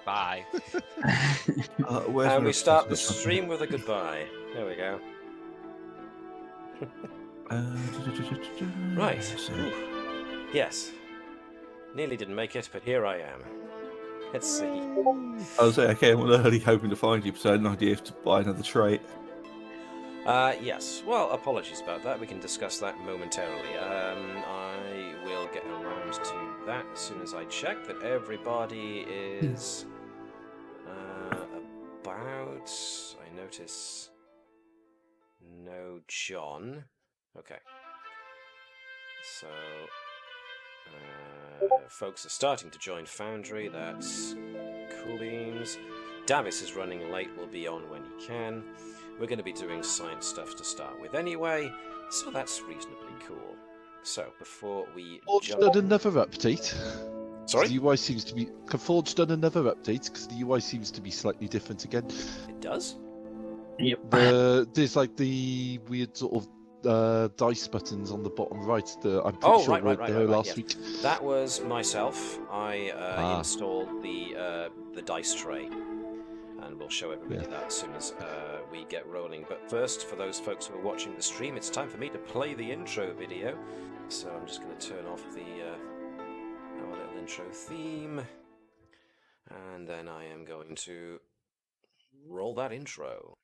Bye. And we start the stream with a goodbye. There we go. Right. Yes. Nearly didn't make it, but here I am. Let's see. I was saying, okay, I'm early hoping to find you, so I had an idea to buy another trait. Yes. Well, apologies about that. We can discuss that momentarily. I will get around to that as soon as I check that everybody is about. I notice no John. Okay. So, folks are starting to join Foundry. That's cool beans. Navis is running late. Will be on when he can. We're going to be doing science stuff to start with anyway, so that's reasonably cool. So, before we Forge done another update. Sorry? The UI seems to be... Forge done another update, because the UI seems to be slightly different again. It does? Yep. There's like the weird sort of dice buttons on the bottom right that I'm pretty sure were there last week. That was myself. I installed the dice tray, and we'll show everybody that as soon as we get rolling. But first, for those folks who are watching the stream, it's time for me to play the intro video. So I'm just going to turn off the our little intro theme, and then I am going to roll that intro.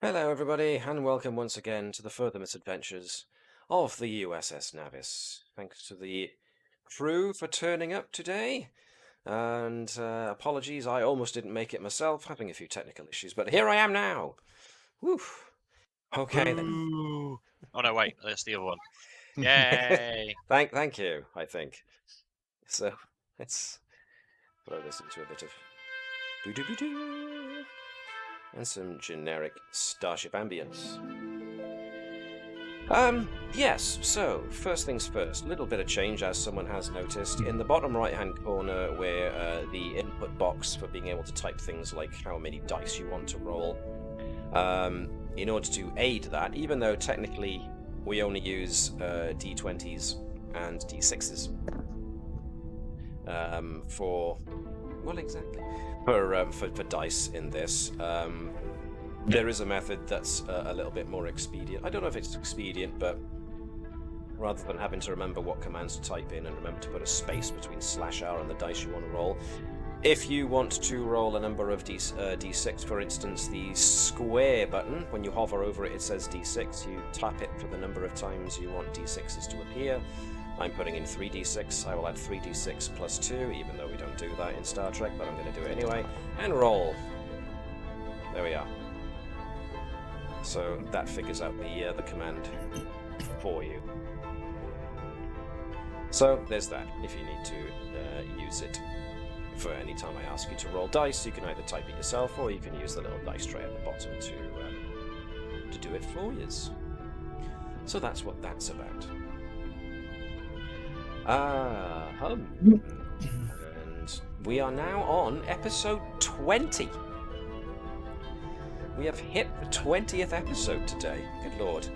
Hello everybody, and welcome once again to the further misadventures of the USS Navis. Thanks to the crew for turning up today, and apologies, I almost didn't make it myself, having a few technical issues, but here I am now! Woo! Okay then. Oh no, wait, that's the other one. Yay! Thank you, I think. So, let's throw this into a bit of boo-doo-boo-doo, and some generic Starship ambience. Yes, so, first things first, a little bit of change as someone has noticed. In the bottom right-hand corner where the input box for being able to type things like how many dice you want to roll, in order to aid that, even though technically we only use D20s and D6s for dice in this. There is a method that's a little bit more expedient. I don't know if it's expedient, but rather than having to remember what commands to type in and remember to put a space between /r and the dice you want to roll, if you want to roll a number of D6, for instance, the square button, when you hover over it, it says D6. You tap it for the number of times you want D6s to appear. I'm putting in 3d6. I will add 3d6 plus 2, even though we don't do that in Star Trek, but I'm going to do it anyway. And roll. There we are. So that figures out the command for you. So there's that. If you need to use it for any time I ask you to roll dice, you can either type it yourself, or you can use the little dice tray at the bottom to do it for you. So that's what that's about. And we are now on episode 20. We have hit the 20th episode today. Good lord.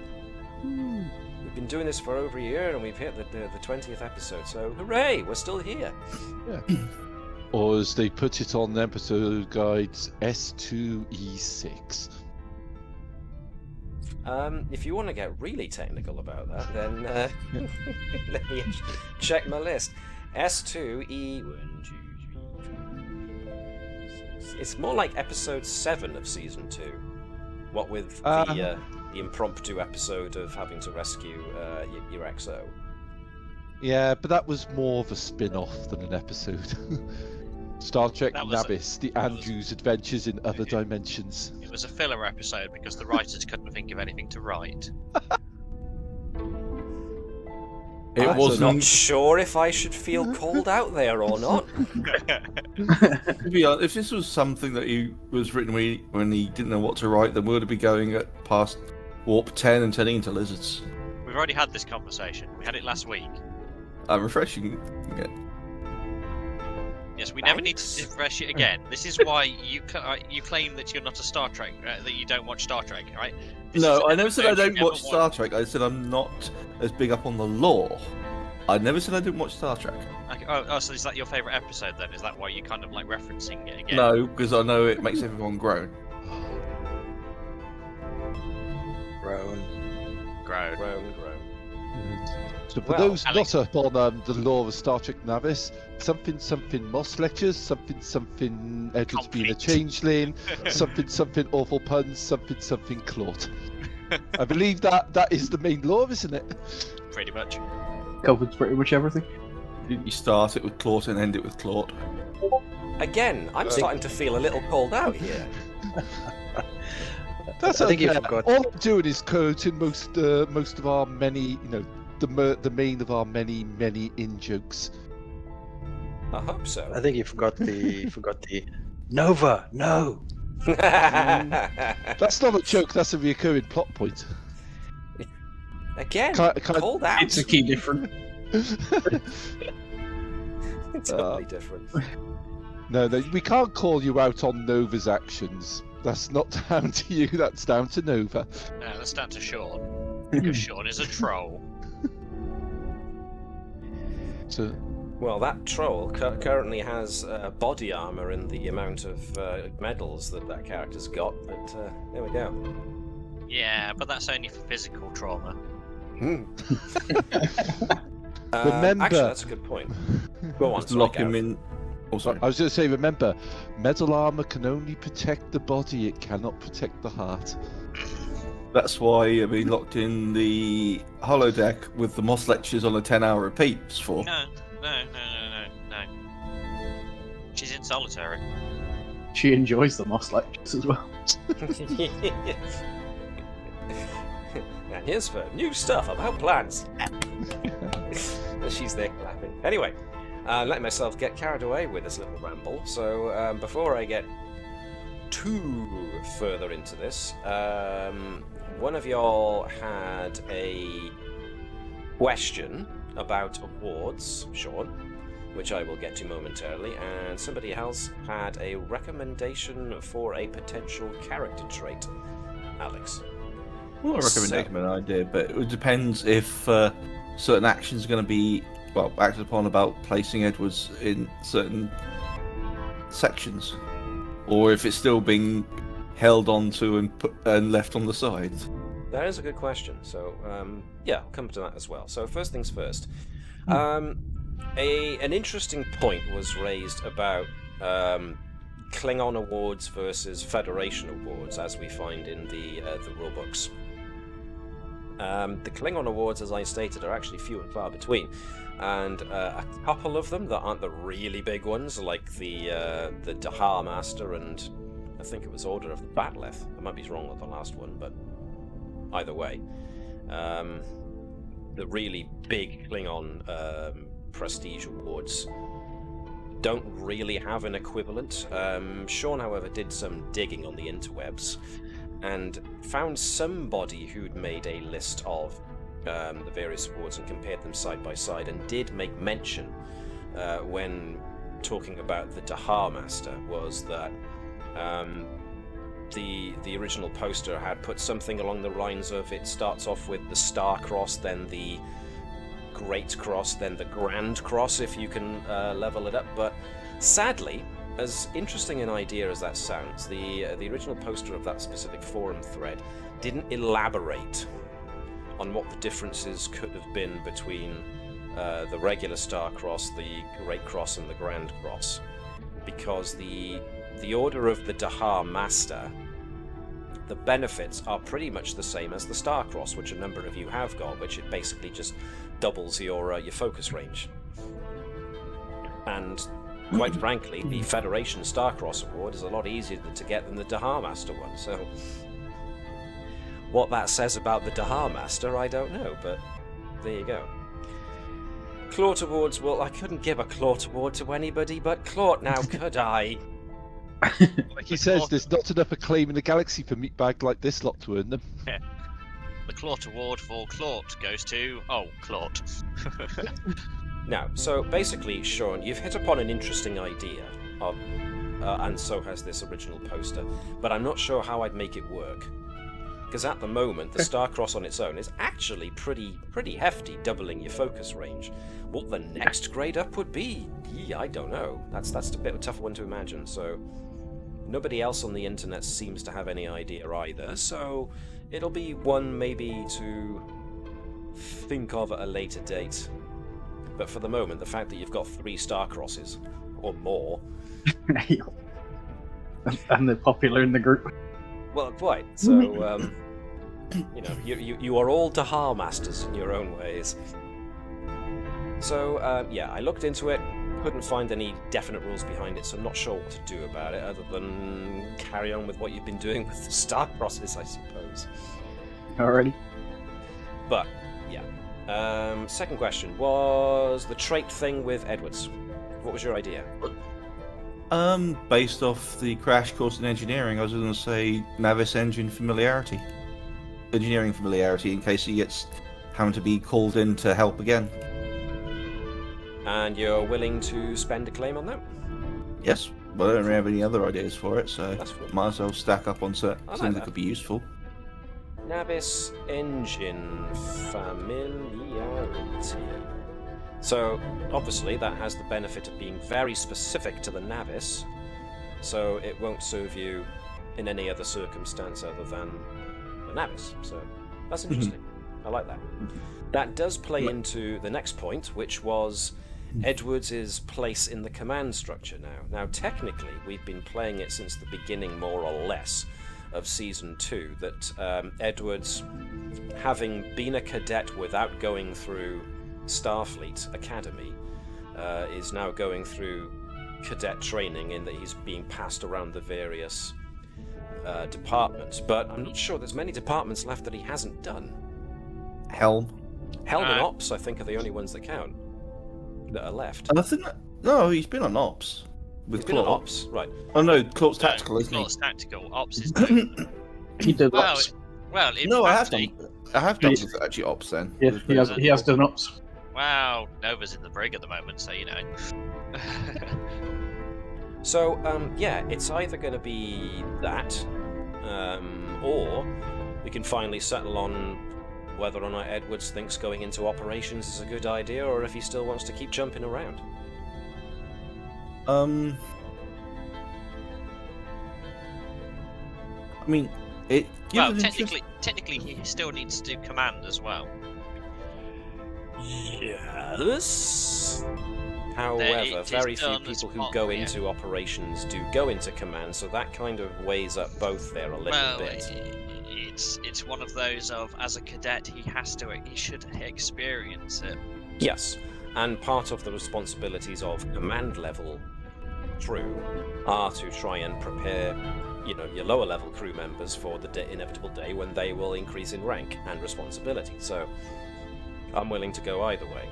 We've been doing this for over a year, and we've hit the 20th episode, so hooray, we're still here. Yeah. Or as they put it on the episode guides, S2E6. If you want to get really technical about that, then let me check my list. S2E1, 2, 3, 4, 5, 6. It's more like episode 7 of season 2. What with the impromptu episode of having to rescue your XO. Yeah, but that was more of a spin-off than an episode. Star Trek Navis, the Andrews Adventures in Other Dimensions. It was a filler episode because the writers couldn't think of anything to write. I'm not sure if I should feel called out there or not. To be honest, if this was something that he was written when he didn't know what to write, then we'd be going past warp 10 and turning into lizards. We've already had this conversation. We had it last week. Refreshing. Yeah. Yes, we never need to refresh it again. This is why you claim that you're not a Star Trek, that you don't watch Star Trek, right? No, I never said I don't watch Star Trek. I said I'm not as big up on the lore. I never said I didn't watch Star Trek. Okay, so is that your favourite episode then? Is that why you're kind of like referencing it again? No, because I know it makes everyone groan. Groan. So for those not up on the lore of Star Trek Navis, something Moss lectures, something Edward's been a changeling, something awful puns, something Claude. I believe that is the main lore, isn't it? Pretty much. Covers pretty much everything. You start it with Claude and end it with Claude. Again, I'm starting to feel a little called out here. That's I think okay. you forgot. All I'm doing is quoting most of our many, the main of our many in jokes. I hope so. I think you forgot the Nova. No. That's not a joke. That's a recurring plot point. Again, called out. It's a key different. It's totally different. No, we can't call you out on Nova's actions. That's not down to you. That's down to Nova. No, that's down to Sean. Because Sean is a troll. So, well, that troll currently has body armor in the amount of medals that character's got, but there we go. Yeah, but that's only for physical trauma. Remember, actually, that's a good point. Go on, Just lock him in. Oh, sorry. I was going to say, remember, metal armor can only protect the body; it cannot protect the heart. That's why I've been locked in the holodeck with the Moss lectures on a 10-hour repeats for. No. She's in solitary. She enjoys the Moss lectures as well. And here's for new stuff about plants. She's there clapping. Anyway, letting myself get carried away with this little ramble. So before I get too further into this, one of y'all had a question about awards, Sean, which I will get to momentarily, and somebody else had a recommendation for a potential character trait, Alex. Well, I recommend an idea, but it depends if certain actions are going to be acted upon about placing Edwards in certain sections, or if it's still being held onto and left on the side. That is a good question. So, yeah, I'll come to that as well. So, first things first. An interesting point was raised about Klingon awards versus Federation awards, as we find in the rulebooks. The Klingon awards, as I stated, are actually few and far between, and a couple of them that aren't the really big ones, like the Dahar Master and I think it was Order of the Batleth. I might be wrong with the last one, but either way, the really big Klingon prestige awards don't really have an equivalent. Sean, however, did some digging on the interwebs and found somebody who'd made a list of the various awards and compared them side by side, and did make mention when talking about the Dahar Master was that the original poster had put something along the lines of it starts off with the Star Cross, then the Great Cross, then the Grand Cross, if you can level it up. But sadly, as interesting an idea as that sounds, the original poster of that specific forum thread didn't elaborate on what the differences could have been between the regular Star Cross, the Great Cross, and the Grand Cross, because the Order of the Dahar Master, the benefits are pretty much the same as the Star Cross, which a number of you have got, which it basically just doubles your focus range. And quite frankly, the Federation Starcross award is a lot easier to get than the Dahar Master one, so what that says about the Dahar Master, I don't know, but there you go. Clawt awards, well, I couldn't give a Clawt award to anybody but Clawt now, could I? Like he says, there's not enough acclaim in the galaxy for meatbag like this lot to earn them. Yeah. The Clawt award for Clawt goes to... Oh, Clawt. Now, so basically, Sean, you've hit upon an interesting idea, and so has this original poster, but I'm not sure how I'd make it work. Because at the moment, the Starcross on its own is actually pretty hefty, doubling your focus range. What the next grade up would be, I don't know. That's a bit of a tough one to imagine, so... Nobody else on the internet seems to have any idea either, so it'll be one maybe to think of at a later date. But for the moment, the fact that you've got 3 Starcrosses, or more... and they're popular in the group. Well, quite. So, you know, you are all Dahar Masters in your own ways. So, yeah, I looked into it, couldn't find any definite rules behind it, so I'm not sure what to do about it, other than carry on with what you've been doing with the Starcrosses, I suppose. Alrighty. But, yeah. Second question was the trait thing with Edwards. What was your idea? Based off the crash course in engineering, I was going to say Navis engineering familiarity in case he gets having to be called in to help again. And you're willing to spend a claim on that? Yes, but I don't really have any other ideas for it, so That's cool. might as well stack up on certain things that could be useful. Navis engine familiarity. So, obviously, that has the benefit of being very specific to the Navis, so it won't serve you in any other circumstance other than the Navis. So, that's interesting. I like that. That does play into the next point, which was Edwards' place in the command structure now. Now, technically, we've been playing it since the beginning, more or less, of Season 2, that Edwards, having been a cadet without going through Starfleet Academy, is now going through cadet training in that he's being passed around the various departments. But I'm not sure there's many departments left that he hasn't done. Helm and Ops, I think, are the only ones that count that are left. And I think no, he's been on Ops with He's been on Clawt. Ops, right? Oh no, Clawt's tactical, isn't he? Clawt's tactical. Ops is... He did well, ops. well, in No, I fact, have done actually Ops then. Yeah, he has done ops. Wow, Nova's in the brig at the moment, so you know. So, yeah, it's either going to be that, or we can finally settle on whether or not Edwards thinks going into operations is a good idea, or if he still wants to keep jumping around. I mean, it. Well, technically, he still needs to do command as well. Yes. However, very few people who go into operations do go into command, so that kind of weighs up both there a little bit. It's one of those of, as a cadet, he should experience it. Yes, and part of the responsibilities of command level crew are to try and prepare, you know, your lower level crew members for the inevitable day when they will increase in rank and responsibility. So I'm willing to go either way.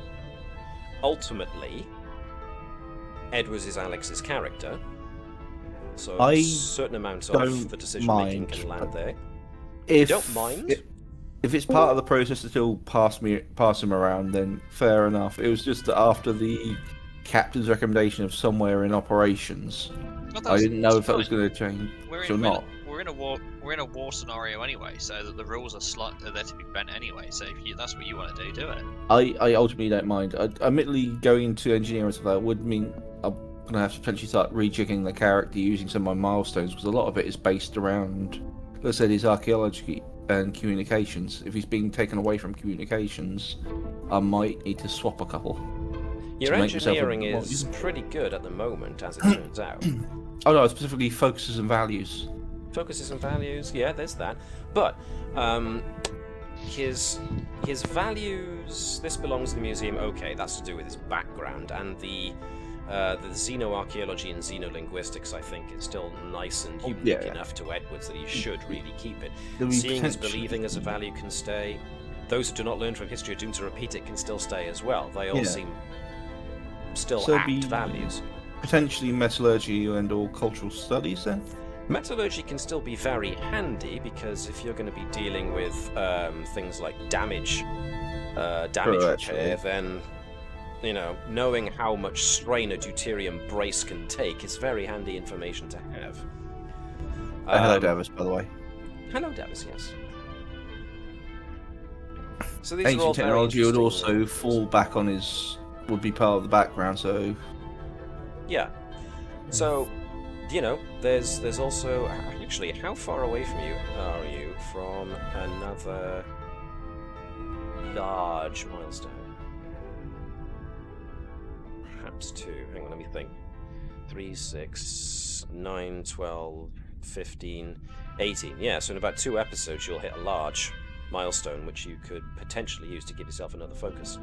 Ultimately, Edwards is Alex's character, so a certain amount of the decision making can land there. If you don't mind? If it's part of the process to still pass him around, then fair enough. It was just that after the captain's recommendation of somewhere in operations, I didn't know if that was going to change or not. We're in a war scenario anyway, so that the rules are there to be bent anyway. So if that's what you want to do it. I ultimately don't mind. Admittedly, going into engineering and stuff like that would mean I'll going to have to potentially start rejigging the character using some of my milestones, because a lot of it is based around, let's say, his archaeology and communications. If he's being taken away from communications, I might need to swap a couple. Your engineering is pretty good at the moment, as it turns out. Oh no, specifically focuses and values. Focuses and values, yeah, there's that. But his values, this belongs to the museum. Okay, that's to do with his background, and the xenoarchaeology and xenolinguistics, I think, is still nice and unique enough to Edwards that he should really keep it. Seeing as believing as a value can stay. Those who do not learn from history are doomed to repeat it can still stay as well. They all seem still apt values. Potentially metallurgy and all cultural studies then? Metallurgy can still be very handy, because if you're going to be dealing with things like damage repair, then, you know, knowing how much strain a deuterium brace can take is very handy information to have. Hello, Davis, by the way. Hello, Davis, yes. So these Ancient are all technology would also things. fall back on would be part of the background, so... Yeah. So, you know, there's also... Actually, how far away from you are you from another large milestone? Perhaps 2. Hang on, let me think. 3, 6, 9, 12, 15, 18. Yeah, so in about 2 episodes you'll hit a large milestone, which you could potentially use to give yourself another focus.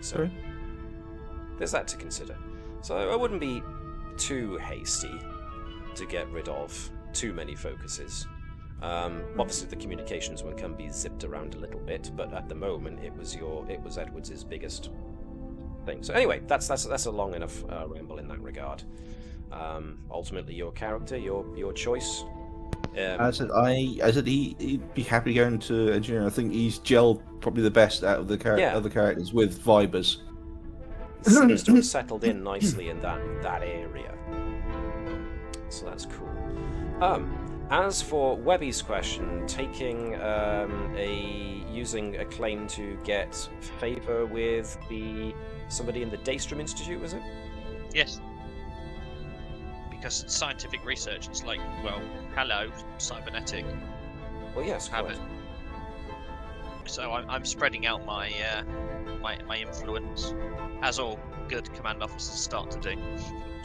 So, there's that to consider. So I wouldn't be too hasty to get rid of too many focuses. Obviously the communications one can be zipped around a little bit, but at the moment it was Edwards' biggest thing. So anyway, that's a long enough ramble in that regard. Ultimately, your character, your choice. He'd be happy going to engineering. I think he's gelled probably the best out of the other characters with Vibers. Seems to have settled in nicely in that area. So that's cool. As for Webby's question, using a claim to get favour with somebody in the Daystrom Institute, was it? Yes. Because it's scientific research, it's like, well, hello, cybernetic. Well, yes, have it. So I'm spreading out my my influence, as all good command officers start to do.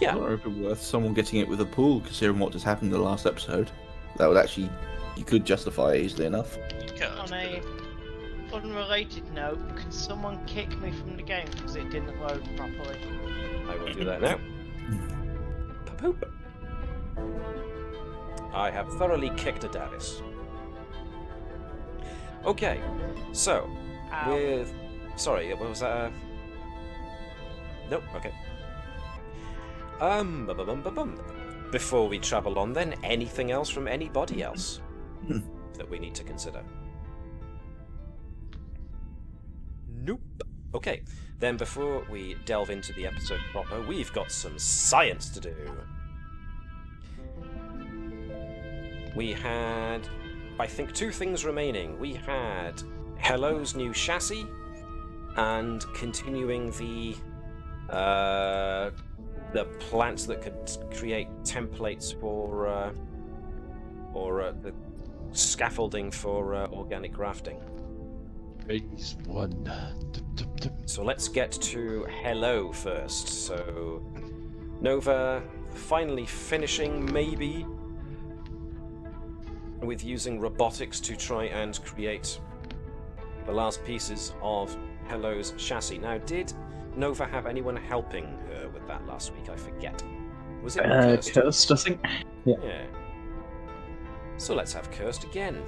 Yeah. Or if it worth someone getting it with a pool, considering what just happened in the last episode. That would actually, you could justify it easily enough. You could. On a unrelated note, can someone kick me from the game because it didn't load properly? I will do that now. Poop. I have thoroughly kicked a Davis. Okay, so sorry, what was that? Nope. Okay. Before we travel on, then, anything else from anybody else that we need to consider? Nope. Okay, then before we delve into the episode proper, we've got some science to do. We had, I think, 2 things remaining. We had Hello's new chassis, and continuing the plants that could create templates for the scaffolding for organic grafting. Phase 1. So let's get to Hello first. So Nova finally finishing, maybe, with using robotics to try and create the last pieces of Hello's chassis. Now, did Nova have anyone helping her with that last week? I forget. Was it Kirst, I think? Yeah. So let's have Kirst again.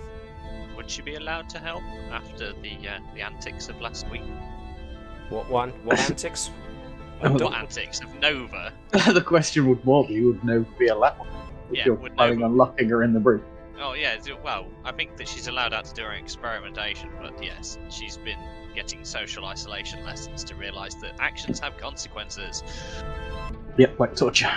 Would she be allowed to help after the antics of last week? What antics? What antics of Nova? The question would more be, would Nova be allowed? If you're planning on locking her in the brig. Oh yeah, well, I think that she's allowed out to do her experimentation, but yes, she's been getting social isolation lessons to realise that actions have consequences. Yep, like torture.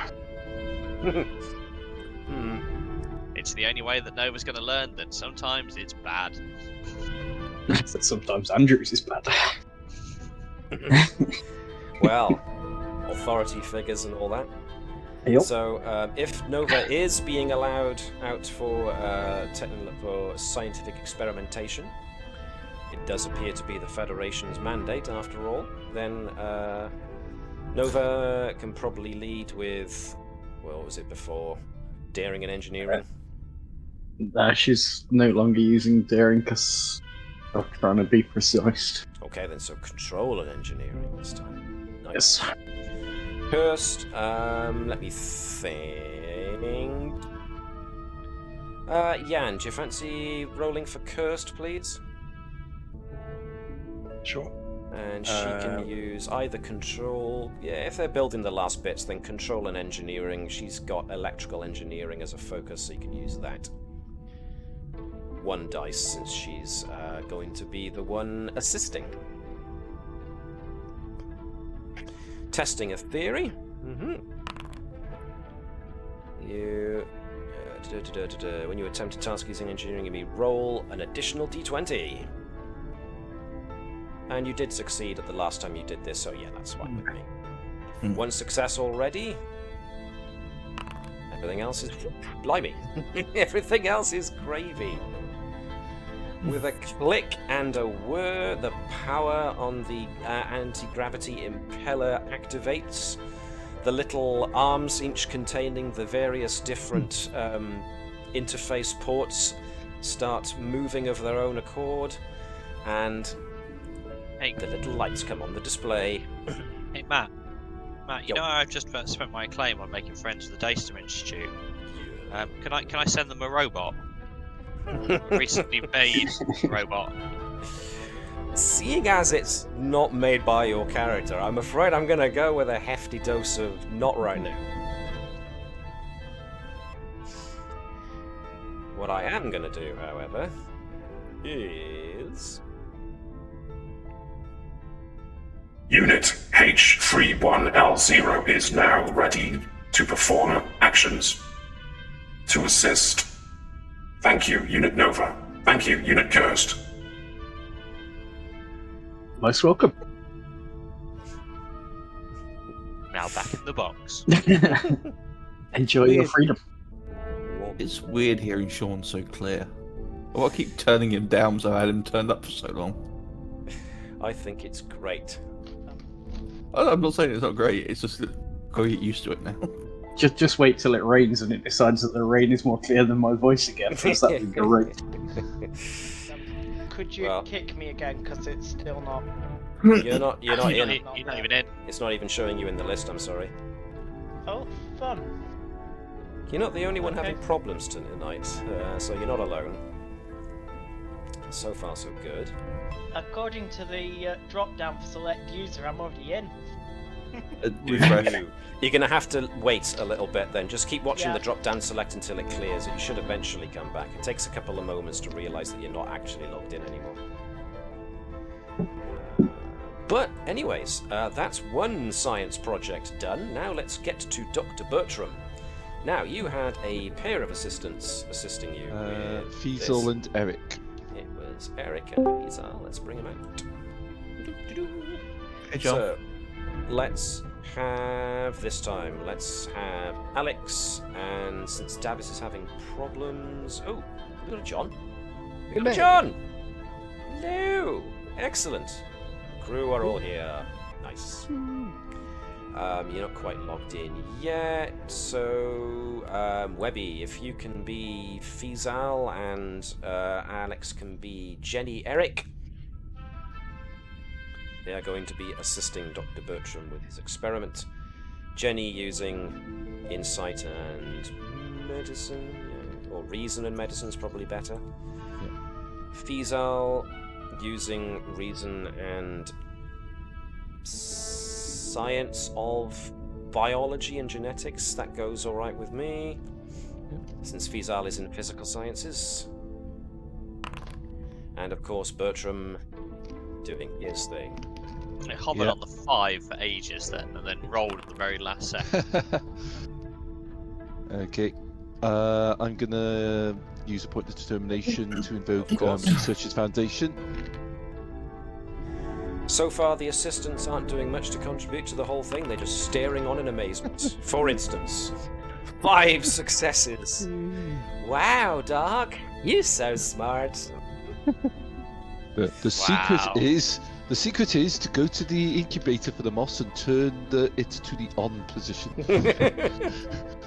It's the only way that Nova's going to learn that sometimes it's bad. Sometimes Andrews is bad. Well, authority figures and all that. Yep. So, if Nova is being allowed out for scientific experimentation, it does appear to be the Federation's mandate after all, then Nova can probably lead with, what was it before? Daring and engineering? She's no longer using daring because I'm trying to be precise. Okay, then, so control and engineering this time. Nice. Yes. Cursed, let me think. Jan, do you fancy rolling for Cursed, please? Sure. And she can use either control... Yeah, if they're building the last bits, then control and engineering. She's got electrical engineering as a focus, so you can use that. 1 dice, since she's going to be the one assisting. Testing a theory. You... when you attempt a task using engineering, you may roll an additional d20. And you did succeed at the last time you did this, so yeah, that's fine with me. 1 success already. Everything else is... Blimey. Everything else is gravy. With a click and a whir, the power on the anti-gravity impeller activates. The little arms, each containing the various different interface ports, start moving of their own accord, and the little lights come on the display. Hey, Matt, you know I've just spent my claim on making friends with the Data Institute. Can I send them a robot? A recently made robot. Seeing as it's not made by your character, I'm afraid I'm gonna go with a hefty dose of not right now. What I am gonna do, however, is... Unit H31L0 is now ready to perform actions. To assist. Thank you, Unit Nova. Thank you, Unit Cursed. Most welcome. Now back in the box. Enjoy your freedom. It's weird hearing Sean so clear. I want to keep turning him down so I had him turned up for so long. I think it's great. I'm not saying it's not great, it's just that I've got to get used to it now. Just wait till it rains and it decides that the rain is more clear than my voice again, because that would be great. Could you kick me again, because it's still not... You're not in. You're not even in. It's not even showing you in the list, I'm sorry. Oh, fun. You're not the only one having problems tonight, so you're not alone. So far, so good. According to the drop-down for select user, I'm already in. Refresh. You're going to have to wait a little bit then. Just keep watching the drop-down select until it clears. It should eventually come back. It takes a couple of moments to realise that you're not actually logged in anymore. But anyways, that's one science project done. Now let's get to Dr. Bertram. Now, you had a pair of assistants assisting you. Fiesel and Eric. It was Eric and Fiesel. Let's bring him out. Hey, John. So, let's have, this time, let's have Alex, and since Davis is having problems... Oh, we've got a John. We've got a John! Hello! Excellent. Crew are all here. Nice. You're not quite logged in yet, so Webby, if you can be Fiesel and Alex can be Jenny Eric. They are going to be assisting Dr. Bertram with his experiment. Jenny using insight and medicine, or reason and medicine is probably better. Yeah. Fiesel using reason and science of biology and genetics. That goes all right with me, since Fiesel is in physical sciences. And of course, Bertram doing his thing. It hovered on the 5 for ages then, and then rolled at the very last second. Okay. I'm gonna use a point of determination to invoke Researchers Foundation. So far, the assistants aren't doing much to contribute to the whole thing. They're just staring on in amazement. For instance, 5 successes. Wow, Doc, you're so smart. The secret is to go to the incubator for the moss and turn it to the on position.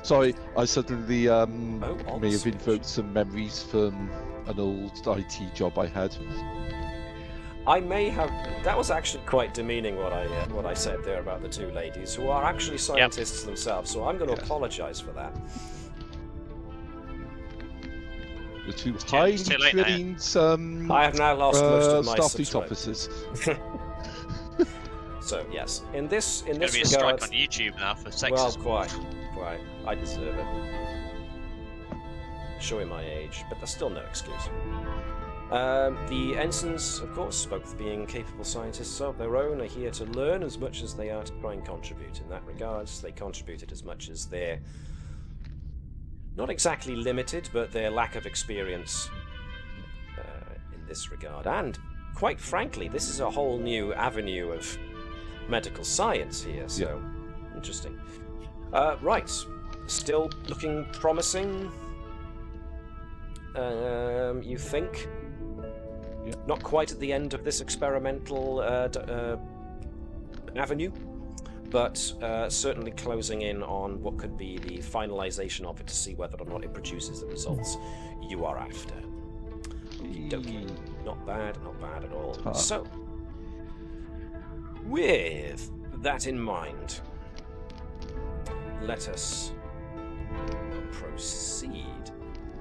Sorry, I suddenly may have invoked some memories from an old IT job I had. I may have. That was actually quite demeaning what I said there about the 2 ladies who are actually scientists themselves. So I'm going to apologise for that. The 2 highly trained I have now lost most of my Starfleet officers. So yes, in this There's going to be a strike on YouTube now for sexism. Well, quite. I deserve it. Showing my age, but there's still no excuse. The ensigns, of course, both being capable scientists of their own, are here to learn as much as they are to try and contribute. In that regards, they contributed as much as they're not exactly limited, but their lack of experience in this regard. And, quite frankly, this is a whole new avenue of medical science here, so interesting. Right, still looking promising, you think? Not quite at the end of this experimental avenue, but certainly closing in on what could be the finalization of it to see whether or not it produces the results you are after. Okie dokie. Not bad at all. So, with that in mind, let us proceed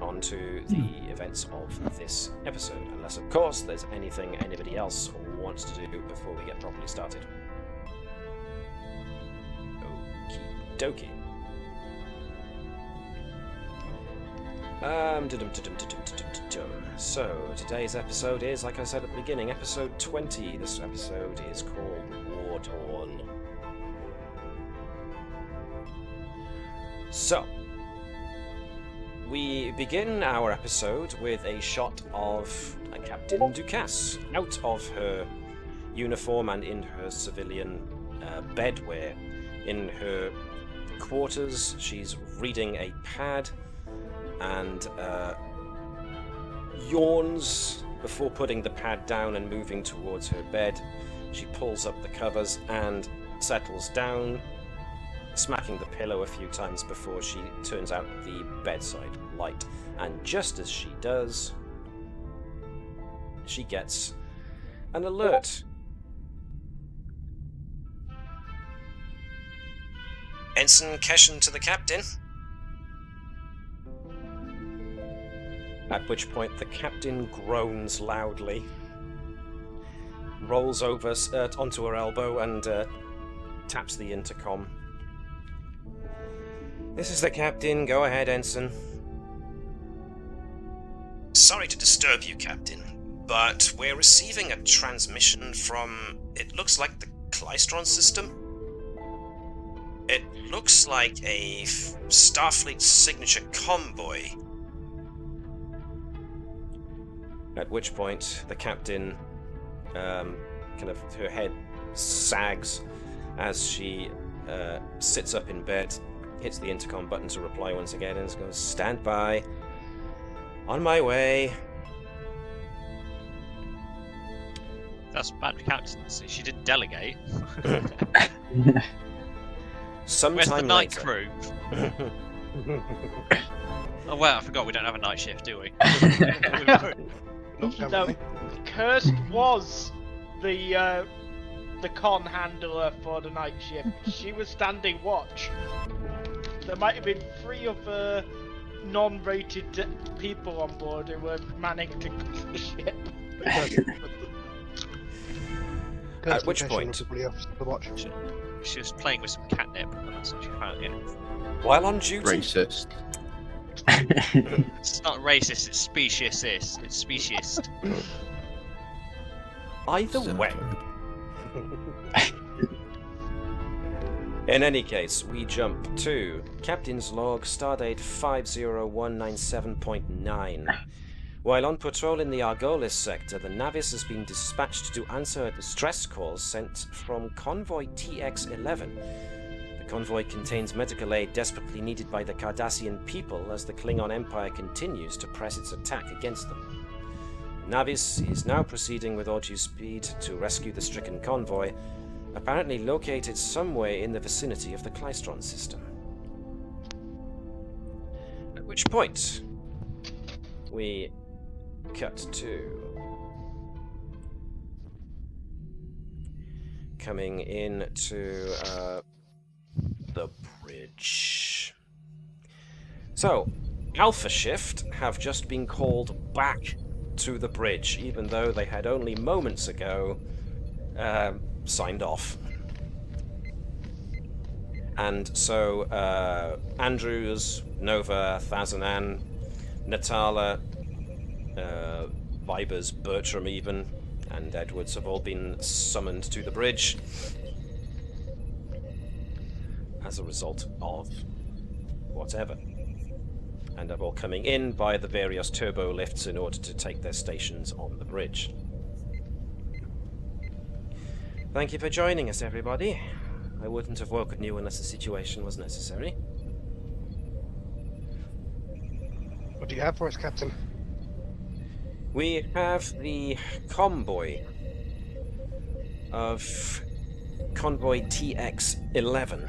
onto the events of this episode, unless of course there's anything anybody else wants to do before we get properly started. Okie dokie. So today's episode is, like I said at the beginning, episode 20. This episode is called War-Torn. So we begin our episode with a shot of Captain Ducasse out of her uniform and in her civilian bedwear. In her quarters, she's reading a pad and yawns before putting the pad down and moving towards her bed. She pulls up the covers and settles down, smacking the pillow a few times before she turns out the bedside light. And just as she does, she gets an alert. Ensign Keshen to the captain. At which point the captain groans loudly, rolls over onto her elbow and taps the intercom. This is the captain. Go ahead, Ensign. Sorry to disturb you, Captain, but we're receiving a transmission from, it looks like the Klystron system? It looks like a Starfleet signature convoy. At which point the captain, kind of her head sags as she sits up in bed, hits the intercom button to reply once again, and goes, "Stand by. On my way." That's bad captaincy. She didn't delegate. Sometime Where's the night later. crew? Oh well, I forgot we don't have a night shift, do we? No, Kirst was the con handler for the night shift. She was standing watch. There might have been 3 other non-rated people on board who were manning to the ship. At which point, She was playing with some catnip, and that's what she found in. while on duty, Racist. It's not racist, it's speciesist. It's speciest. either way. In any case, we jump to Captain's Log, Stardate 50197.9. While on patrol in the Argolis sector, the Navis has been dispatched to answer distress calls sent from convoy TX-11. The convoy contains medical aid desperately needed by the Cardassian people as the Klingon Empire continues to press its attack against them. Navis is now proceeding with all due speed to rescue the stricken convoy, apparently located somewhere in the vicinity of the Klystron system. At which point, we cut to coming in to the bridge. So, Alpha Shift have just been called back to the bridge, even though they had only moments ago signed off. And so Andrews, Nova, Thazanan, Natala, Vibers, Bertram even, and Edwards have all been summoned to the bridge as a result of whatever. And are all coming in by the various turbo lifts in order to take their stations on the bridge. Thank you for joining us, everybody. I wouldn't have woken you unless the situation was necessary. What do you have for us, Captain? We have the convoy of convoy TX-11.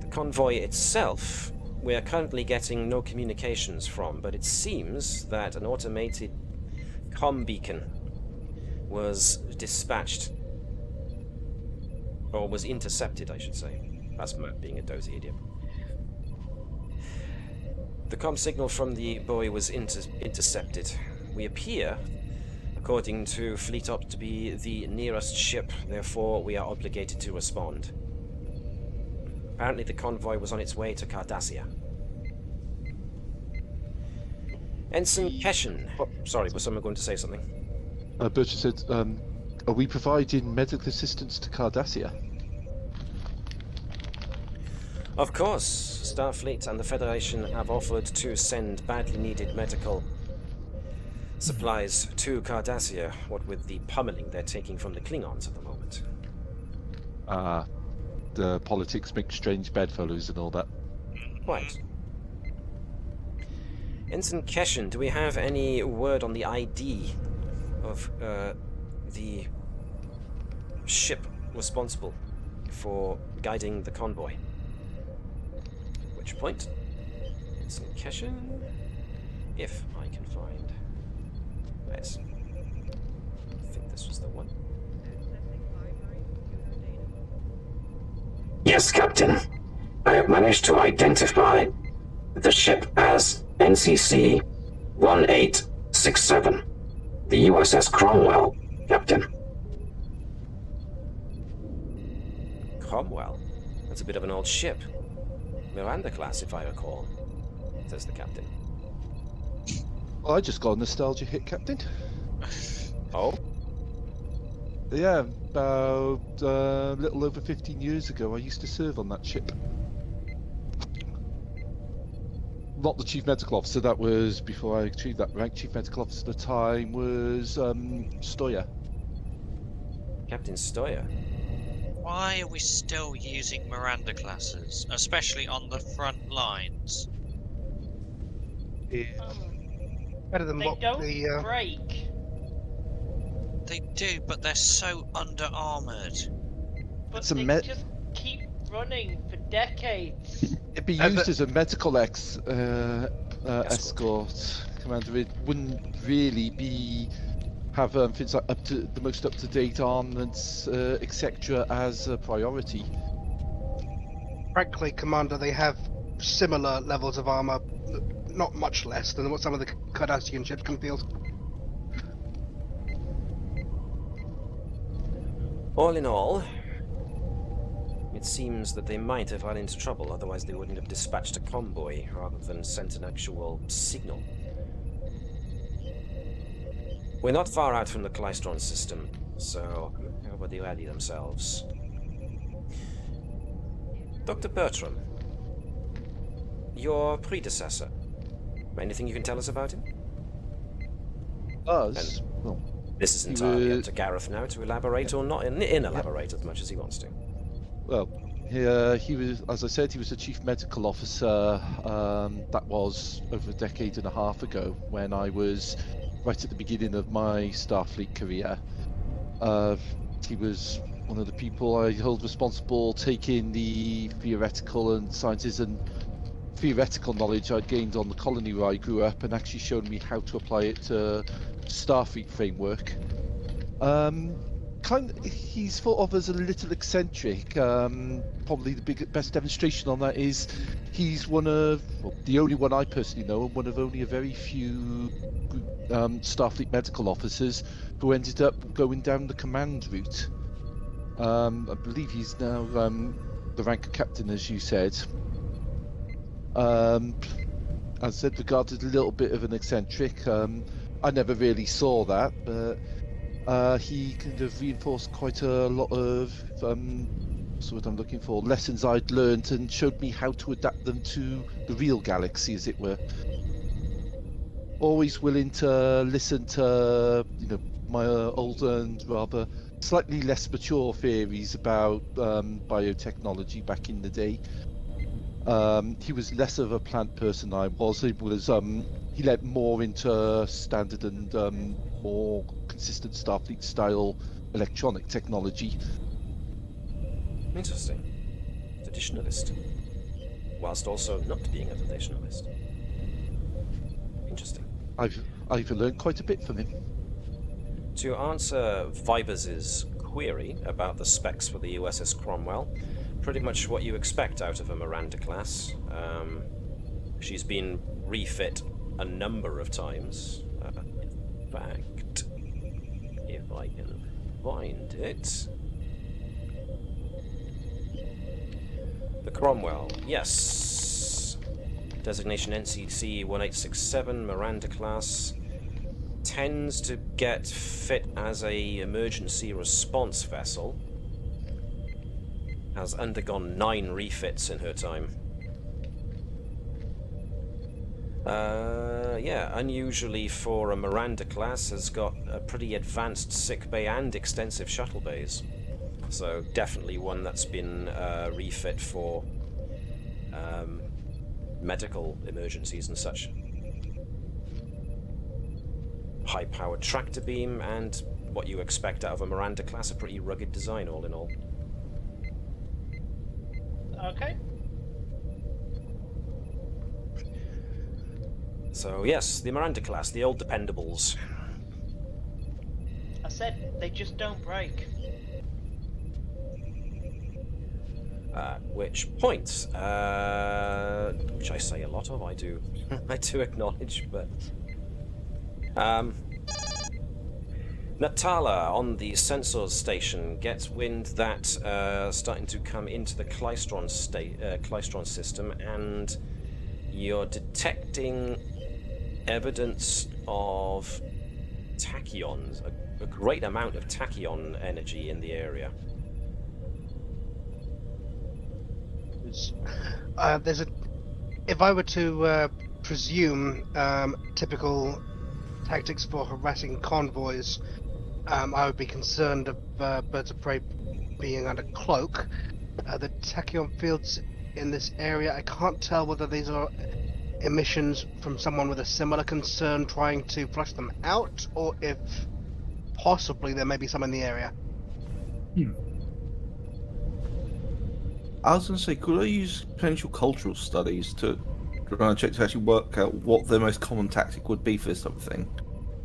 The convoy itself, we are currently getting no communications from, but it seems that an automated comm beacon was dispatched, or was intercepted, I should say. That's Matt being a dozy idiot. The comm signal from the buoy was intercepted. We appear, according to Fleet Ops, to be the nearest ship, therefore we are obligated to respond. Apparently the convoy was on its way to Cardassia. Ensign Keshen. Sorry, was someone going to say something? Bertram said, are we providing medical assistance to Cardassia? Of course. Starfleet and the Federation have offered to send badly needed medical supplies to Cardassia, what with the pummeling they're taking from the Klingons at the moment. The politics make strange bedfellows and all that. Quite. Ensign Keshen, do we have any word on the ID of the ship responsible for guiding the convoy? At which point, Ensign Keshen, if I can find... Yes. I think this was the one. Yes, Captain. I have managed to identify the ship as NCC 1867. The USS Cromwell, Captain. Cromwell? That's a bit of an old ship. Miranda class, if I recall, says the captain. Well, I just got a nostalgia hit, Captain. Oh? Yeah, about a little over 15 years ago, I used to serve on that ship. Not the Chief Medical Officer, that was before I achieved that rank. Chief Medical Officer at the time was Stoyer. Captain Stoyer? Why are we still using Miranda classes, especially on the front lines? Yeah. Better than They what don't the break. They do, but they're so under-armoured. But It's a they just keep running for decades. It'd be used as a medical escort, Commander. It wouldn't really be have things like the most up-to-date armaments, etc. as a priority. frankly, Commander, they have similar levels of armor, not much less than what some of the Cardassian ships can field. All in all, it seems that they might have run into trouble, otherwise they wouldn't have dispatched a convoy rather than sent an actual signal. We're not far out from the Klystron system, so everybody ready themselves. Dr. Bertram, your predecessor. Anything you can tell us about him? Us? Well, this is entirely up to Gareth now to elaborate or not elaborate as much as he wants to. Well, he was, as I said, he was the chief medical officer. That was over a decade and a half ago, when I was right at the beginning of my Starfleet career. He was one of the people I held responsible, taking the theoretical and sciences and theoretical knowledge I'd gained on the colony where I grew up, and actually showed me how to apply it to Starfleet framework. He's thought of as a little eccentric. Probably the best demonstration on that is he's one of, well, the only one I personally know, and one of only a very few Starfleet medical officers who ended up going down the command route. I believe he's now the rank of captain, as you said. As I said, regarded a little bit of an eccentric. I never really saw that, but he kind of reinforced quite a lot of so what I'm looking for, lessons I'd learned, and showed me how to adapt them to the real galaxy, as it were. Always willing to listen to, my older and rather slightly less mature theories about biotechnology back in the day. He was less of a plant person I was. He led more into standard and more consistent Starfleet style electronic technology. Interesting. Traditionalist. Whilst also not being a traditionalist. Interesting. I've learned quite a bit from him. To answer Vibers' query about the specs for the USS Cromwell, pretty much what you expect out of a Miranda class. She's been refit a number of times. In fact, if I can find it... The Cromwell, yes. Designation NCC 1867, Miranda class. Tends to get fit as a emergency response vessel. Has undergone 9 refits in her time. Yeah, unusually for a Miranda class, has got a pretty advanced sick bay and extensive shuttle bays. So definitely one that's been refit for medical emergencies and such. High-powered tractor beam and what you expect out of a Miranda class, a pretty rugged design all in all. Okay. So yes, the Miranda class, the old dependables. I said they just don't break. Which point, which I say a lot of, I do acknowledge, but Natala on the sensors station gets wind that starting to come into the Klystron system, and you're detecting evidence of tachyons, a great amount of tachyon energy in the area. If I were to presume typical tactics for harassing convoys, I would be concerned of birds of prey being under cloak. The tachyon fields in this area, I can't tell whether these are emissions from someone with a similar concern trying to flush them out, or if possibly there may be some in the area. I was going to say, could I use potential cultural studies to try and check to actually work out what the most common tactic would be for this type of thing?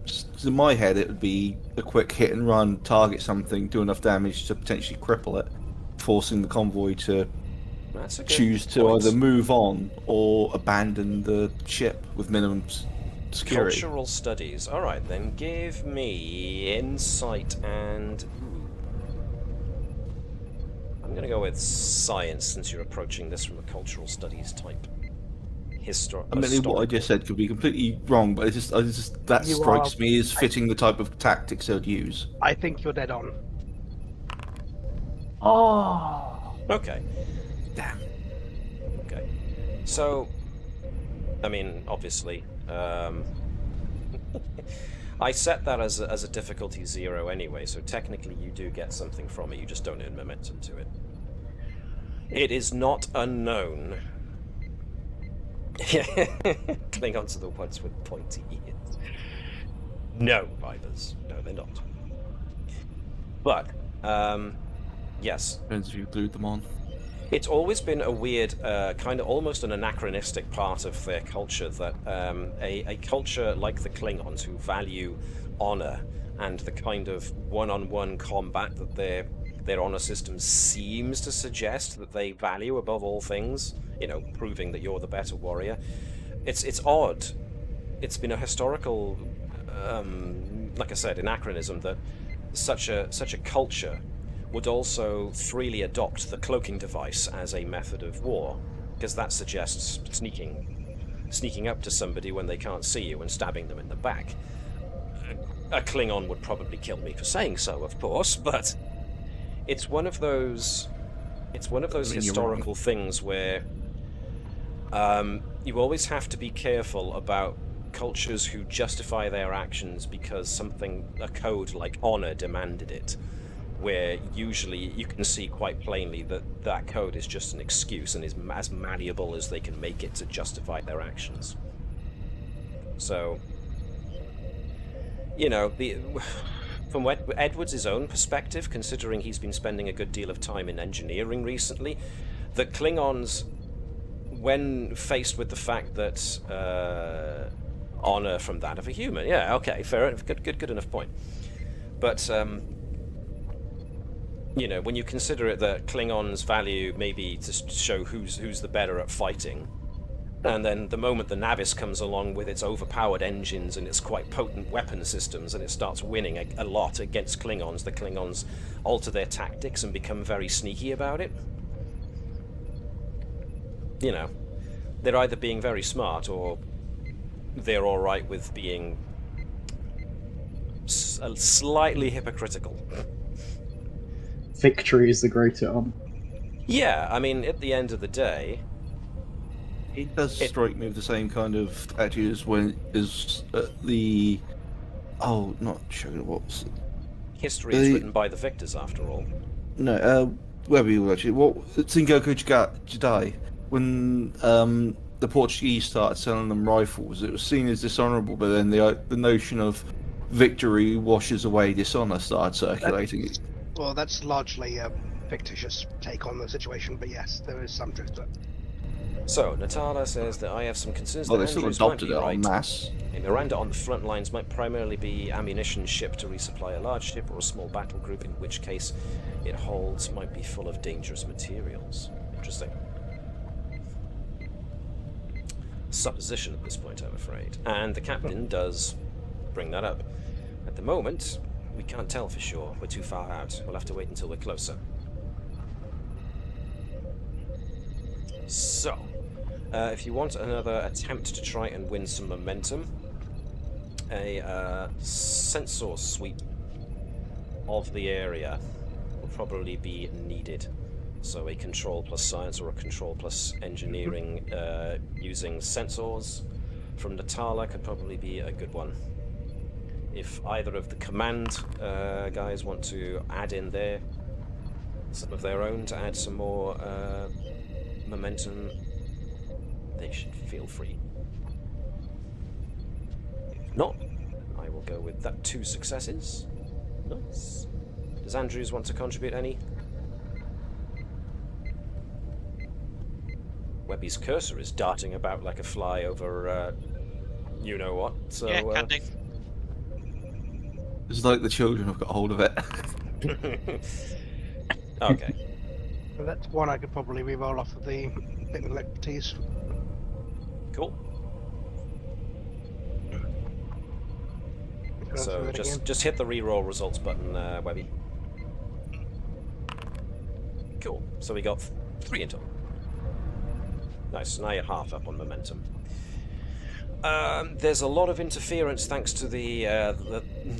Because in my head, it would be a quick hit and run, target something, do enough damage to potentially cripple it, forcing the convoy to choose to either move on or abandon the ship with minimum security. Cultural studies. All right, then give me insight and... I'm going to go with science, since you're approaching this from a cultural studies type. I mean, what I just said could be completely wrong, but it's just that strikes me as fitting the type of tactics they'd use. I think you're dead on. Oh. Okay. Damn. Okay. So, I mean, obviously. I set that as a difficulty 0 anyway, so technically you do get something from it, you just don't earn momentum to it. It is not unknown. Cling on to the ones with pointy ears. No, Vipers. No, they're not. But, yes. Depends if you glued them on. It's always been a weird, kind of almost an anachronistic part of their culture that a culture like the Klingons, who value honor and the kind of one-on-one combat that their honor system seems to suggest that they value above all things, you know, proving that you're the better warrior. It's odd. It's been a historical, like I said, anachronism that such a culture would also freely adopt the cloaking device as a method of war, because that suggests sneaking up to somebody when they can't see you and stabbing them in the back. A Klingon would probably kill me for saying so, of course, but it's one of those historical things where you always have to be careful about cultures who justify their actions because a code like honor demanded it, where usually you can see quite plainly that that code is just an excuse and is as malleable as they can make it to justify their actions. So, you know, from Edwards' own perspective, considering he's been spending a good deal of time in engineering recently, the Klingons, when faced with the fact that honor from that of a human, yeah, okay, fair enough, good enough point. But you know, when you consider it that Klingons value maybe to show who's the better at fighting, and then the moment the Navis comes along with its overpowered engines and its quite potent weapon systems and it starts winning a lot against Klingons, the Klingons alter their tactics and become very sneaky about it. You know, they're either being very smart or they're alright with being slightly hypocritical. Victory is the greater honor. Yeah, I mean, at the end of the day, it does strike me with the same kind of attitude as when the not sure what's history is written by the victors, after all. No, Webby actually. What Tsingoku Jidai, when the Portuguese started selling them rifles, it was seen as dishonourable, but then the notion of victory washes away dishonor started circulating. Well, that's largely a fictitious take on the situation, but yes, there is some truth to it. So, Natala says that I have some concerns Well, that they still Andrews adopted might it be en right. masse. A Miranda on the front lines might primarily be ammunition shipped to resupply a large ship or a small battle group, in which case it holds might be full of dangerous materials. Interesting. Supposition at this point, I'm afraid. And the captain does bring that up. At the moment, we can't tell for sure. We're too far out. We'll have to wait until we're closer. So, if you want another attempt to try and win some momentum, a sensor sweep of the area will probably be needed. So a control plus science or a control plus engineering using sensors from Natala could probably be a good one. If either of the command guys want to add in there some of their own to add some more momentum, they should feel free. If not, I will go with that 2 successes. Nice. Does Andrews want to contribute any? Webby's cursor is darting about like a fly over you know what, so yeah, can do. It's like the children have got hold of it. Okay. Well, that's one I could probably re-roll off of the technical expertise. Cool. So just hit the reroll results button, Webby. Cool. So we got 3 in total. Nice. Now you're half up on momentum. There's a lot of interference thanks to the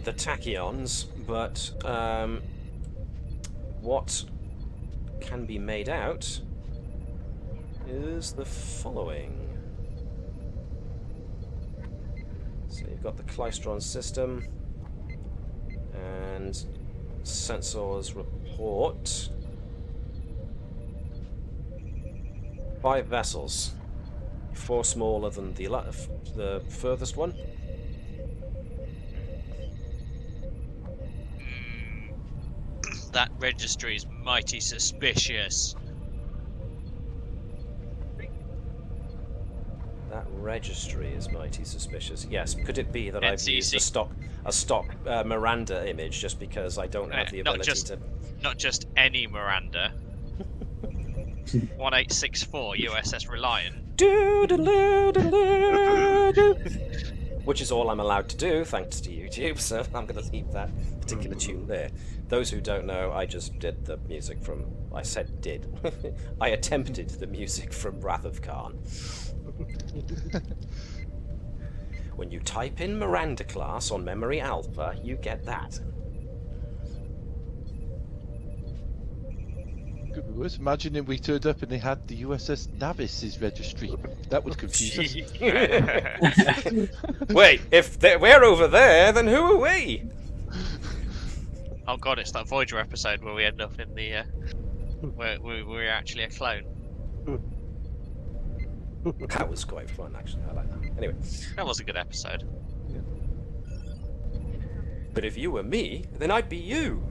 tachyons, but what can be made out is the following. got the Klystron system. And sensors report 5 vessels. 4 smaller than the furthest one. That registry is mighty suspicious. That registry is mighty suspicious. Yes, could it be that I've used a stock Miranda image just because I don't have the ability to... Not just any Miranda. 1864 USS Reliant. Which is all I'm allowed to do, thanks to YouTube, so I'm going to leave that particular tune there. Those who don't know, I just did the music from... I said did. I attempted the music from Wrath of Khan. When you type in Miranda class on Memory Alpha, you get that. Could be worse. Imagine if we turned up and they had the USS Navis' registry. That would confuse us. Wait, if we're over there, then who are we? Oh god, it's that Voyager episode where we end up in the... where we're actually a clone. That was quite fun, actually. I like that. Anyway. That was a good episode. Yeah. But if you were me, then I'd be you.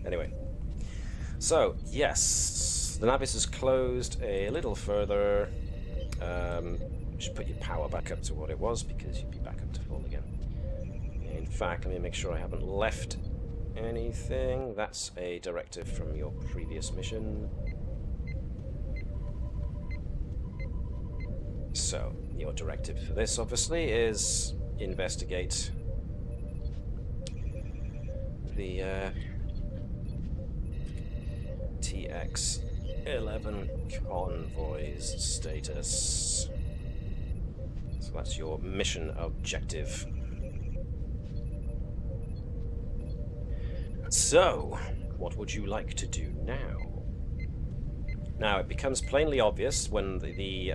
Anyway. So, yes. The Navis is closed a little further. Just put your power back up to what it was, because you'd be back up to full again. In fact, let me make sure I haven't left anything. That's a directive from your previous mission. So, your directive for this, obviously, is investigate the TX-11 convoy's status. So that's your mission objective. So, what would you like to do now? Now, it becomes plainly obvious when the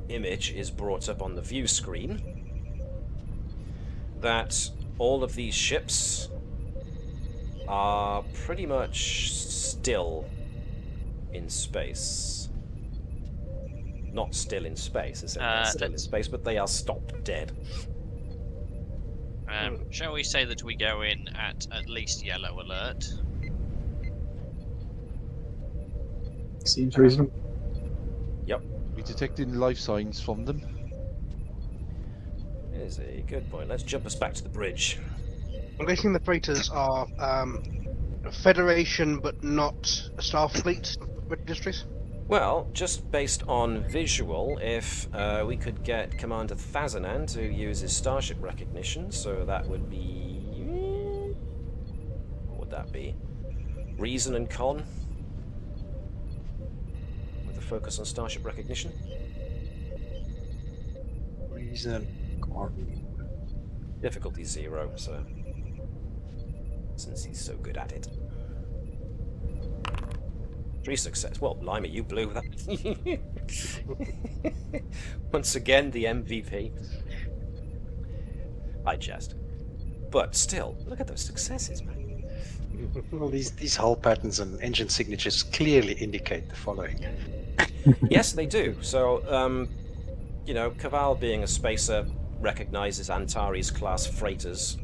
image is brought up on the view screen that all of these ships are pretty much still in space. Not still in space, as in they're still in space, but they are stopped dead. Shall we say that we go in at least yellow alert? Seems reasonable. Yep. We detecting life signs from them. It is a good point. Let's jump us back to the bridge. I'm guessing the freighters are Federation but not Starfleet registries? Well, just based on visual, if we could get Commander Thazanan to use his starship recognition, so that would be... what would that be? Reason and Con? With a focus on starship recognition? Reason, Con. Difficulty 0, so... since he's so good at it. 3 success. Well, blimey, you blew that. Once again, the MVP. I jest. But still, look at those successes, man. Well, these hull patterns and engine signatures clearly indicate the following. Yes, they do. So, you know, Caval being a spacer recognizes Antares class freighters.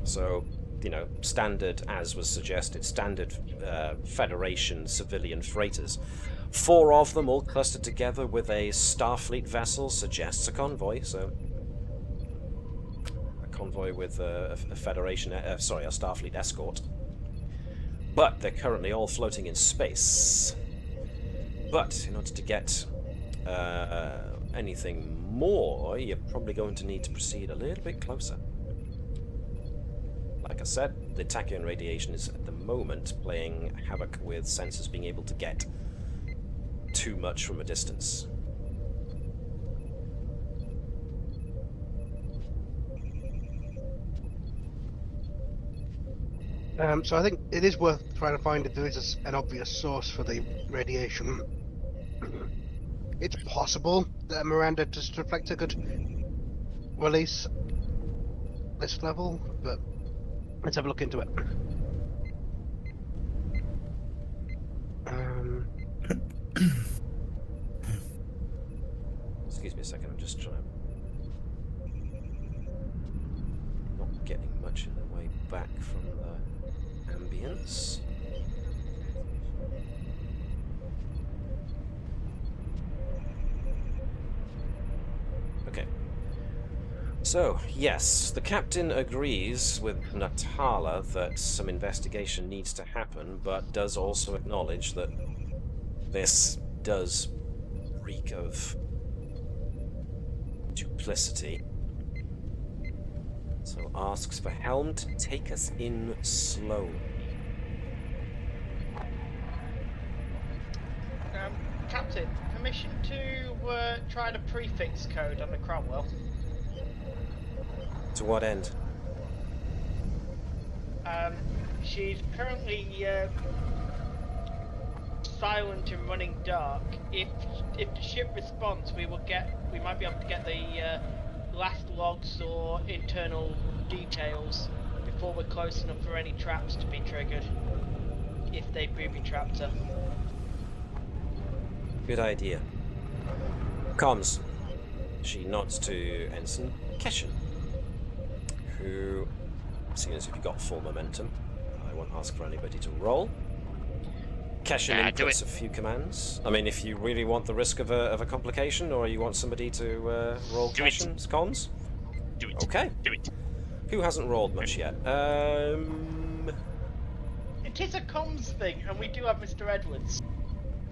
So, you know, standard, as was suggested, standard Federation civilian freighters. 4 of them all clustered together with a Starfleet vessel suggests a convoy, so... a convoy with a Federation, a Starfleet escort. But they're currently all floating in space. But in order to get anything more, you're probably going to need to proceed a little bit closer. Like I said, the tachyon radiation is at the moment playing havoc with sensors being able to get too much from a distance. So I think it is worth trying to find if there is an obvious source for the radiation. it's possible that Miranda just reflector could release this level, but let's have a look into it. Excuse me a second, I'm just trying. Not getting much in the way back from the ambience. Okay. So, yes, the captain agrees with Natala that some investigation needs to happen, but does also acknowledge that this does reek of duplicity. So asks for Helm to take us in slowly. Captain, permission to try the prefix code on the Cromwell. To what end? She's currently silent and running dark. If the ship responds, we might be able to get the last logs or internal details before we're close enough for any traps to be triggered. If they booby-trapped her. Good idea. Comms. She nods to Ensign Keshen, who, seeing as you've got full momentum, I won't ask for anybody to roll. Keshen inputs a few commands. I mean, if you really want the risk of a complication, or you want somebody to roll Keshen's comms? Do it. Okay. Do it. Who hasn't rolled much yet? It is a comms thing, and we do have Mr. Edwards.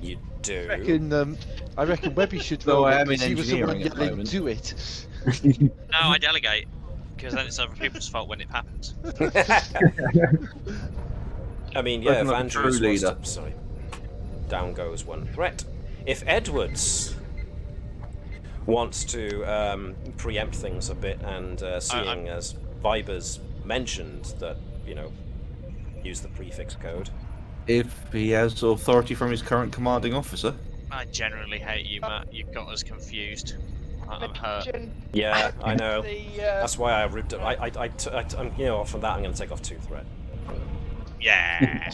You do. I reckon Webby should No, roll I it, am in 'cause he was the one engineering at the yelling, moment. do it. No, I delegate, because then it's other people's fault when it happens. I mean, yeah, if Looking like a Andrews true wants leader. to... Sorry. Down goes one threat. If Edwards wants to preempt things a bit, and seeing as Viber's mentioned that, you know, use the prefix code. If he has authority from his current commanding officer. I generally hate you, Matt. You've got us confused. I'm hurt. Yeah, I know. The, That's why I ripped it. I'm, you know, from that I'm going to take off 2 threat. Yeah.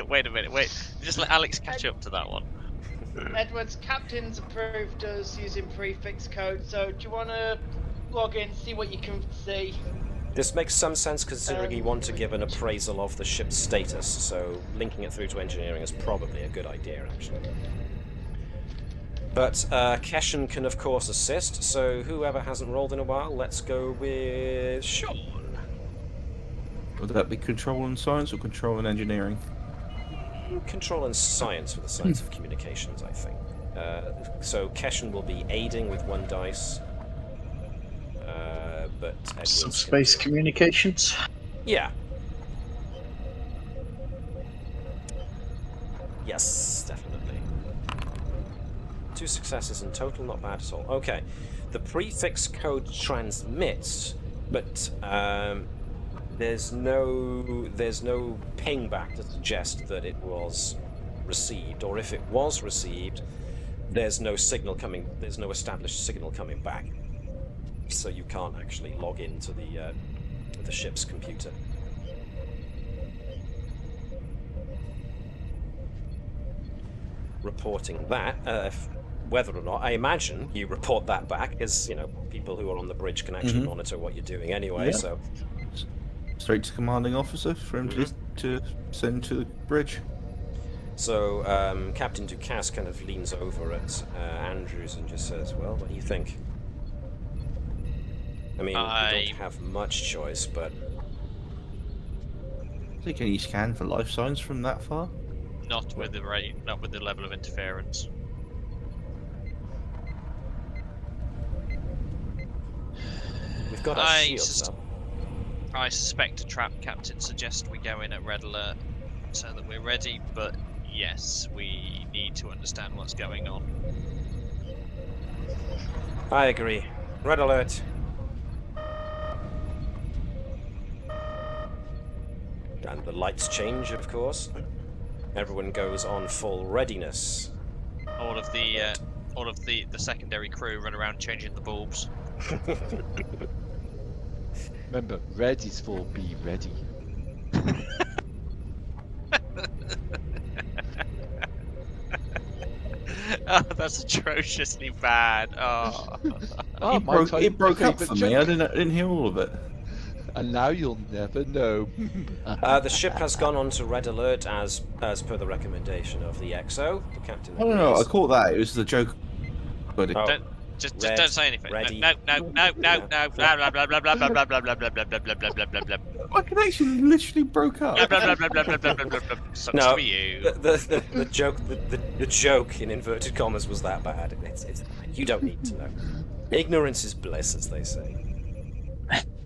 Wait a minute. Wait. Just let Alex catch up to that one. Edwards, captain's approved us using prefix code, so do you want to log in, see what you can see? This makes some sense considering you want to give an appraisal of the ship's status, so linking it through to engineering is probably a good idea, actually. But Keshen can, of course, assist, so whoever hasn't rolled in a while, let's go with Sean. Would that be control and science or control and engineering? Control and science for the science of communications, I think. So Keshen will be aiding with 1 dice. But Edwards Subspace communications? Yeah. Yes, definitely. 2 successes in total, not bad at all. Okay. The prefix code transmits, but there's no ping back to suggest that it was received, or if it was received, there's no established signal coming back. So you can't actually log into the ship's computer. Reporting that, whether or not, I imagine you report that back, as you know, people who are on the bridge can actually monitor what you're doing anyway. Yeah. So Straight to commanding officer for him to send to the bridge. So Captain Ducasse kind of leans over at Andrews and just says, "Well, what do you think?" I mean, we don't have much choice, but... Can you scan for life signs from that far? Not with the rate, not with the level of interference. We've got our shields up. I suspect a trap captain suggests we go in at red alert so that we're ready, but yes, we need to understand what's going on. I agree. Red alert. And the lights change, of course. Everyone goes on full readiness. All of the secondary crew run around changing the bulbs. Remember, red is for be ready. Oh, that's atrociously bad. Oh. It broke up for me. I didn't hear all of it. And now you'll never know. The ship has gone on to red alert as per the recommendation of the XO. The captain. I don't know. I caught that. It was the joke. But it... Just don't say anything. Ready. No. Blah blah blah blah blah blah blah blah blah blah blah blah blah blah blah blah blah. My connection literally broke up. Blah blah blah blah blah blah blah blah blah. Sucks No, to be you. the joke in inverted commas was that bad. It's you don't need to know. Ignorance is bliss, as they say.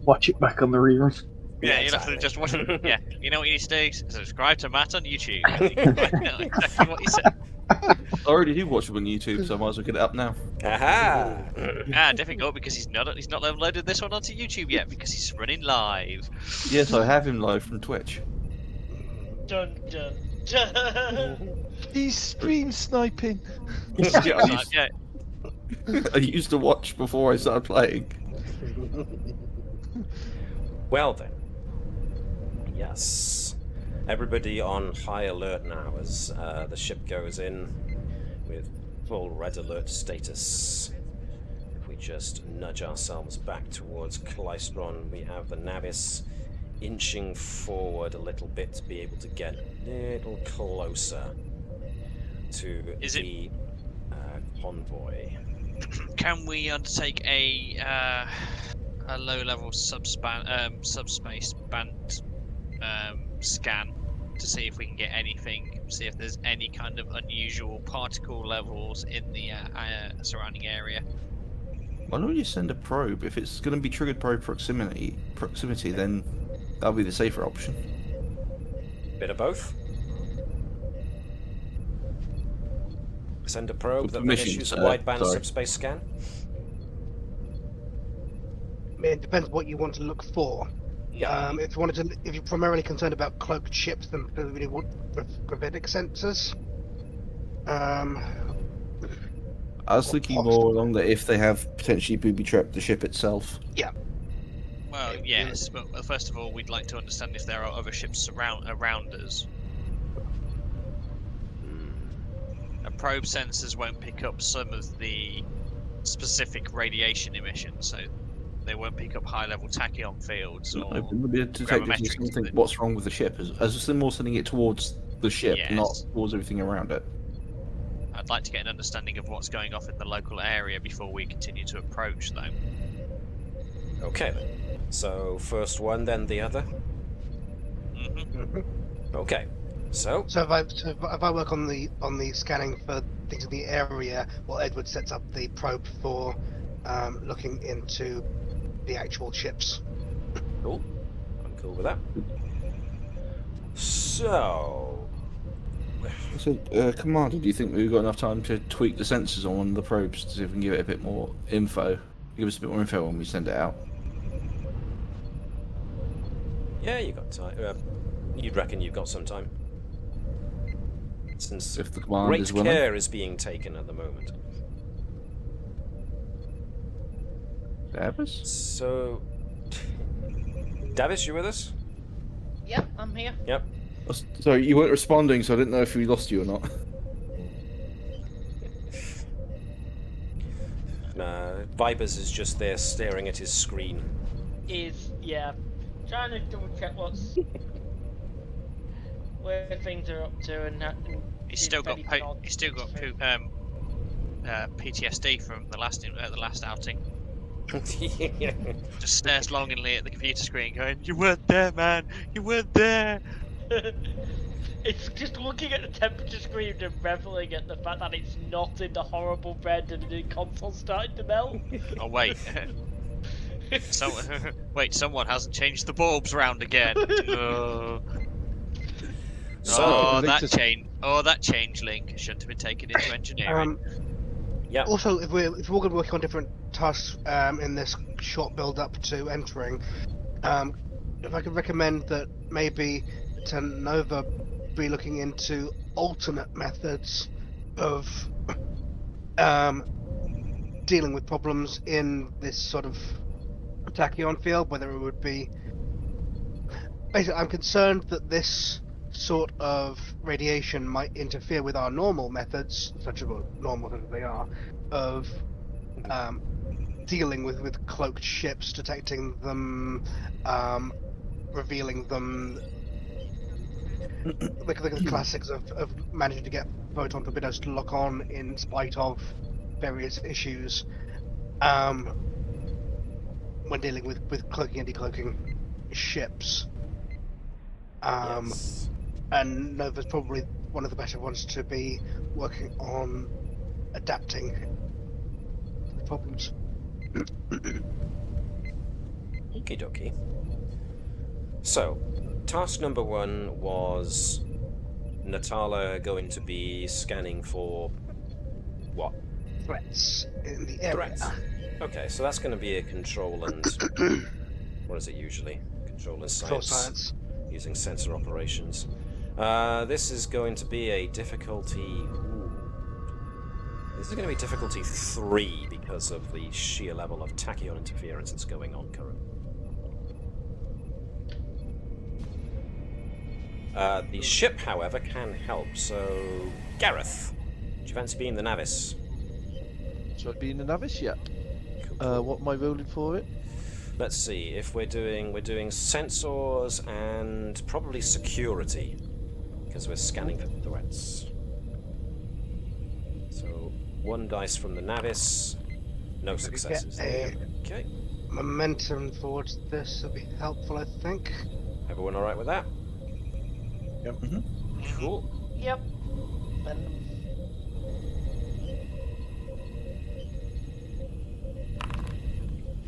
Watch it back on the rerun. Yeah, you'll have to just watch it. Yeah, you know what you need to do? Subscribe to Matt on YouTube. Exactly what he said. I already do watch it on YouTube, so I might as well get it up now. Aha! Difficult because he's not loaded this one onto YouTube yet because he's running live. Yes, I have him live from Twitch. Dun dun dun. He's stream sniping. Yeah. I used to watch before I started playing. Well then. Yes. Everybody on high alert now as the ship goes in with full red alert status. If we just nudge ourselves back towards Klystron, we have the Navis inching forward a little bit to be able to get a little closer to the convoy. Can we undertake a low-level subspace band scan to see if we can get anything, see if there's any kind of unusual particle levels in the surrounding area? Why don't you send a probe? If it's going to be triggered by proximity, then that'll be the safer option. Bit of both. Send a probe that issues a wideband subspace scan. It depends what you want to look for. Yeah. If you're primarily concerned about cloaked ships, then you really want gravitic sensors. I was thinking more along that if they have potentially booby-trapped the ship itself. Yeah. Well, yes, but first of all, we'd like to understand if there are other ships around us. Probe sensors won't pick up some of the specific radiation emissions, so they won't pick up high-level tachyon fields or gravimetrics. What's wrong with the ship? As they're more sending it towards the ship, yes, not towards everything around it. I'd like to get an understanding of what's going off in the local area before we continue to approach, though. Okay, then. So, first one, then the other? Okay. So if I work on the scanning for things in the area, while Edward sets up the probe for looking into the actual ships. Cool. I'm cool with that. So, Commander, do you think we've got enough time to tweak the sensors on one of the probes to see if we can give it a bit more info? Give us a bit more info when we send it out. Yeah, you got time. You'd reckon you've got some time. Since if the command great is willing. care is being taken at the moment. Davis? So, Davis, you with us? Yep, I'm here. Yep. Sorry, you weren't responding, so I didn't know if we lost you or not. Vibers is just there staring at his screen. Trying to double check where things are up to, and he's still got PTSD from the last outing. Just stares longingly at the computer screen, going, "You weren't there, man. You weren't there." It's just looking at the temperature screen and reveling at the fact that it's not in the horrible red and the console's starting to melt. Oh wait. Someone hasn't changed the bulbs round again. That change link shouldn't have been taken into engineering. Yeah. Also, if we're all going to work on different tasks in this short build-up to entering, if I could recommend that maybe Lieutenant Nova be looking into alternate methods of dealing with problems in this sort of tachyon field, whether it would be... Basically, I'm concerned that this sort of radiation might interfere with our normal methods, such as normal as they are, of dealing with cloaked ships, detecting them, revealing them. The classics of managing to get photon torpedoes to lock on in spite of various issues when dealing with cloaking and decloaking ships. Yes. And Nova's probably one of the better ones to be working on adapting to the problems. Okie dokie. So, task number 1 was Natala going to be scanning for what? Threats in the area. Threats. Okay, so that's going to be a control and... what is it usually? Control and science. Using sensor operations. This is going to be a difficulty... Ooh. This is going to be difficulty 3 because of the sheer level of tachyon interference that's going on currently. The ship, however, can help, so... Gareth, do you fancy being the Navis? Should I be in the Navis yet? Cool. What am I rolling for it? Let's see, if we're doing sensors and probably security, because we're scanning for threats. So, 1 dice from the Navis, no successes. Okay. Momentum towards this would be helpful, I think. Everyone alright with that? Yep. Cool. Yep.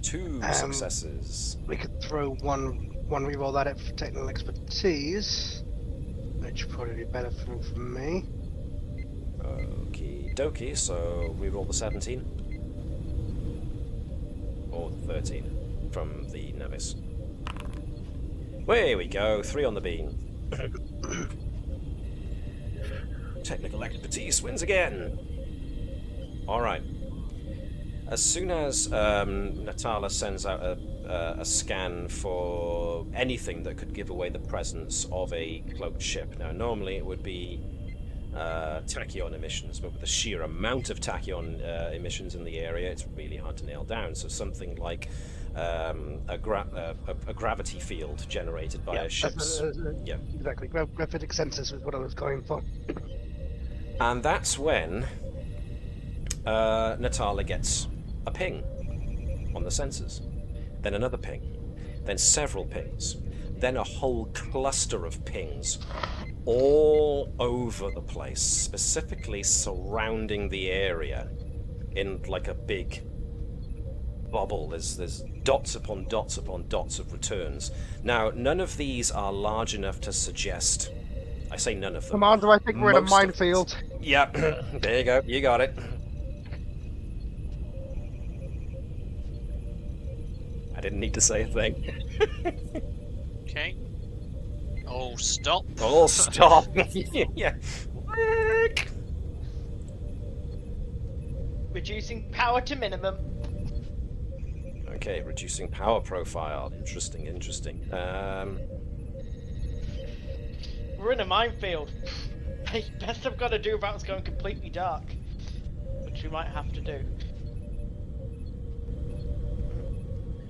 Two successes. We could throw one reroll at it for technical expertise, which would probably be better for me. Okie dokie, so we roll the 17. Or 13 from the Navis. There we go, 3 on the beam. Technical expertise wins again. Alright. As soon as Natala sends out a scan for anything that could give away the presence of a cloaked ship. Now, normally it would be tachyon emissions, but with the sheer amount of tachyon emissions in the area, it's really hard to nail down. So something like a gravity field generated by a ship's... yeah, exactly. Gravitic sensors is what I was going for. And that's when Natala gets a ping on the sensors, then another ping, then several pings, then a whole cluster of pings all over the place, specifically surrounding the area in like a big bubble. There's dots upon dots upon dots of returns. Now, none of these are large enough to suggest... I say none of them. Commander, I think we're in a minefield. Yep, there you go, you got it. I didn't need to say a thing. Okay. Oh, stop. Oh, stop. Yeah. Reducing power to minimum. Okay, reducing power profile. Interesting. We're in a minefield. Hey, best I've got to do about it's going completely dark. Which we might have to do.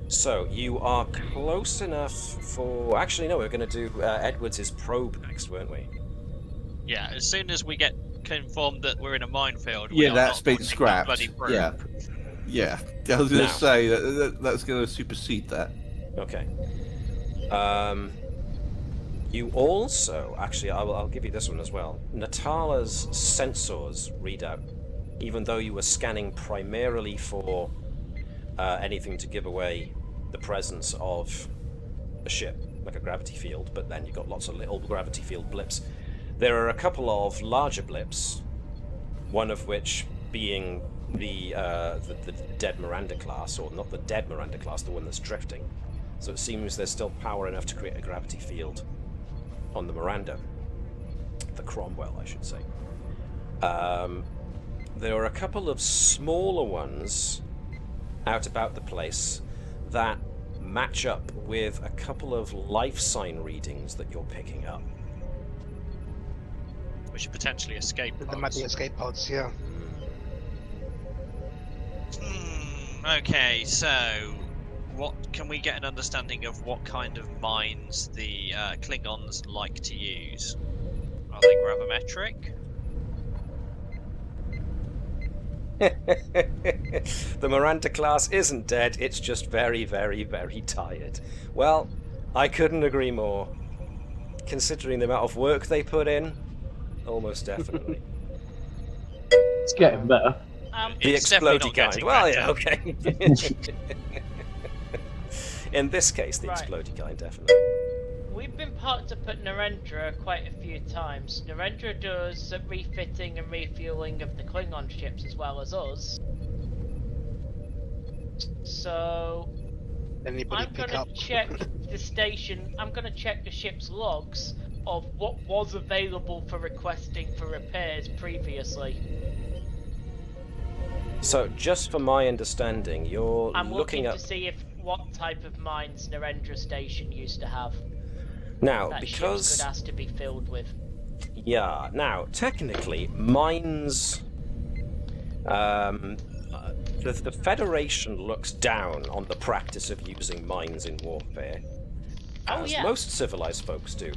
So, you are close enough for... Actually, no, we're going to do Edwards' probe next, weren't we? Yeah, as soon as we get informed that we're in a minefield... Yeah, that's been scrapped. Yeah. Yeah, I was going to say, that's going to supersede that. Okay. You also... Actually, I'll give you this one as well. Natala's sensors read out, even though you were scanning primarily for anything to give away the presence of a ship, like a gravity field, but then you've got lots of little gravity field blips. There are a couple of larger blips, one of which being the dead Miranda class, or not the dead Miranda class, the one that's drifting. So it seems there's still power enough to create a gravity field on the Miranda. the Cromwell, I should say. There are a couple of smaller ones out about the place that match up with a couple of life sign readings that you're picking up. Which are potentially escape pods. There might be escape pods, yeah. Okay, so what can we get an understanding of what kind of mines the Klingons like to use? Are they gravimetric? The Miranda class isn't dead, it's just very, very, very tired. Well, I couldn't agree more. Considering the amount of work they put in, almost definitely. It's getting better. The It's definitely explodey not kind. getting Well, better. yeah, okay. In this case, the Right. explodey kind, definitely. We've been parked up at Narendra quite a few times. Narendra does refitting and refueling of the Klingon ships as well as us. So Anybody I'm pick gonna up? check the station. I'm gonna check the ship's logs of what was available for requesting for repairs previously. So, just for my understanding, you're I'm looking looking up... to see if what type of mines Narendra Station used to have. Now, That ships because... could ask to be filled with. Yeah, now, technically, mines... the Federation looks down on the practice of using mines in warfare, Oh, as yeah. most civilized folks do.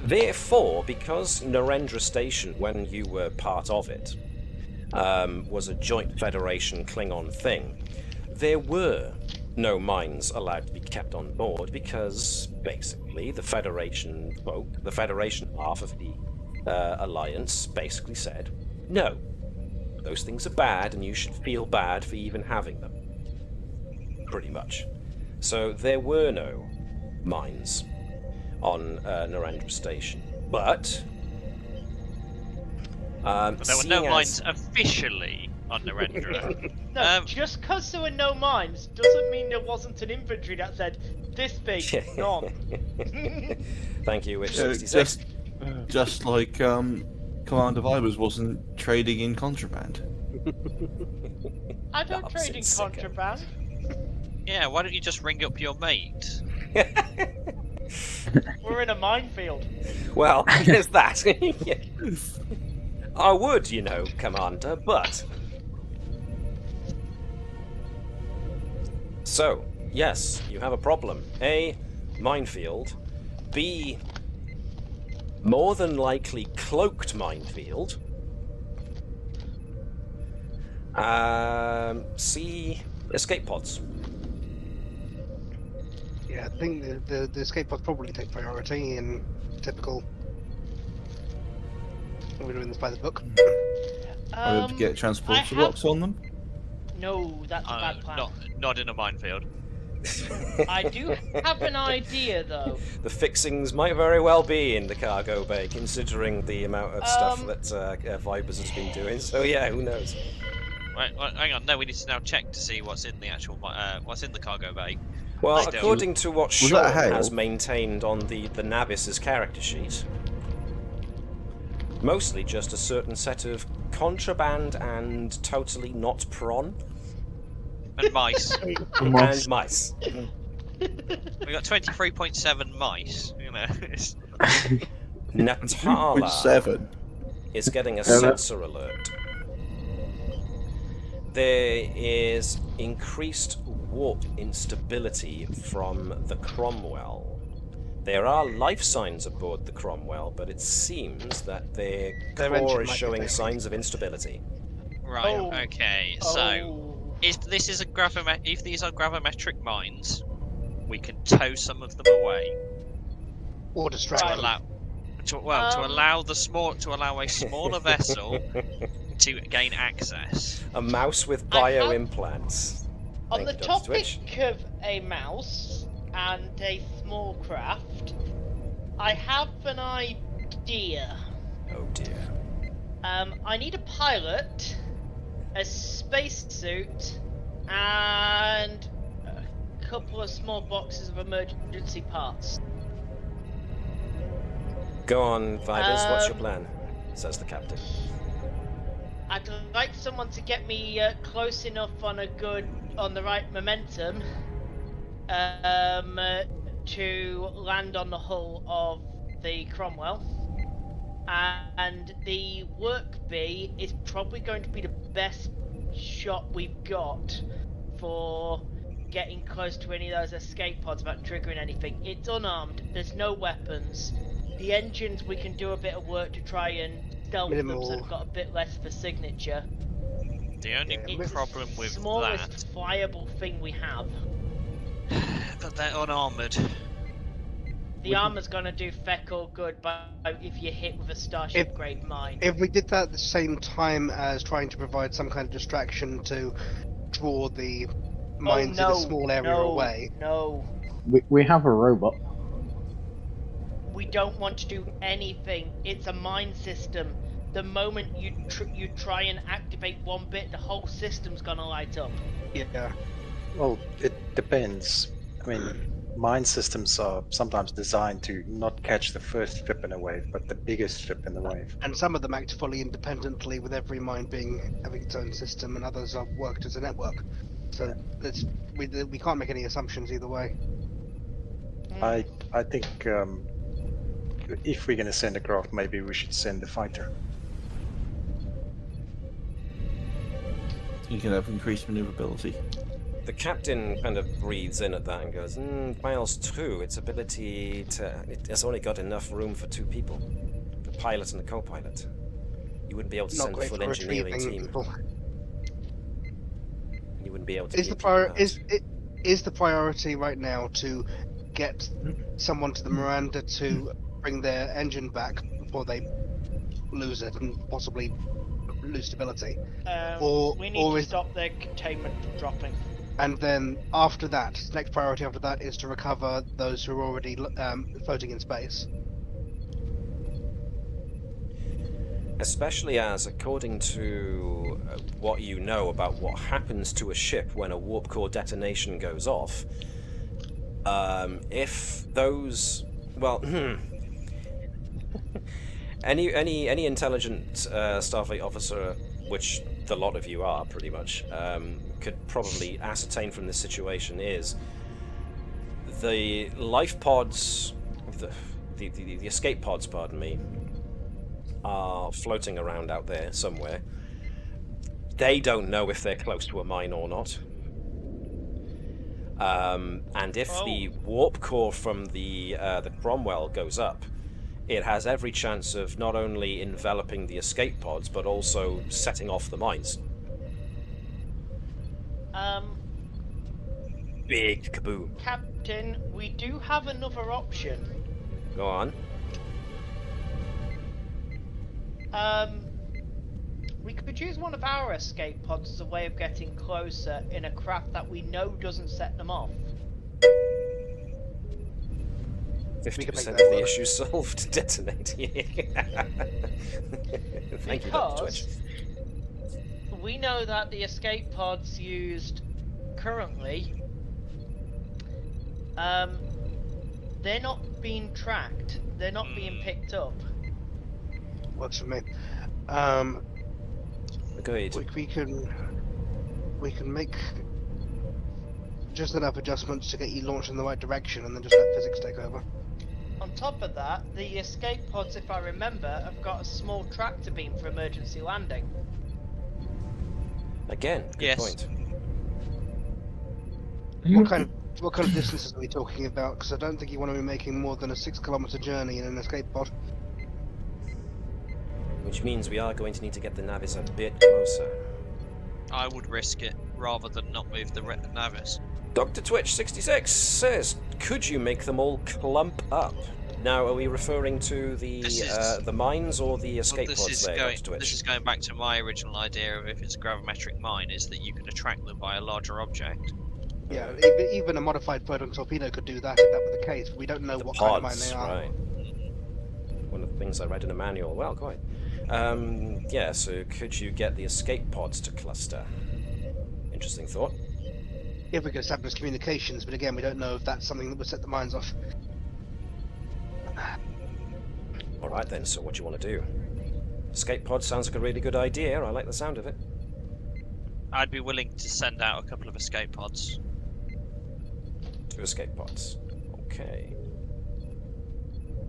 Therefore, because Narendra Station, when you were part of it, was a joint Federation Klingon thing, there were no mines allowed to be kept on board because, basically, the Federation folk, the Federation half of the Alliance, basically said, no, those things are bad and you should feel bad for even having them. Pretty much. So there were no mines on Narendra Station. But... But there were no seeing mines officially on Narendra. No, just because there were no mines doesn't mean there wasn't an inventory that said this big, none. Thank you, Witch Yeah, 66. just like Commander Vibers wasn't trading in contraband. I don't Opposite trade in second. contraband. Yeah, why don't you just ring up your mate? We're in a minefield. Well, there's that. Yeah. I would, you know, Commander, but... So, yes, you have a problem. A, minefield. B, more than likely cloaked minefield. C, escape pods. Yeah, I think the escape pods probably take priority in typical. We're doing this by the book. Are we able to get transporter have- locks on them? No, that's a bad plan. Not in a minefield. I do have an idea though. The fixings might very well be in the cargo bay, considering the amount of stuff that Vibers has been doing. So yeah, who knows? Right, hang on. No, we need to now check to see what's in the actual what's in the cargo bay. Well, I don't. according to what Was Sean that hail? has maintained on the Navis's character sheet, mostly just a certain set of contraband and totally not prawn And mice. and mice. We got 23.7 mice. You know. It's... Natala 7. is getting a Yeah, that- sensor alert. There is increased warp instability from the Cromwell. There are life signs aboard the Cromwell, but it seems that their Their engine core is might be showing failing. signs of instability. Right. Oh. Okay. So, if these are gravimetric mines, we can tow some of them away. Or distract To them. allow, to allow a smaller vessel to gain access. A mouse with I have- bio implants. On the Thank you, Dr. topic Twitch. of a mouse and a small craft, I have an idea. Oh dear. I need a pilot, a spacesuit, and a couple of small boxes of emergency parts. Go on, Vibers, what's your Um, plan? says the captain. I'd like someone to get me close enough on the right momentum to land on the hull of the Cromwell. And the work bee is probably going to be the best shot we've got for getting close to any of those escape pods without triggering anything. It's unarmed, there's no weapons. The engines, we can do a bit of work to try and stealth them so they've got a bit less of a signature. The only problem with the smallest flyable thing we have. But they're unarmoured. The armor's gonna do feck all good, but if you hit with a Starship grade mine. If we did that at the same time as trying to provide some kind of distraction to draw the mines in a small area away. No. We have a robot. We don't want to do anything. It's a mine system. The moment you try and activate one bit, the whole system's gonna light up. Yeah. Well, it depends. I mean, mine systems are sometimes designed to not catch the first strip in a wave, but the biggest strip in the wave. And some of them act fully independently, with every mine having its own system, and others are worked as a network. So we can't make any assumptions either way. I think if we're going to send a craft, maybe we should send a fighter. You can have increased maneuverability. The captain kind of breathes in at that and goes, Miles 2, its ability it has only got enough room for 2 people. The pilot and the co-pilot. You wouldn't be able to send a full engineering team. You wouldn't be able to Is the priority right now to get someone to the Miranda to bring their engine back before they lose it and possibly lose stability? We need to stop their containment from dropping. And then after that, next priority after that is to recover those who are already floating in space. Especially as, according to what you know about what happens to a ship when a warp core detonation goes off, if those, well, any intelligent Starfleet officer, which the lot of you are pretty much, could probably ascertain from this situation is the life pods, the escape pods, pardon me, are floating around out there somewhere. They don't know if they're close to a mine or not. And if the warp core from the Cromwell goes up, it has every chance of not only enveloping the escape pods, but also setting off the mines. Big kaboom. Captain, we do have another option. Go on. We could use one of our escape pods as a way of getting closer in a craft that we know doesn't set them off. 50% of the issue solved. Detonating. Thank you, Dr. Twitch. We know that the escape pods used currently, they're not being tracked. They're not being picked up. Works for me. Agreed. We can make just enough adjustments to get you launched in the right direction, and then just let physics take over. On top of that, the escape pods, if I remember, have got a small tractor beam for emergency landing. Again, good point. What kind of distances are we talking about? Because I don't think you want to be making more than a 6-kilometer journey in an escape pod. Which means we are going to need to get the Navis a bit closer. I would risk it rather than not move the Navis. Dr. Twitch 66 says, could you make them all clump up? Now, are we referring to the mines or the escape pods there, Dr. Twitch? This is going back to my original idea of if it's a gravimetric mine, is that you can attract them by a larger object. Yeah, even a modified photon torpedo could do that if that were the case, but we don't know what kind of mine they are. Right. One of the things I read in a manual. Well, quite. Yeah, so could you get the escape pods to cluster? Interesting thought. If we could establish communications, but again, we don't know if that's something that would set the mines off. Alright then, so what do you want to do? Escape pod sounds like a really good idea. I like the sound of it. I'd be willing to send out a couple of escape pods. 2 escape pods. Okay.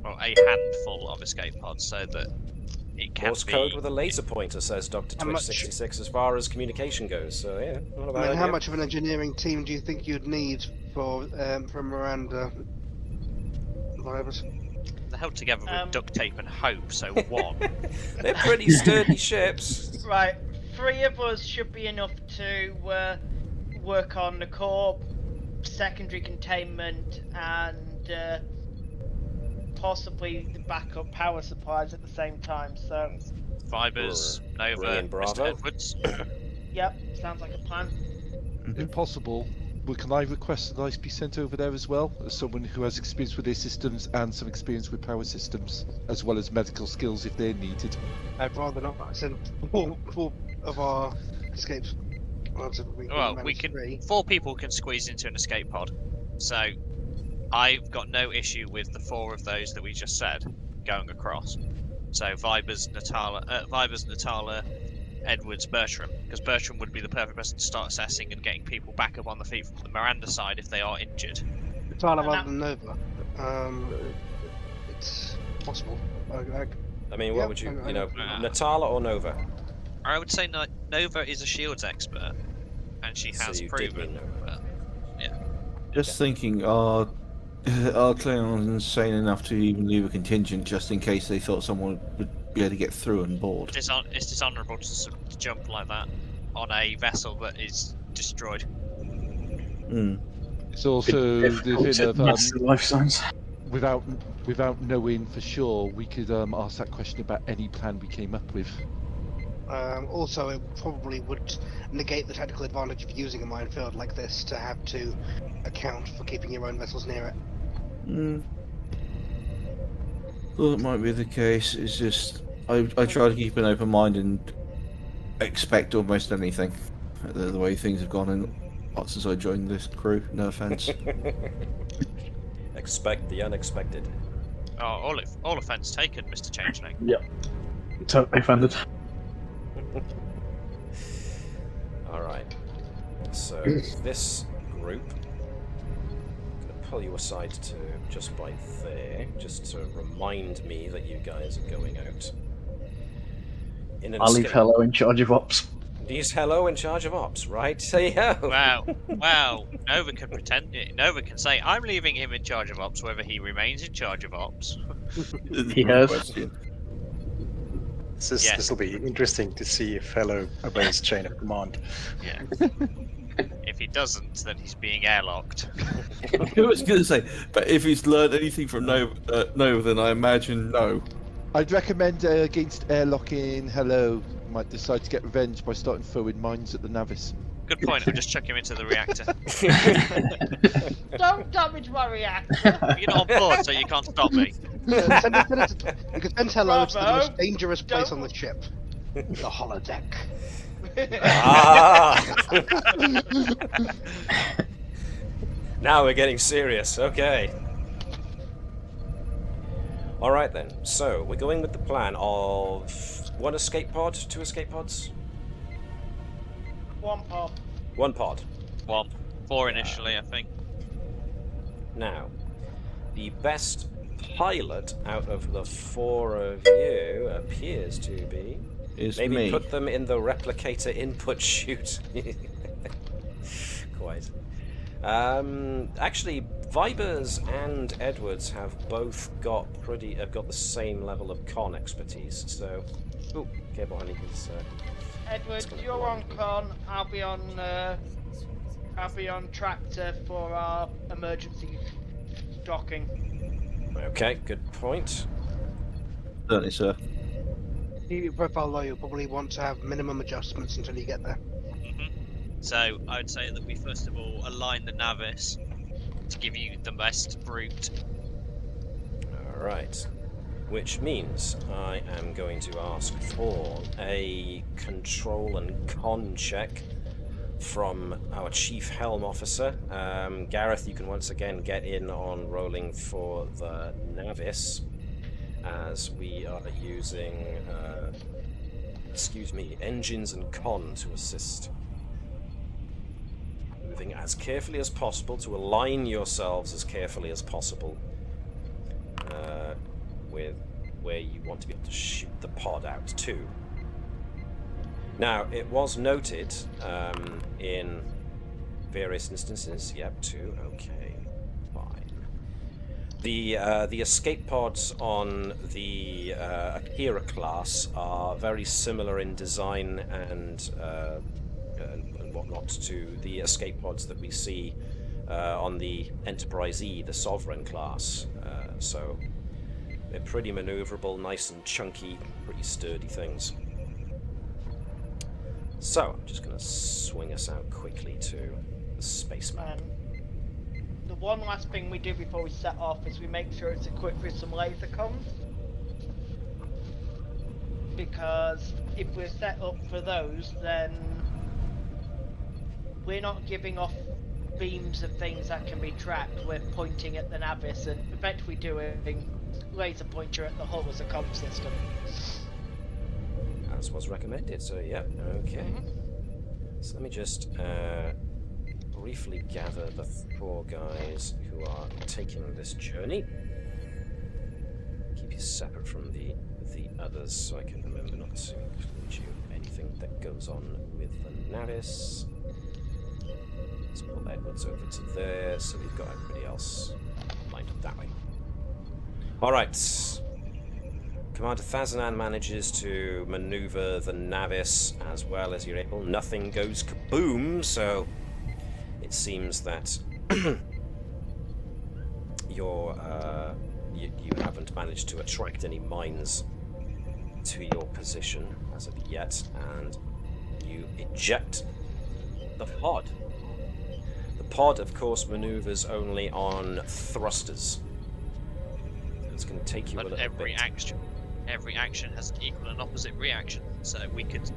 Well, a handful of escape pods so that it can Morse be... code with a laser pointer, says Dr. How Twitch much- 66 as far as communication goes. So yeah, not a I bad mean, idea. how much of an engineering team do you think you'd need for from Miranda virus? They're held together with duct tape and hope, so one. They're pretty sturdy ships. Right, 3 of us should be enough to work on the core, secondary containment, and possibly the backup power supplies at the same time. So, Vibers, Nova, Brilliant, Bravo. Mr. Edwards. yep, sounds like a plan. If possible, can I request that I be sent over there as well, as someone who has experience with their systems and some experience with power systems, as well as medical skills if they're needed? I'd rather not send 4 of our escapes. Well, we can. 4 people can squeeze into an escape pod, so I've got no issue with the 4 of those that we just said going across. So Vibers, Natala, Edwards, Bertram, because Bertram would be the perfect person to start assessing and getting people back up on the feet from the Miranda side if they are injured. Natala rather than Nova. It's possible. I mean, what would you, Natala or Nova? I would say Nova is a shields expert, and she has So you did proven. mean Nova. Just thinking, are Klingons insane enough to even leave a contingent just in case they thought someone would be able to get through and board? It's dishonourable to jump like that on a vessel that is destroyed. It's also the thing of life signs. without knowing for sure, we could ask that question about any plan we came up with. Also, it probably would negate the technical advantage of using a minefield like this to have to account for keeping your own vessels near it. Well, it might be the case. It's just I try to keep an open mind and expect almost anything. The way things have gone in since I joined this crew. No offense. Expect the unexpected. Oh, all offence taken, Mr. Changeling. Yep. Totally offended. Alright. So, this group... I'm going to pull you aside to just by there, just to remind me that you guys are going out. I'll leave Hello in charge of ops. He's Hello in charge of ops, right? Say yeah. Wow. Nova can pretend. Nova can say, "I'm leaving him in charge of ops," whether he remains in charge of ops. He has. This will be interesting to see if Hello obeys chain of command. Yeah. If he doesn't, then he's being airlocked. I was going to say, but if he's learned anything from Nova, then I imagine no. I'd recommend against airlocking Hello, might decide to get revenge by starting throwing mines at the Navis. Good point. I'll just chuck him into the reactor. Don't damage my reactor. You're not on board, so you can't stop me. You could send Hello to the Bravo. most dangerous place on the ship. The holodeck. Now we're getting serious. Okay. Alright then. So, we're going with the plan of 1 escape pod, 2 escape pods? 1 pod. 1 pod. 1. 4 initially, I think. Now, the best pilot out of the 4 of you appears to be... Is maybe me. put them in the replicator input chute. Quite. Actually, Vibers and Edwards have both got the same level of con expertise. So, oh, careful, honey, because Edward, you're on con. I'll be on tractor for our emergency docking. okay, good point. Certainly, sir. Your profile low, you'll probably want to have minimum adjustments until you get there. So I would say that we first of all align the Navis to give you the best route. All right. Which means I am going to ask for a control and con check from our Chief Helm Officer. Gareth, you can once again get in on rolling for the Navis. as we are using, engines and con to assist. Moving as carefully as possible to align yourselves as carefully as possible with where you want to be able to shoot the pod out to. Now, it was noted in various instances. Yep, 2. Okay, fine. The escape pods on the Akira class are very similar in design and whatnot to the escape pods that we see on the Enterprise E, the Sovereign class. So they're pretty maneuverable, nice and chunky, pretty sturdy things. So I'm just going to swing us out quickly to the space map. The one last thing we do before we set off is we make sure it's equipped with some laser comms. Because if we're set up for those, then we're not giving off beams of things that can be tracked. We're pointing at the Navis and effectively doing laser pointer at the hull as a comm system. As was recommended, so yeah, okay. So let me just briefly gather the 4 guys who are taking this journey. Keep you separate from the others so I can remember not to include you in anything that goes on with the Navis. Let's pull Edwards over to there, so we've got everybody else lined up that way. Alright. Commander Thazanan manages to maneuver the Navis as well as you're able. Nothing goes kaboom, so it seems that you haven't managed to attract any mines to your position as of yet, and you eject the pod. The pod, of course, maneuvers only on thrusters. It's going to take you a little bit. Every action has an equal and opposite reaction, so we could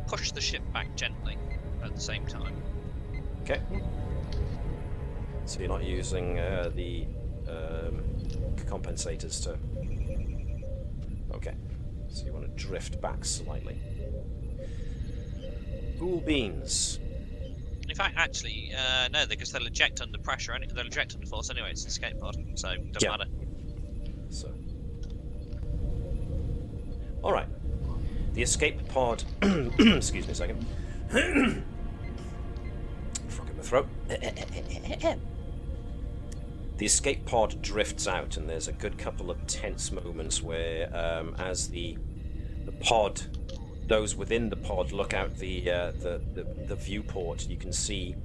push the ship back gently at the same time. Okay. So you're not using the compensators to... Okay. So you want to drift back slightly. Cool beans. In fact, actually, no, because they'll eject under pressure, they'll eject under force anyway, it's an escape pod, so it doesn't matter. So... Alright. The escape pod... Excuse me a second. Frog in my throat. The escape pod drifts out, and there's a good couple of tense moments where, as the pod, those within the pod look out the viewport, you can see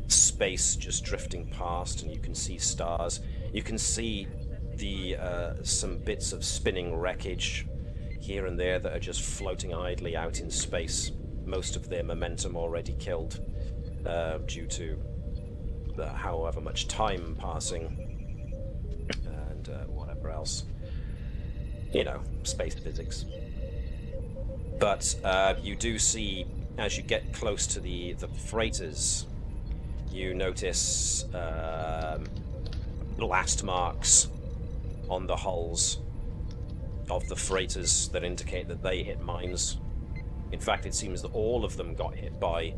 space just drifting past, and you can see stars. You can see some bits of spinning wreckage here and there that are just floating idly out in space. Most of their momentum already killed due to however much time passing and whatever else. You know, space physics. But you do see, as you get close to the freighters, you notice blast marks on the hulls of the freighters that indicate that they hit mines. In fact, it seems that all of them got hit by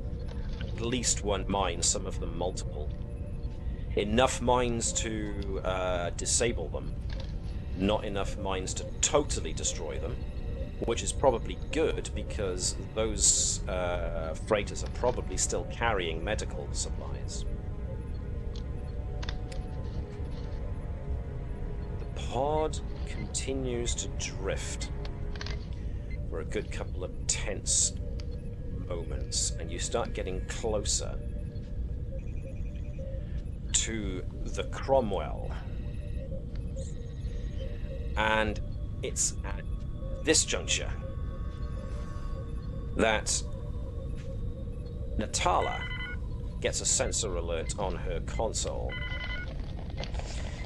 at least one mine, some of them multiple. Enough mines to disable them, not enough mines to totally destroy them, which is probably good because those freighters are probably still carrying medical supplies. The pod continues to drift for a good couple of tense moments, and you start getting closer to the Cromwell. And it's at this juncture that Natala gets a sensor alert on her console.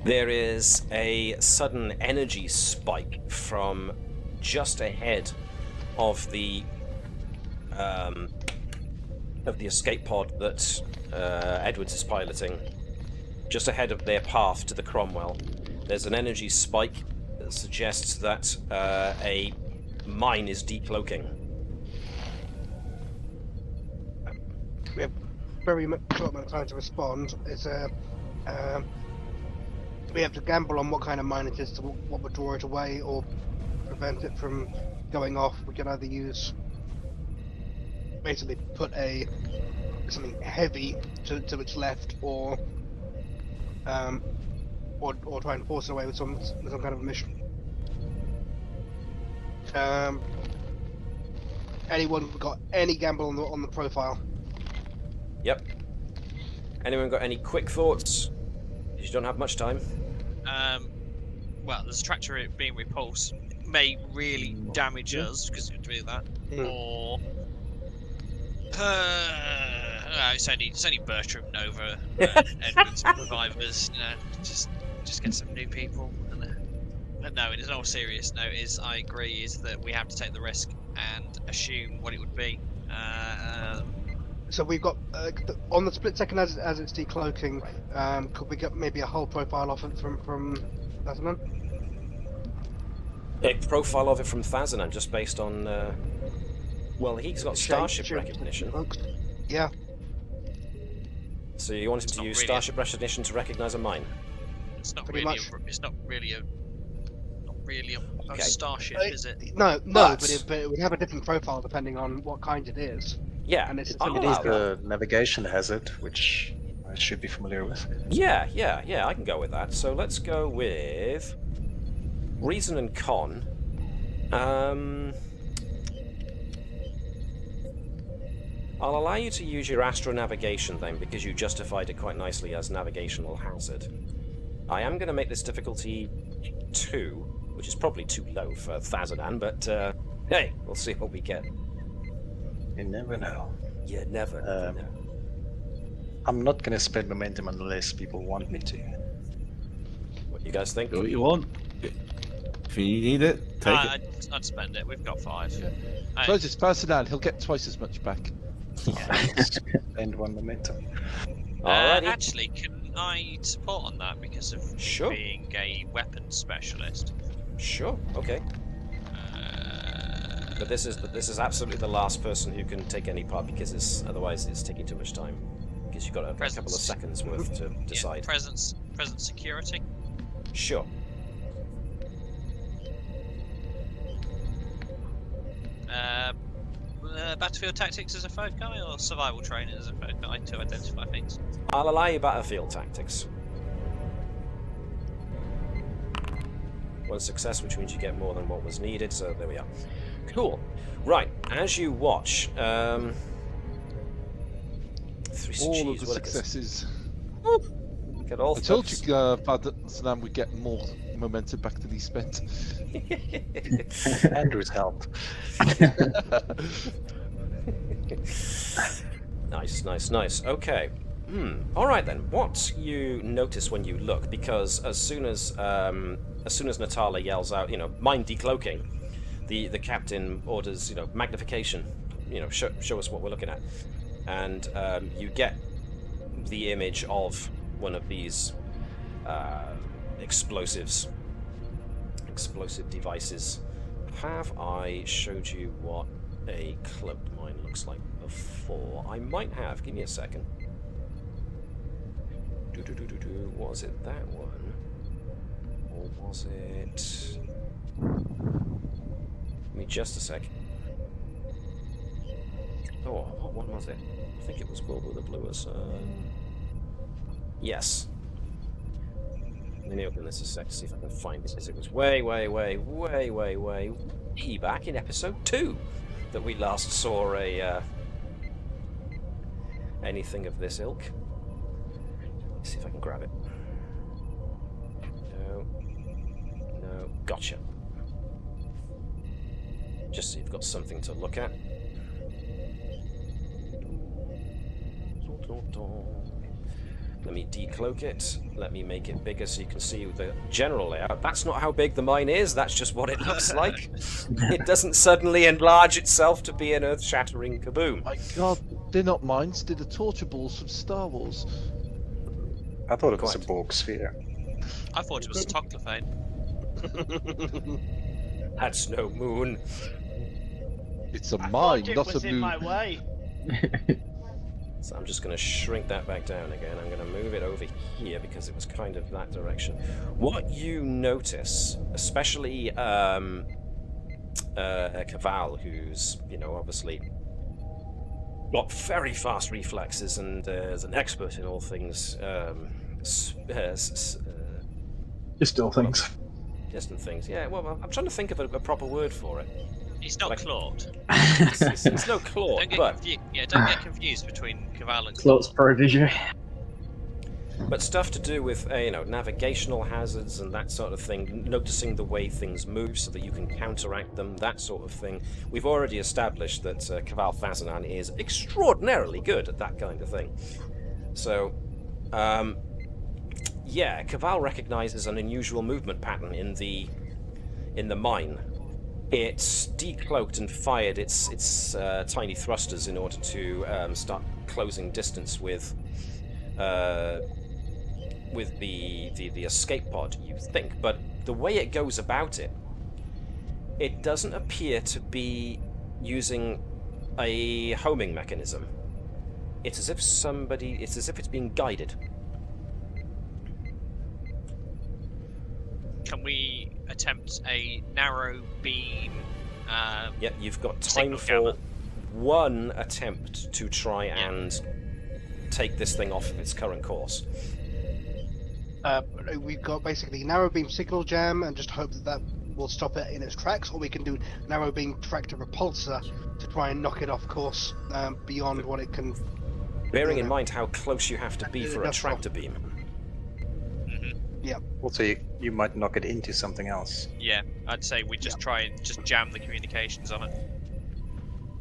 There is a sudden energy spike from just ahead of the escape pod that Edwards is piloting, just ahead of their path to the Cromwell. There's an energy spike suggests that a mine is decloaking. We have very short amount of time to respond. We have to gamble on what kind of mine it is, to what would draw it away or prevent it from going off. We can either basically put something heavy to its left, or try and force it away with some kind of mission. Anyone got any gamble on the profile? Yep. Anyone got any quick thoughts? You don't have much time. Well, there's a tractor being repulsed may really damage us because it would do that, or it's only Bertram, Nova, Edwards, survivors. You know, just get some new people. But no, in all seriousness, I agree, is that we have to take the risk and assume what it would be. So we've got on the split second as it's decloaking. Could we get maybe a whole profile off it from Thazanan? A profile of it from Thazanan, just based on. Well, he's got starship recognition. Yeah. So you want him to use starship recognition to recognize a mine? It's not really. It's not really a starship, is it? No, but it would have a different profile depending on what kind it is. Yeah, and it is the navigation hazard, which I should be familiar with. Yeah, I can go with that. So let's go with reason and con. I'll allow you to use your astronavigation then, because you justified it quite nicely as navigational hazard. I am going to make this difficulty 2, which is probably too low for Thazanan, but hey, we'll see what we get. You never know. You never know. I'm not going to spend momentum unless people want me to. What you guys think? Do what you want. If you need it, take it. I'd spend it. We've got 5. Yeah. Suppose it's Thazanan, he'll get twice as much back. Spend 1 momentum. Actually, can I support on that because of Sure. being a weapons specialist? Sure. Okay. But this is absolutely the last person who can take any part, because otherwise it's taking too much time. Because you've got a couple of seconds worth to decide. Yeah, presence security. Sure. Battlefield tactics as a foci, or survival training as a foci to identify things? I'll allow you battlefield tactics. 1 success, which means you get more than what was needed, so there we are. Cool. Right, as you watch, 3 all of the successes. Get all I told you, Thazanan would get more momentum back than he spent. Andrew's help. Nice. Okay. All right then. What you notice when you look, because as soon as Natala yells out, mine decloaking, the captain orders, magnification, show us what we're looking at, and you get the image of one of these explosive devices. Have I showed you what a cloaked mine looks like before? I might have. Give me a second. Was it that one? Or was it... Give me just a sec. Oh, what one was it? I think it was World of the Bluers. Yes. Let me open this a sec to see if I can find it, because it was way back in episode 2 that we last saw anything of this ilk. Let's see if I can grab it. No, gotcha. Just so you've got something to look at. Let me decloak it. Let me make it bigger so you can see the general layout. That's not how big the mine is, that's just what it looks like. It doesn't suddenly enlarge itself to be an earth-shattering kaboom. My god, they're not mines, they're the torture balls from Star Wars. I thought it was a Borg sphere. I thought it was a Toclophane. That's no moon. It's a I mine, thought it not was a in moon. my way. So I'm just going to shrink that back down again. I'm going to move it over here because it was kind of that direction. What you notice, especially Caval, who's, obviously got very fast reflexes and is an expert in all things Just all things. distant things. Yeah, well, I'm trying to think of a proper word for it. He's not Claude. It's no Claude, Don't get confused between Caval and Claude's Claude. prodigy. But stuff to do with navigational hazards and that sort of thing, noticing the way things move so that you can counteract them, that sort of thing. We've already established that Caval Fazanan is extraordinarily good at that kind of thing. So, yeah, Caval recognizes an unusual movement pattern in the mine. It's decloaked and fired its tiny thrusters in order to start closing distance with the escape pod, you think, but the way it goes about it, it doesn't appear to be using a homing mechanism. It's as if it's being guided. Can we attempt a narrow beam? Yeah, you've got time signal for jammer? one attempt to try and take this thing off of its current course. We've got basically narrow beam signal jam and just hope that will stop it in its tracks, or we can do narrow beam tractor repulsor to try and knock it off course beyond what it can. Bearing in mind how close you have to be for a That's tractor beam. Yeah. Also, you might knock it into something else. Yeah, I'd say we just try and just jam the communications on it.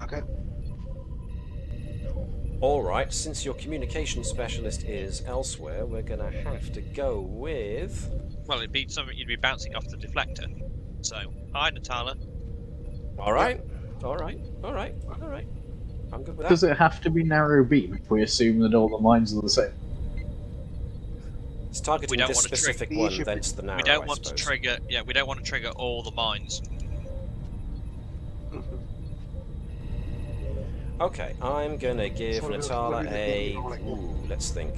Okay. Alright, since your communication specialist is elsewhere, we're gonna have to go with... Well, it'd be something you'd be bouncing off the deflector. So, hi, Natala. Alright, alright. I'm good with that. Does it have to be narrow beam if we assume that all the mines are the same? It's targeting We don't this want to specific trick- one, then it's the narrow, We don't I want to suppose. trigger. Yeah, we don't want to trigger all the mines. Okay, I'm gonna give So we're Natala looking a... at the- Ooh, let's think.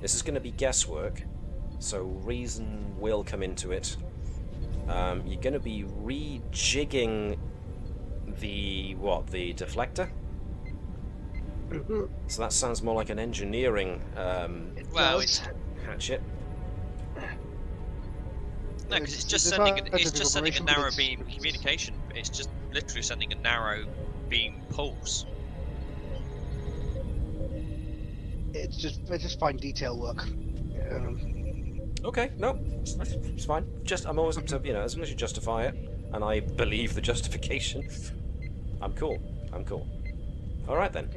This is gonna be guesswork, so reason will come into it. You're gonna be rejigging the deflector? So that sounds more like an engineering Well, does. it's hatchet. no, because it's just It's sending. not It's just sending a operation, but narrow it's- beam communication. It's just literally sending a narrow beam pulse. It's just fine detail work. Okay, no, it's fine. I'm always up to, as long as you justify it, and I believe the justification, I'm cool. Alright then.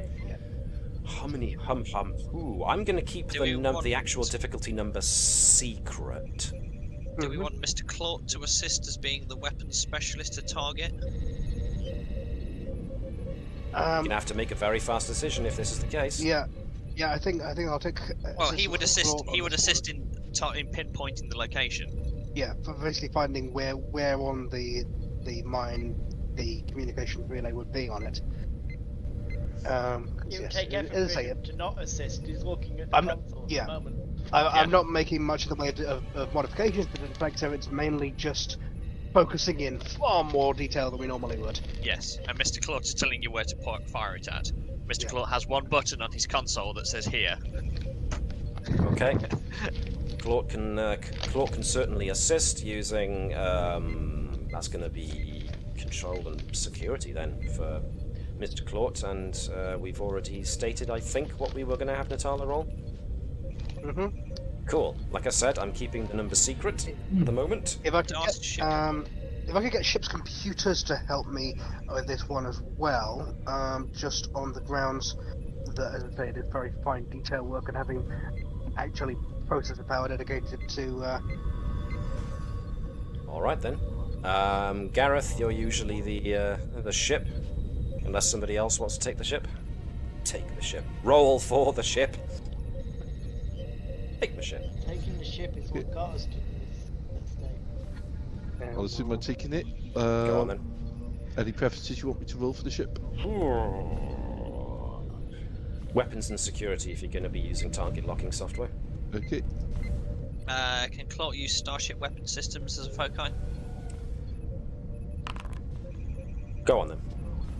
Humany hum hum. Ooh, I'm gonna keep Do we want- the actual difficulty number secret. Do we want Mr. Claude to assist as being the weapons specialist to target? You're gonna have to make a very fast decision if this is the case. Yeah, I think I'll take. Well, he assistance would from assist. Claude He on would this assist in pinpointing the location. one. Yeah, for basically finding where on the mine the communication relay would be on it. You yes, take as everything I say, to not assist. He's looking at the I'm not- console at yeah. the moment. I'm not making much in the way of modifications to the deflector. It's mainly just focusing in far more detail than we normally would. Yes, and Mr. Claude is telling you where to fire it at. Mr. Yeah. Claude has one button on his console that says here. Okay. Claude can certainly assist using that's going to be control and security then for Mr. Claude, and we've already stated, I think, what we were going to have Natala roll. Cool. Like I said, I'm keeping the number secret at the moment. If I could Ask ship. if I could get ship's computers to help me with this one as well, just on the grounds that, as I say, it is very fine detail work, and having actually processor power dedicated to. All right then. Gareth, you're usually the ship, unless somebody else wants to take the ship. Take the ship. Roll for the ship. Take the ship. Taking the ship is what got us to this state. I'll assume I'm taking it. Go on then. Any preferences you want me to roll for the ship? Weapons and security if you're going to be using target locking software. Okay. Can Clot use Starship weapon systems as a foci? Go on then.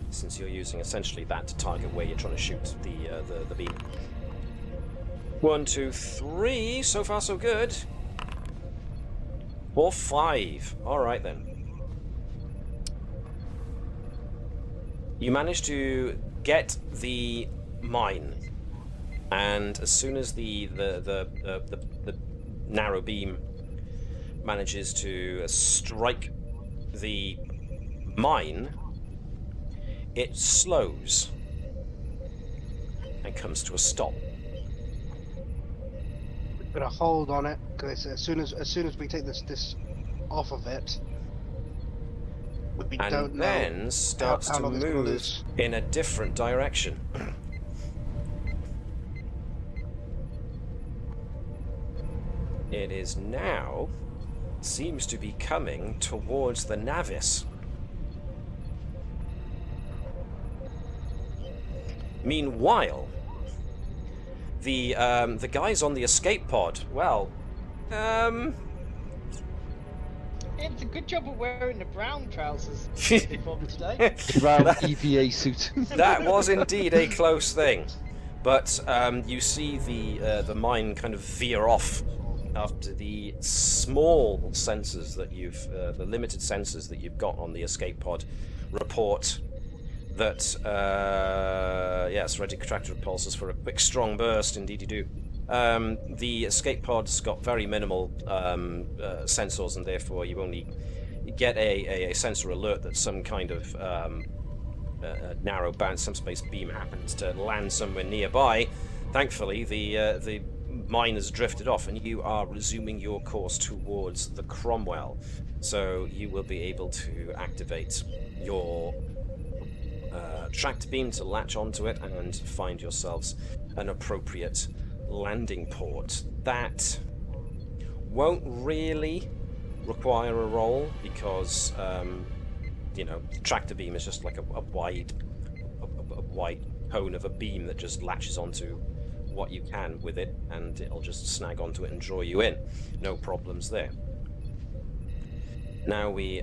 Since you're using essentially that to target where you're trying to shoot the beam. 1, 2, 3. So far, so good. 4, 5. All right then. You manage to get the mine, and as soon as the narrow beam manages to strike the mine, it slows and comes to a stop. We've got a hold on it because as soon as we take this off of it, we don't And know then starts how to long it's gonna move lose. in a different direction. It is now seems to be coming towards the Navis. Meanwhile, the guys on the escape pod, well, It's a good job of wearing the brown trousers before today. Brown EVA suit. that was indeed a close thing. But you see the mine kind of veer off after the small sensors that the limited sensors that you've got on the escape pod report that, yes, ready contractor pulses for a quick, strong burst. Indeed, you do. The escape pod's got very minimal sensors, and therefore you only get a sensor alert that some kind of narrow band, some space beam happens to land somewhere nearby. Thankfully, the mine has drifted off, and you are resuming your course towards the Cromwell. So you will be able to activate your tracked beam to latch onto it and find yourselves an appropriate landing port. That won't really require a roll because you know, the tractor beam is just like a wide cone of a beam that just latches onto what you can with it, and it'll just snag onto it and draw you in. No problems there. Now we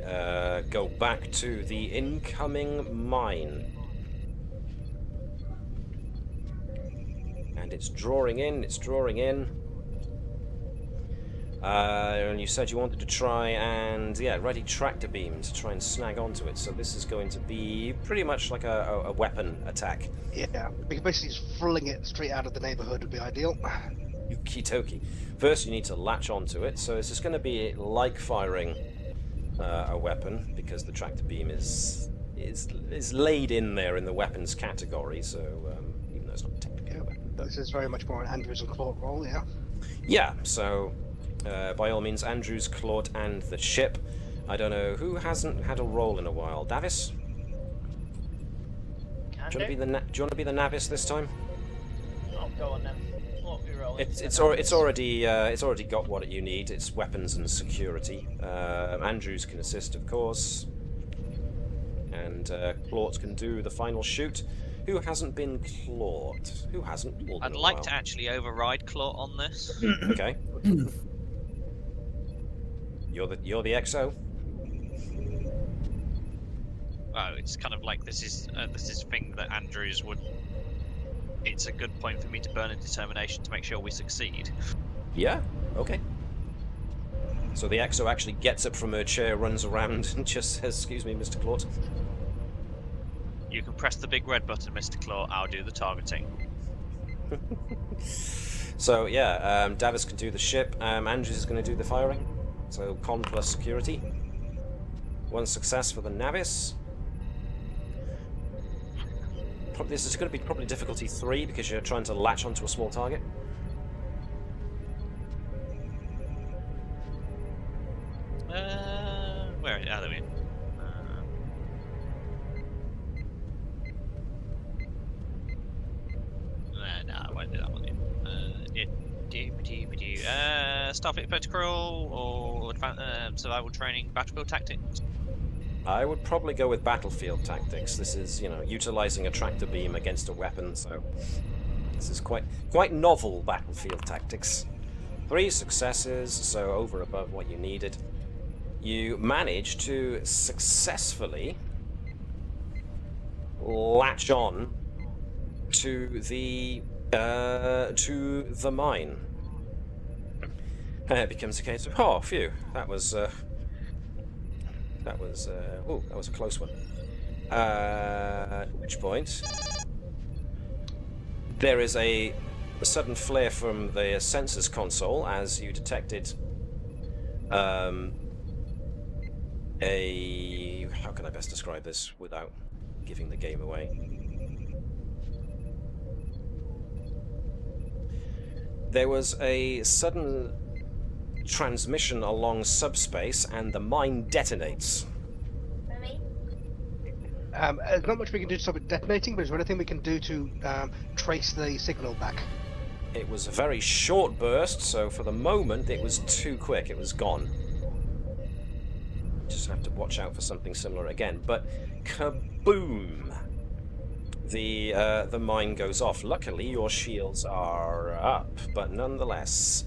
go back to the incoming mine. And it's drawing in, it's drawing in. And you said you wanted to try and, yeah, ready tractor beam to try and snag onto it. So this is going to be pretty much like a weapon attack. Yeah, we can basically just fling it straight out of the neighborhood would be ideal. Okie dokie. First you need to latch onto it, so it's just going to be like firing a weapon, because the tractor beam is laid in there in the weapons category, so even though it's not technically a weapon. But This is very much more an Andrews and Claude role, yeah. yeah, so by all means, Andrews, Claude, and the ship. I don't know who hasn't had a roll in a while. Navis? Do you want to be the Navis this time? Oh, go on then. What we rolling? It's already got what you need. It's weapons and security. Andrews can assist, of course, and Claude can do the final shoot. Who hasn't been Claude? Who hasn't pulled? I'd like to actually override Claw on this. Okay. You're the XO. Oh, it's kind of like this is a thing that Andrews would. It's a good point for me to burn a determination to make sure we succeed. Yeah. Okay. So the XO actually gets up from her chair, runs around, and just says, "Excuse me, Mr. Claude." You can press the big red button, Mr. Claw. I'll do the targeting. So yeah, Davis can do the ship. Andrews is going to do the firing. So con plus security. 1 success for the Navis. This is going to be probably difficulty 3 because you're trying to latch onto a small target. Where? Oh, there we go. No, I won't do that one. Starfleet protocol or survival training, battlefield tactics? I would probably go with battlefield tactics. This is, utilizing a tractor beam against a weapon, so this is quite novel battlefield tactics. 3 successes, so over and above what you needed. You managed to successfully latch on to the mine. It becomes a case of, oh, phew, that was a close one. At which point, there is a sudden flare from the sensors console as you detected how can I best describe this without giving the game away? There was a sudden transmission along subspace and the mine detonates. There's not much we can do to stop it detonating, but is there anything we can do to trace the signal back? It was a very short burst, so for the moment it was too quick, it was gone. Just have to watch out for something similar again. But kaboom! The mine goes off. Luckily your shields are up, but nonetheless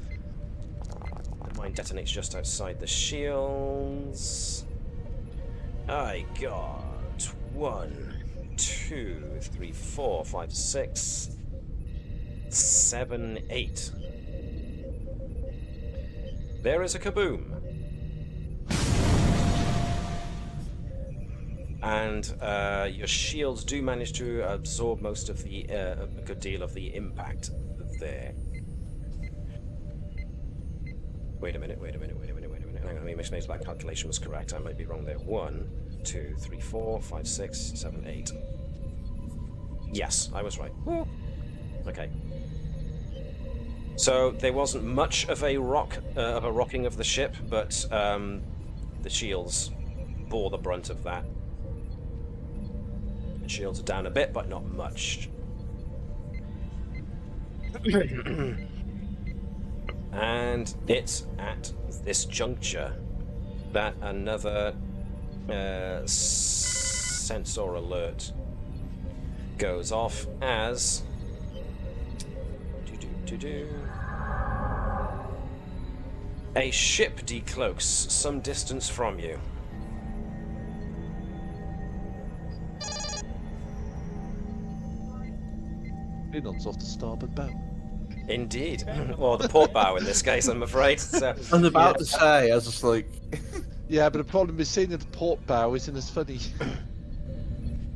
the mine detonates just outside the shields. I got 1, 2, 3, 4, 5, 6, 7, 8. There is a kaboom. And your shields do manage to absorb most of the, a good deal of the impact there. Wait a minute. Hang on, let me make sure that calculation was correct. I might be wrong there. 1, 2, 3, 4, 5, 6, 7, 8. Yes, I was right. Okay. So there wasn't much of a rocking of the ship, but the shields bore the brunt of that. The shields are down a bit, but not much. And it's at this juncture that another sensor alert goes off as a ship decloaks some distance from you. Klingons off the starboard bow. Indeed. Or the port bow in this case, I'm afraid. So, I was about to say, I was just like... Yeah, but the problem is seeing the port bow isn't as funny.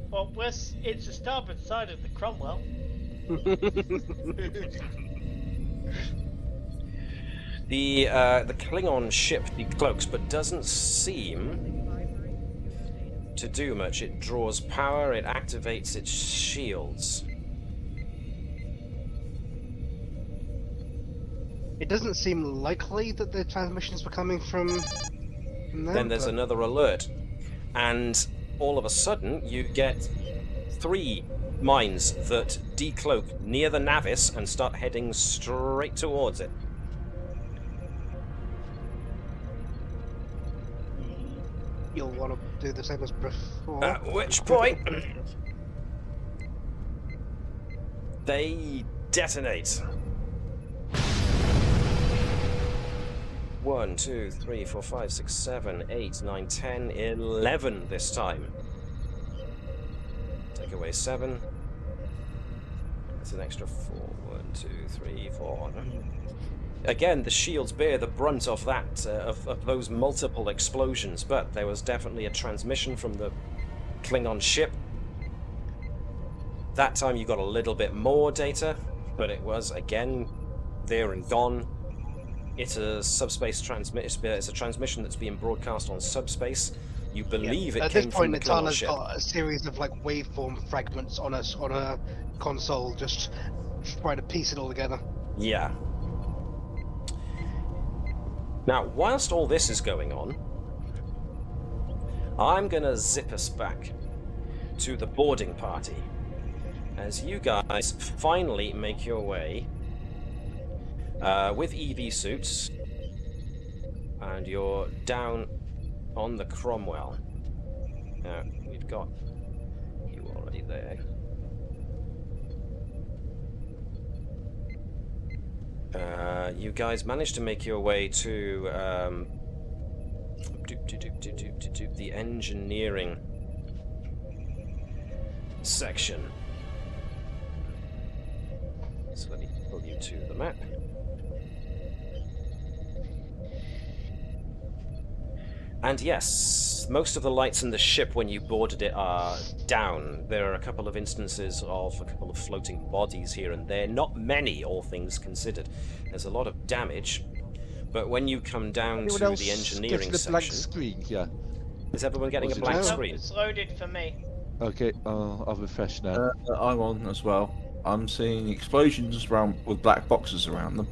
Well, it's the starboard side of the Cromwell. The Klingon ship decloaks, but doesn't seem to do much. It draws power, it activates its shields. It doesn't seem likely that the transmissions were coming from them. Then there's another alert, and all of a sudden you get 3 mines that decloak near the Navis and start heading straight towards it. You'll want to do the same as before. At which point they detonate. 1, 2, 3, 4, 5, 6, 7, 8, 9, 10, 11 this time. Take away 7. That's an extra 4. 1, 2, 3, 4. Again, the shields bear the brunt of that, of those multiple explosions, but there was definitely a transmission from the Klingon ship. That time you got a little bit more data, but it was, again, there and gone. It's a subspace it's a transmission that's being broadcast on subspace. You believe it came from the Klingon ship. At this point, Natala's got a series of like waveform fragments on a console, just trying to piece it all together. Yeah. Now, whilst all this is going on, I'm gonna zip us back to the boarding party as you guys finally make your way with EV suits, and you're down on the Cromwell. Now, we've got you already there. You guys managed to make your way to the engineering section. So let me pull you to the map. And yes, most of the lights in the ship when you boarded it are down. There are a couple of instances of a couple of floating bodies here and there. Not many, all things considered. There's a lot of damage. But when you come down to the engineering section... blank screen here? Is everyone getting a blank screen? It's loaded for me. Okay, I'll refresh now. I'm on as well. I'm seeing explosions around with black boxes around them.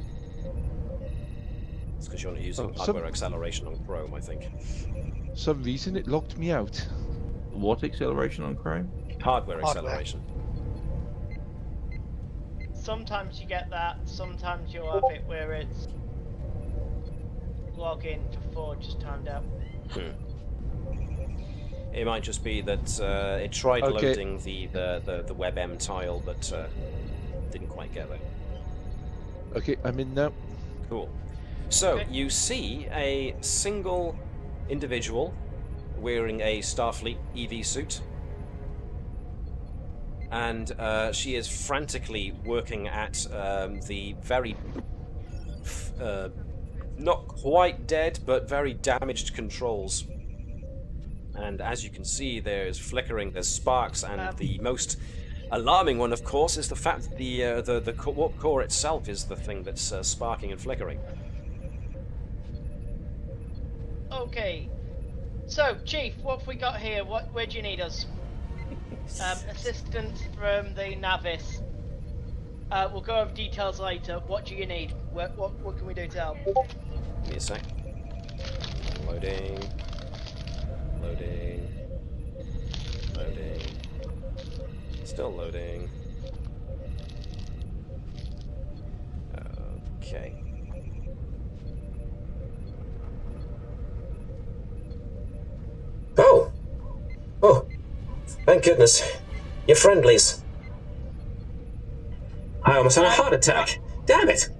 It's because you're not using hardware acceleration on Chrome, I think. Some reason it locked me out. What acceleration on Chrome? Hardware acceleration. Sometimes you get that, sometimes you'll have it where it's log in for Forge is timed out. It might just be that it tried loading the WebM tile, but didn't quite get there. Okay, I'm in now. Cool. So, you see a single individual wearing a Starfleet EV suit. And she is frantically working at the very... not quite dead, but very damaged controls. And as you can see, there's flickering, there's sparks, and the most alarming one, of course, is the fact that the warp core itself is the thing that's sparking and flickering. Okay, so Chief, what have we got here? Where do you need us? Assistance from the Navis. We'll go over details later. What do you need? What can we do to help? Give me a sec. Loading. Loading. Loading. Still loading. Okay. Oh, thank goodness. You're friendlies. I almost had a heart attack. Damn it!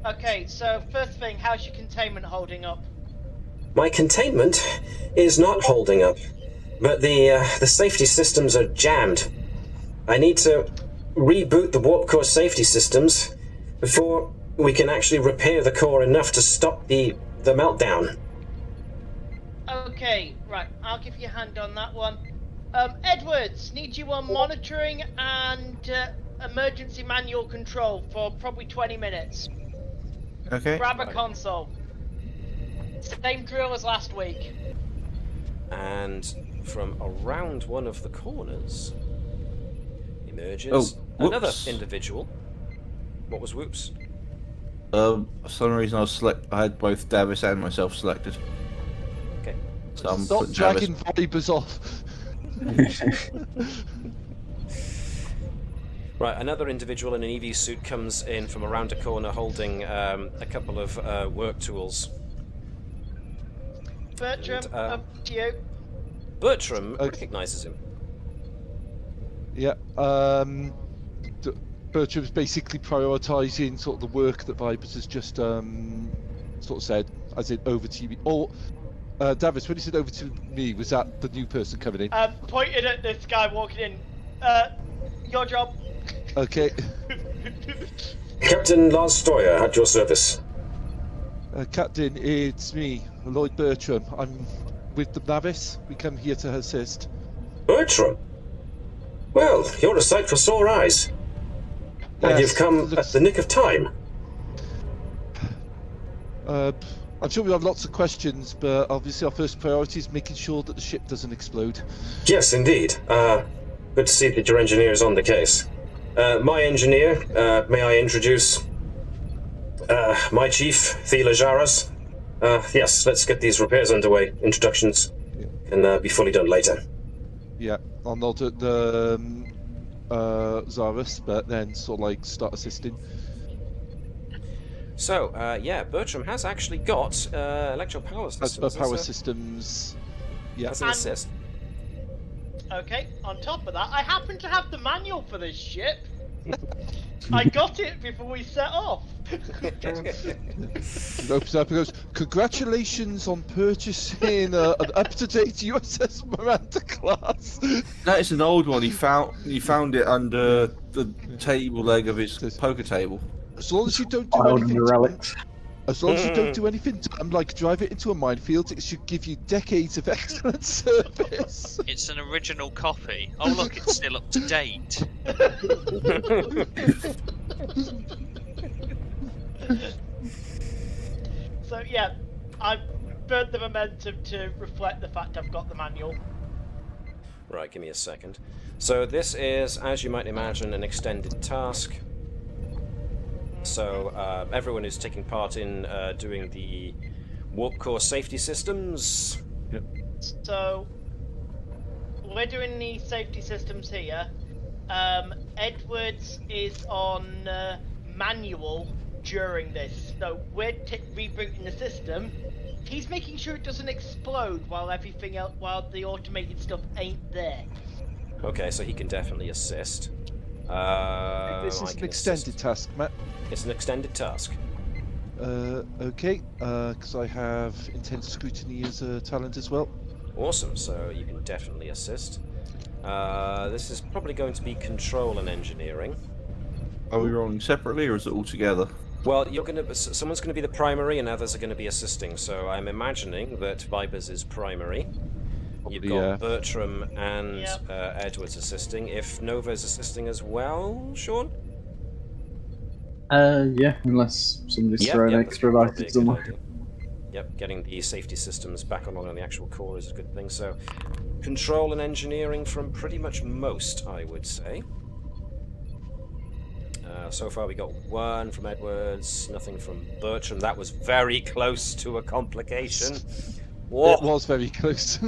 Okay, so first thing, how's your containment holding up? My containment is not holding up, but the safety systems are jammed. I need to reboot the warp core safety systems before we can actually repair the core enough to stop the meltdown. Okay, right, I'll give you a hand on that one. Edwards, need you on monitoring and emergency manual control for probably 20 minutes. Okay. Grab a console. Same drill as last week. And from around one of the corners emerges another individual. What was whoops? For some reason I had both Davis and myself selected. Okay. So I'm Stop putting dragging Davis... vibers off. Right, another individual in an EV suit comes in from around a corner holding a couple of work tools. Bertram, up to you. Bertram recognizes him. Yeah, Bertram's basically prioritising sort of the work that Vibers has just sort of said, as in over to me. Or, Davis, when he said over to me, was that the new person coming in? Pointed at this guy walking in. Your job. Okay. Captain Lars Stoyer, at your service. Captain, it's me, Lloyd Bertram. I'm with the Navis. We come here to assist. Bertram? Well, you're a sight for sore eyes. And you've come at the nick of time. I'm sure we have lots of questions, but obviously our first priority is making sure that the ship doesn't explode. Yes, indeed. Good to see that your engineer is on the case. My engineer, may I introduce my chief, Thela Jaras. Yes, let's get these repairs underway. Introductions can be fully done later. Yeah, I'll nod at the Zaris, but then sort of like start assisting. So, yeah, Bertram has actually got electro power systems. As per power systems, yeah. That's an assist. Okay, on top of that, I happen to have the manual for this ship. I got it before we set off. He opens up and goes, "Congratulations on purchasing an up-to-date USS Miranda class." That is an old one. He found it under the table leg of his poker table. As long as you don't do anything, as long as you don't do anything, like drive it into a minefield, it should give you decades of excellent service. It's an original copy. Oh look, it's still up to date. So yeah, I've burnt the momentum to reflect the fact I've got the manual. Right, give me a second. So this is, as you might imagine, an extended task. So everyone is taking part in doing the warp core safety systems. Yep. So we're doing the safety systems here. Edwards is on manual during this, so we're rebooting the system. He's making sure it doesn't explode while everything else, while the automated stuff ain't there. Okay, so he can definitely assist. This is an extended task, Matt. It's an extended task. Okay, because I have intense scrutiny as a talent as well. Awesome, so you can definitely assist. This is probably going to be control and engineering. Are we rolling separately or is it all together? Well, someone's going to be the primary and others are going to be assisting, so I'm imagining that Vipers is primary. You've got Bertram and Edwards assisting. If Nova's assisting as well, Sean? Yeah, unless somebody's throwing extra lights somewhere. Yep, getting the safety systems back on the actual core is a good thing. So, control and engineering from pretty much most, I would say. So far we got 1 from Edwards, nothing from Bertram. That was very close to a complication. Whoa. It was very close.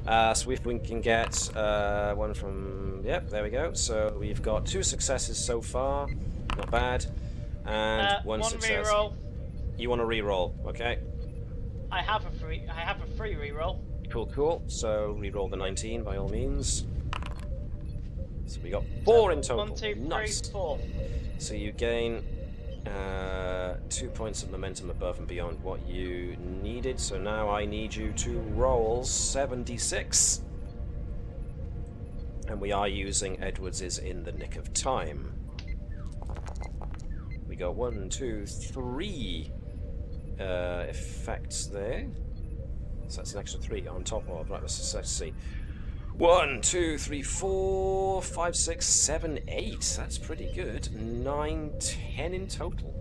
So if we can get 1 from... Yep, there we go. So we've got 2 successes so far. Not bad. And 1 success. Reroll. You want to reroll, okay? I have a free reroll. Cool. So reroll the 19 by all means. So we got 4 in total. 1, 2, 3, nice. 4. So you gain 2 points of momentum above and beyond what you needed. So now I need you to roll 76. And we are using Edwards's in the nick of time. We got 1, 2, 3 effects there. So that's an extra 3 on top of. Right, let's see. 1, 2, 3, 4, 5, 6, 7, 8. That's pretty good. 9, 10 in total.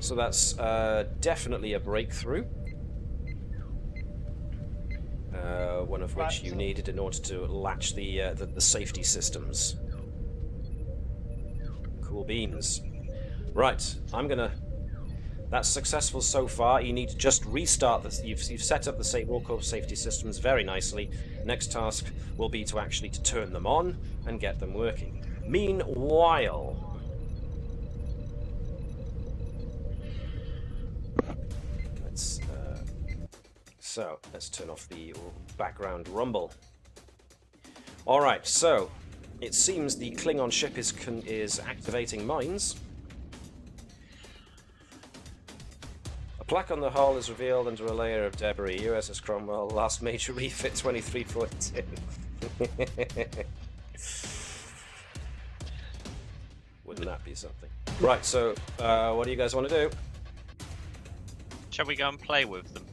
So that's definitely a breakthrough. One of which you needed in order to latch the safety systems. Cool beans. Right, that's successful so far. You need to just restart this. You've set up the warp safety systems very nicely. Next task will be to actually turn them on and get them working. Meanwhile, let's turn off the background rumble. All right, so it seems the Klingon ship is activating mines. A plaque on the hull is revealed under a layer of debris. USS Cromwell, last major refit 2342. Wouldn't that be something? Right, so what do you guys want to do? Shall we go and play with them?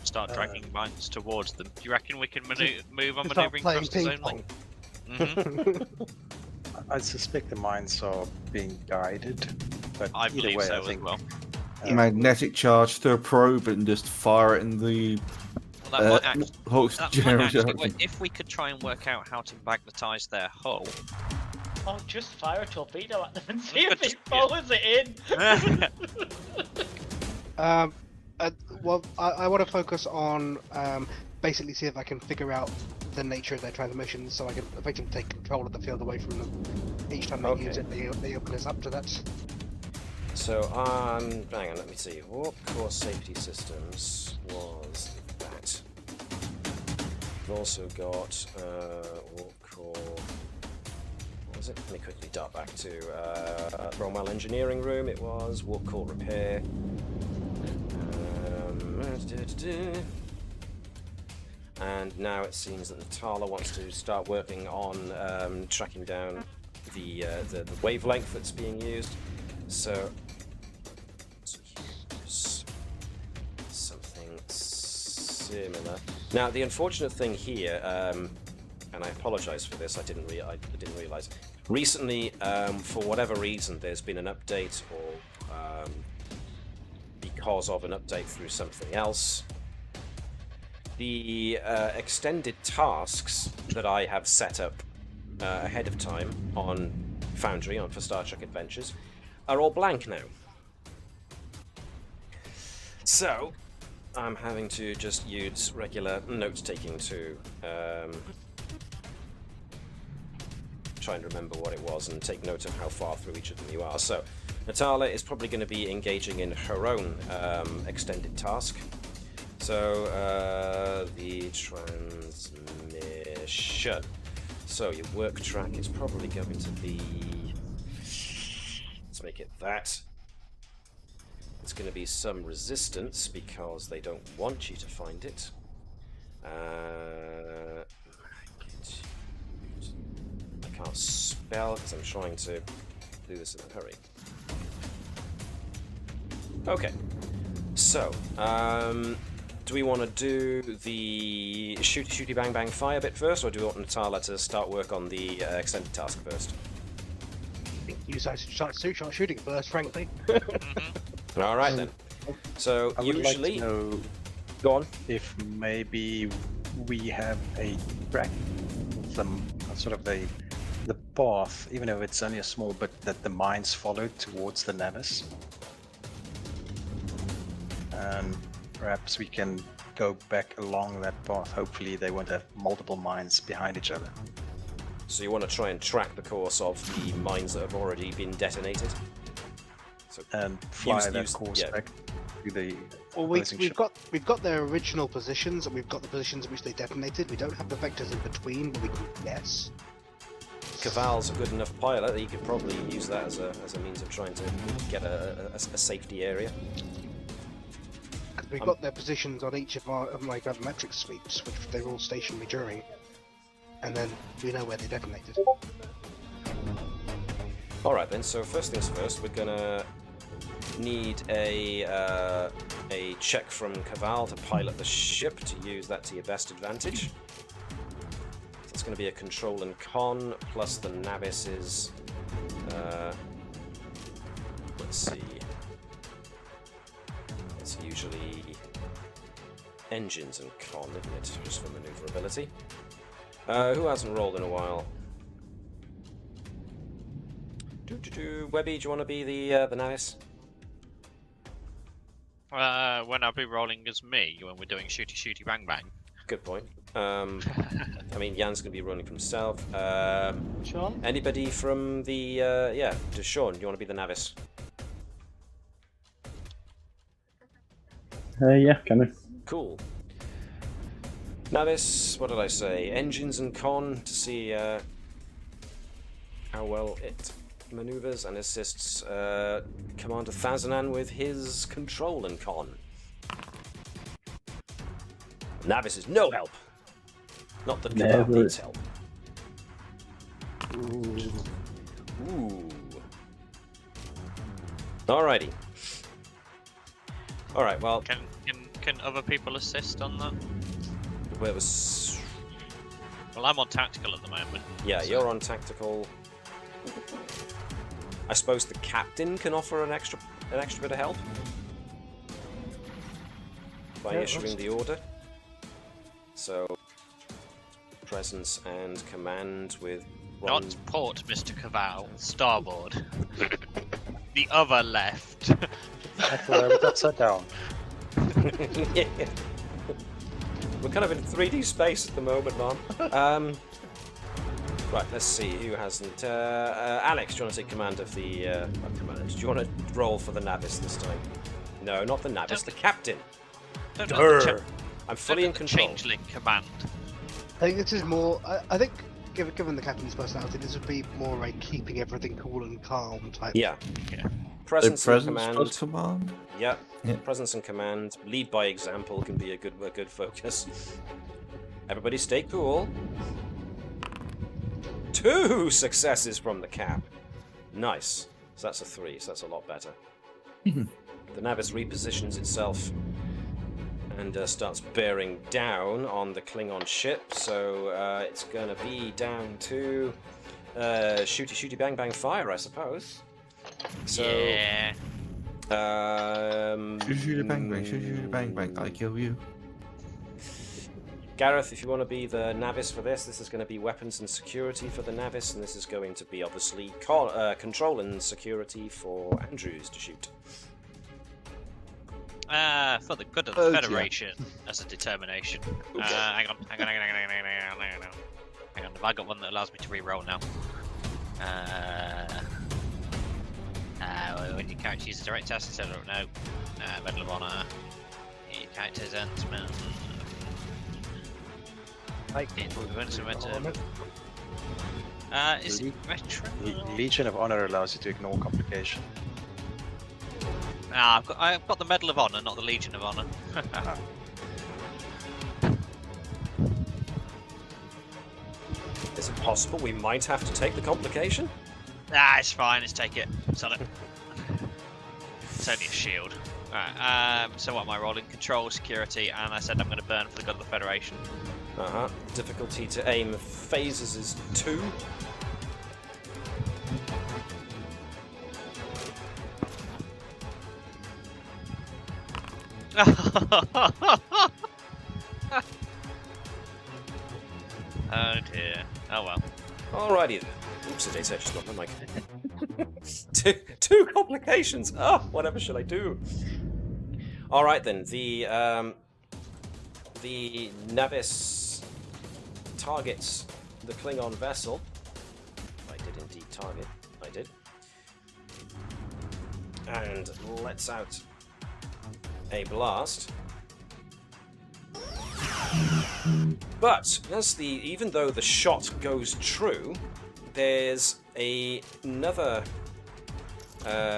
Start dragging mines towards them. Do you reckon we can move on maneuvering across the zone link? I suspect the mines are being guided, but I either believe way, so I think as well. Magnetic charge to a probe and just fire it in the Well, that might Hawk's general direction. if we could try and work out how to magnetize their hull. Oh, just fire a torpedo at them and see if it follows it in. Well, I want to focus on basically see if I can figure out the nature of their transmissions, so I can effectively take control of the field away from them. Each time they Okay. use it, they open us up to that. So, hang on, let me see. Warp core safety systems was that. We've also got warp core. What was it? Let me quickly dart back to Bromwell Engineering Room. It was warp core repair. And now it seems that Natala wants to start working on tracking down the wavelength that's being used. So use something similar. Now, the unfortunate thing here, and I apologise for this, I didn't realise. Recently, for whatever reason, there's been an update, or because of an update through something else. The extended tasks that I have set up ahead of time on Foundry, for Star Trek Adventures, are all blank now. So, I'm having to just use regular note-taking to try and remember what it was and take note of how far through each of them you are. So, Natala is probably going to be engaging in her own extended task. So, the transmission. So, your work track is probably going to be... Let's make it that. It's going to be some resistance because they don't want you to find it. I can't spell because I'm trying to do this in a hurry. Okay, so do we want to do the shooty bang bang fire bit first, or do we want Natala to start work on the extended task first? I think you guys should start shooting first, frankly. All right then. So I would usually, like to know go on. if maybe we have a track, some sort of the path, even though it's only a small bit, that the mines followed towards the Navis. And perhaps we can go back along that path. Hopefully they won't have multiple mines behind each other. So you want to try and track the course of the mines that have already been detonated? So And fly that course yeah. back to the Well, opposing we've ship. got their original positions, and we've got the positions at which they detonated. We don't have the vectors in between, but we can guess. Caval's a good enough pilot that he could probably use that as a means of trying to get a safety area. We've got their positions on each of my gravimetric sweeps, which they were all stationary during, and then we know where they detonated. All right then. So first things first, we're gonna need a check from Caval to pilot the ship, to use that to your best advantage. So it's going to be a control and con plus the Navis's. Let's see. It's usually engines and con, isn't it? Just for maneuverability. Who hasn't rolled in a while? Webby, do you want to be the Navis? When I'll be rolling as me when we're doing shooty bang bang. Good point. I mean, Jan's going to be running from himself. Sean? Anybody from the does Sean? Do you want to be the Navis? Yeah, kind of. Cool. Navis, what did I say? Engines and con to see how well it maneuvers and assists Commander Thazanan with his control and con. Navis is no help. Not that Caval needs help. Ooh. Alrighty. Alright, well... Can other people assist on that? Well, it was... Well, I'm on tactical at the moment. Yeah, so... you're on tactical. I suppose the captain can offer an extra bit of help by issuing the order. So, presence and command with one... Not port, Mr. Caval. Starboard. The other left. I thought I was upside down. Yeah. We're kind of in 3D space at the moment, Mom. Right, let's see who hasn't. Alex, do you want to take command of the? Command. Do you want to roll for the Navis this time? No, not the Navis. The captain. I'm fully in control. Changeling command. I think this is more. I think, given the captain's personality, this would be more like keeping everything cool and calm type. Yeah. Presence and Presence command. command. Yeah. Yeah. Presence and command. Lead by example can be a good focus. Everybody, stay cool. 2 successes from the cap. Nice. So that's a 3. So that's a lot better. The Navis repositions itself and starts bearing down on the Klingon ship. So it's going to be down to shooty bang bang fire, I suppose. So Yeah. Shoot bang bang, shoot bang bang. I kill you. Gareth, if you want to be the Navis for this is going to be weapons and security for the Navis, and this is going to be obviously control and security for Andrews to shoot. For the good of the Federation, as a determination. Hang on. Have I got one that allows me to re-roll now? When your character uses a direct task instead of no. Medal of Honor. Your character's enhancement. Is it retro? Legion of Honor allows you to ignore complication. I've got the Medal of Honor, not the Legion of Honor. Is it possible we might have to take the complication? It's fine. Let's take it. Sod it. It's only a shield. Alright. So what am I rolling? Control, security, and I said I'm going to burn for the good of the Federation. Difficulty to aim phases is 2. Oh dear. Oh well. Alrighty then. Oops, I just knocked my mic. two complications. Whatever should I do? Alright then. The Navis targets the Klingon vessel. I did indeed target. I did. And lets out a blast. But even though the shot goes true, there's another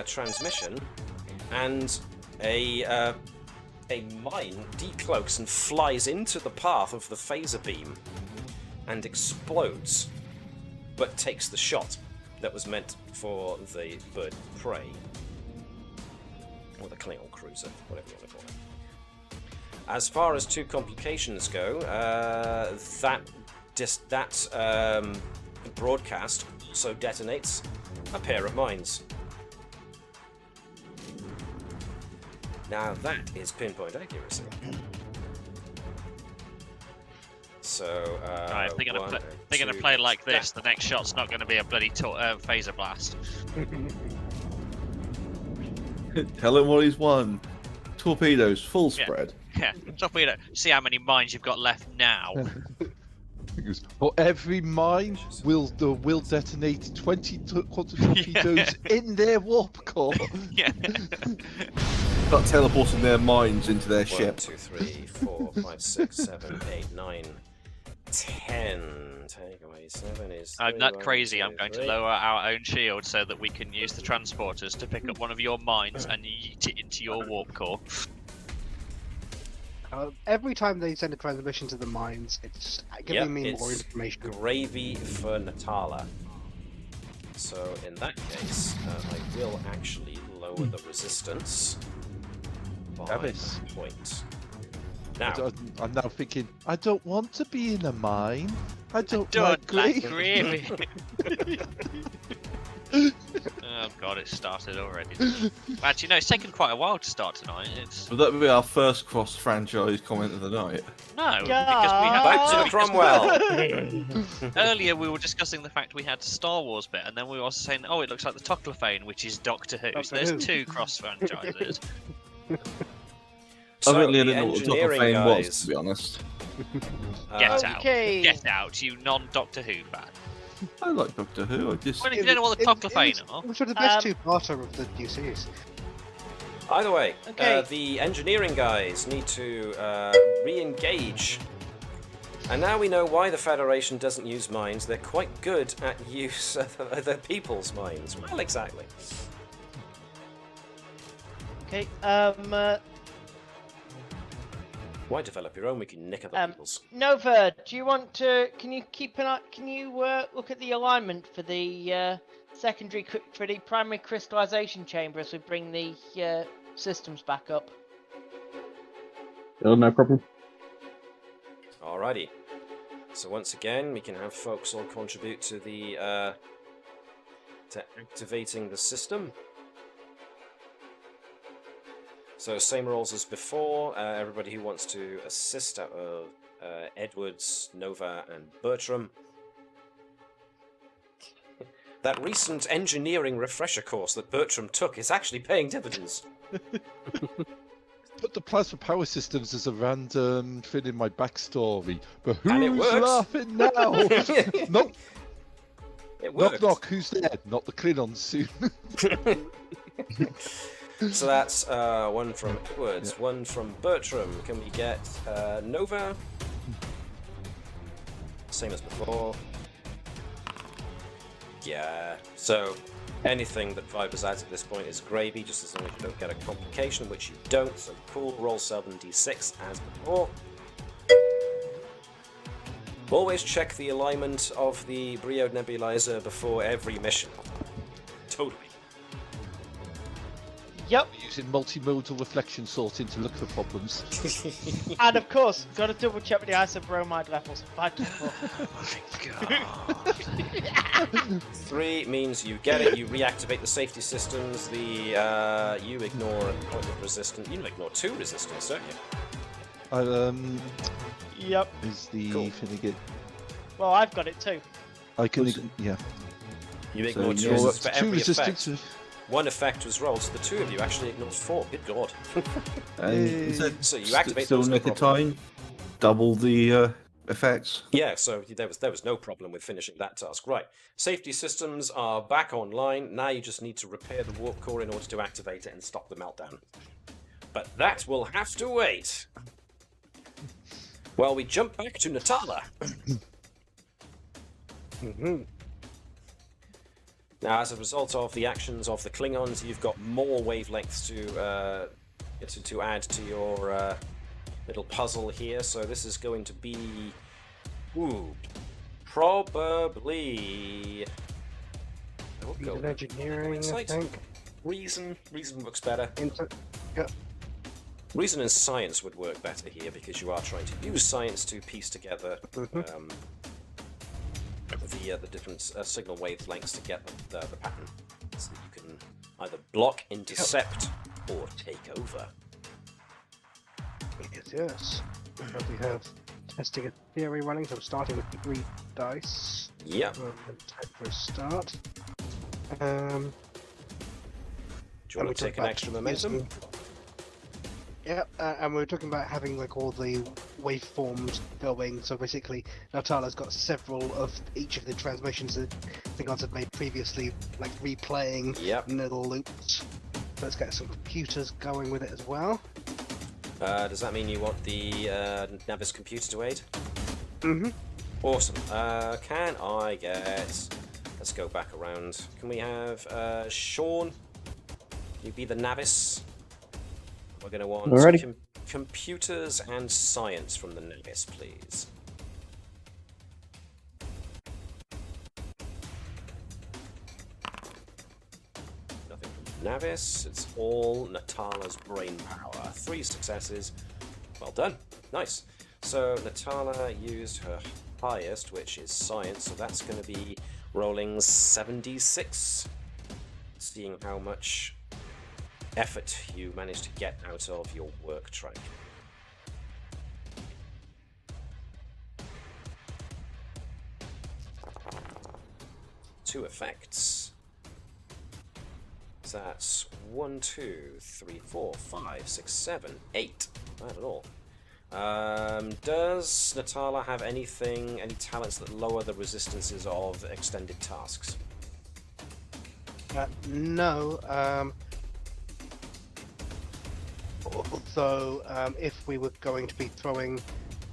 transmission, and a mine decloaks and flies into the path of the phaser beam and explodes, but takes the shot that was meant for the bird of prey, or the Klingon cruiser, whatever you want to call it. As far as 2 complications go, that broadcast also detonates a pair of mines. Now that is pinpoint accuracy. So, right, if they're going to play like this, the next shot's not going to be a bloody phaser blast. Tell him what he's won. Torpedoes, full spread. Yeah, torpedo. See how many mines you've got left now. For every mine will detonate 20 quantum torpedoes in their warp core. Yeah. Start teleporting their mines into their ship. 1, 2, 3, 4, 5, 6, 7, 8, 9, 10. Take away 7 is. I'm not crazy. I'm going to lower our own shield so that we can use the transporters to pick up one of your mines and yeet it into your warp core. Every time they send a transmission to the mines, it's giving me more information. Gravy for Natala. So in that case, I will actually lower the resistance by Navis. a point. Now, I'm now thinking, I don't want to be in a mine. I don't like gravy. gravy. Oh god, it started already. Actually, no, it's taken quite a while to start tonight. Would that be our first cross-franchise comment of the night? No, because we had back to the Cromwell. Earlier we were discussing the fact we had Star Wars bit, and then we were also saying, oh, it looks like the Toclophane, which is Doctor Who. So there's 2 cross franchises. I really the didn't know what the engineering Toclophane was, guys to be honest. Get out. Okay. Get out, you non-Doctor Who fan. I like Doctor Who. I just Well, if you don't know what the Coclophane are. It was the best two-parter of the new series. Either way, Okay. the engineering guys need to re-engage. And now we know why the Federation doesn't use mines. They're quite good at use of other people's mines. Well, exactly. Okay. Why develop your own? We can nick other people's. Nova, do you want to? Can you keep an eye? Can you look at the alignment for the for the primary crystallization chamber as we bring the systems back up? No problem. Alrighty. So once again, we can have folks all contribute to the to activating the system. So same rules as before. Everybody who wants to assist out of Edwards, Nova, and Bertram. That recent engineering refresher course that Bertram took is actually paying dividends. Put the plasma power systems as a random thing in my backstory, but And it who's works. laughing now? Nope. It Knock worked. knock. Who's there? Not the Klingons soon. So that's one from Edwards, one from Bertram. Can we get Nova? Same as before. Yeah. So anything that Viper's adds at this point is gravy, just as long as you don't get a complication, which you don't. So cool, roll 7d6 as before. Always check the alignment of the Brio nebulizer before every mission. Totally. Yep. Using multimodal reflection sorting to look for problems. And of course, got to double check with the isobromide levels. By default. Oh my god. 3 means you get it, you reactivate the safety systems, the you ignore point of resistance. You ignore 2 resistance, don't you? Yep. Is the Cool. thing again? Well, I've got it too. I can, Was- yeah. You So ignore 2 you're resistance for up to 2 every resistance. effect. 1 effect was rolled, so the 2 of you actually ignored 4. Good god. And So you activate still those, no nick a problem. time, double the effects. Yeah, so there was no problem with finishing that task. Right, safety systems are back online. Now you just need to repair the warp core in order to activate it and stop the meltdown. But that will have to wait. Well, we jump back to Natala. Now, as a result of the actions of the Klingons, you've got more wavelengths to add to your little puzzle here. So this is going to be, probably. I will go with Engineering, I insight. think. Reason looks better. Yep. Reason and science would work better here because you are trying to use science to piece together the different signal wavelengths to get the pattern, so that you can either block, intercept, or take over. Yes. We have testing a theory running, so I'm starting with 3 dice. Yep. Time for a start. Do you want to take an extra momentum? Yeah, and we were talking about having like all the waveforms going. So basically, Natala's got several of each of the transmissions that Klingons had made previously, like replaying little loops. So let's get some computers going with it as well. Does that mean you want the Navis computer to aid? Mm-hmm. Awesome. Can I get... Let's go back around. Can we have Sean? You be the Navis. We're going to want computers and science from the Navis, please. Nothing from Navis. It's all Natala's brain power. 3 successes. Well done. Nice. So Natala used her highest, which is science, so that's going to be rolling 76. Seeing how much effort you managed to get out of your work track. Two effects. So that's 1, 2, 3, 4, 5, 6, 7, 8. Not at all. Does Natala have any talents that lower the resistances of extended tasks? No. Although, if we were going to be throwing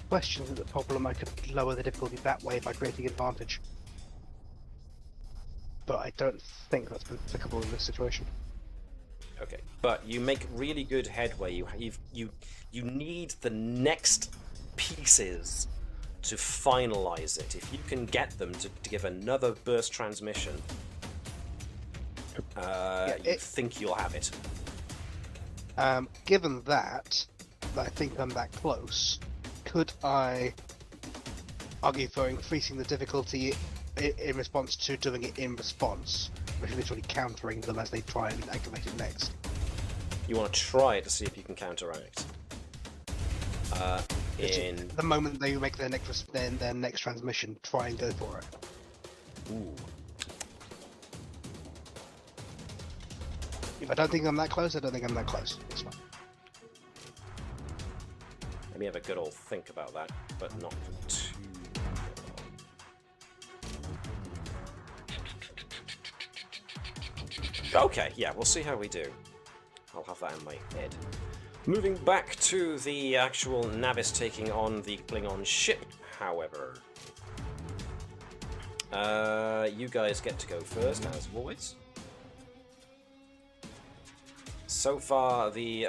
questions at the problem, I could lower the difficulty that way by creating advantage. But I don't think that's been applicable in this situation. Okay, but you make really good headway. You need the next pieces to finalize it. If you can get them to give another burst transmission, you think you'll have it. Given that I think I'm that close, could I argue for increasing the difficulty in response to doing it in response, which is literally countering them as they try and activate it next? You want to try it to see if you can counteract. The moment they make their next transmission, try and go for it. Ooh. If I don't think I'm that close, I don't think I'm that close. It's fine. Let me have a good old think about that, but not for too long. Okay, yeah, we'll see how we do. I'll have that in my head. Moving back to the actual Navis taking on the Klingon ship, however. You guys get to go first, as always. So far, the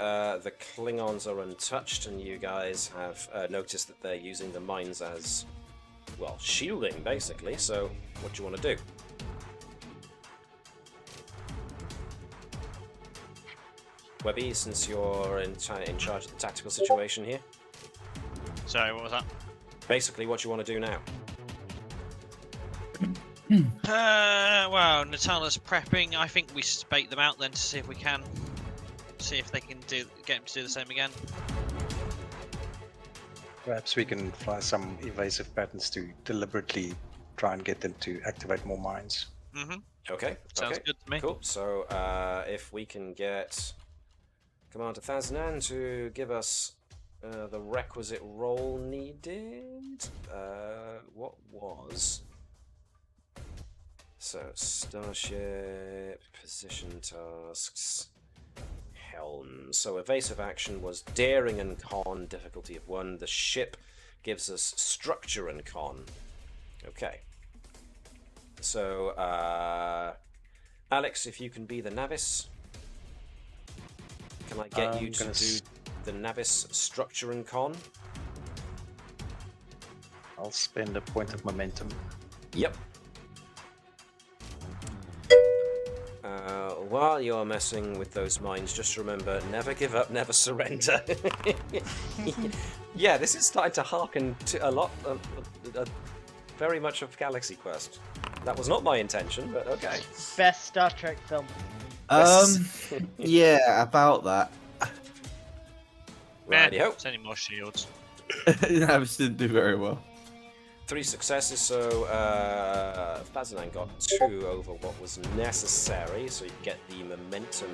Klingons are untouched, and you guys have noticed that they're using the mines as, well, shielding, basically. So, what do you want to do? Webby, since you're in charge of the tactical situation here. Sorry, what was that? Basically, what you want to do now? Well, Natala's prepping. I think we bait them out then to see if we can. See if they can get them to do the same again. Perhaps we can fly some evasive patterns to deliberately try and get them to activate more mines. Mm-hmm. Okay. Sounds good to me. Cool. So, if we can get Commander Thaznan to give us the requisite roll needed. What was? So, Starship, position tasks, Helm. So, evasive action was daring and con, difficulty of 1. The ship gives us structure and con. Okay. So, Alex, if you can be the Navis. Can I get you to do the Navis structure and con? I'll spend a point of momentum. Yep. While you're messing with those mines, just remember, never give up, never surrender. Yeah, this is starting to harken to a lot, very much of Galaxy Quest. That was not my intention, but okay. Best Star Trek film. Yeah, about that. Righty-ho. It's only more shields. Navis didn't do very well. 3 successes, so Fazanan got 2 over what was necessary, so you get the momentum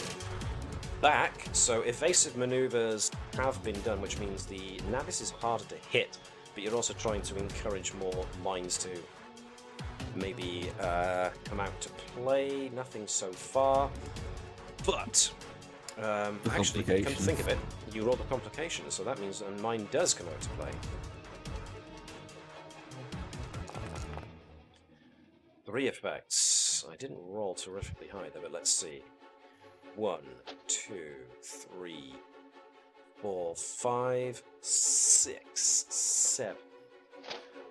back. So evasive maneuvers have been done, which means the Navis is harder to hit, but you're also trying to encourage more mines to maybe come out to play. Nothing so far, but actually, come to think of it, you roll the complications, so that means a mine does come out to play. 3 effects. I didn't roll terrifically high there, but let's see. 1, 2, 3, 4, 5, 6, 7.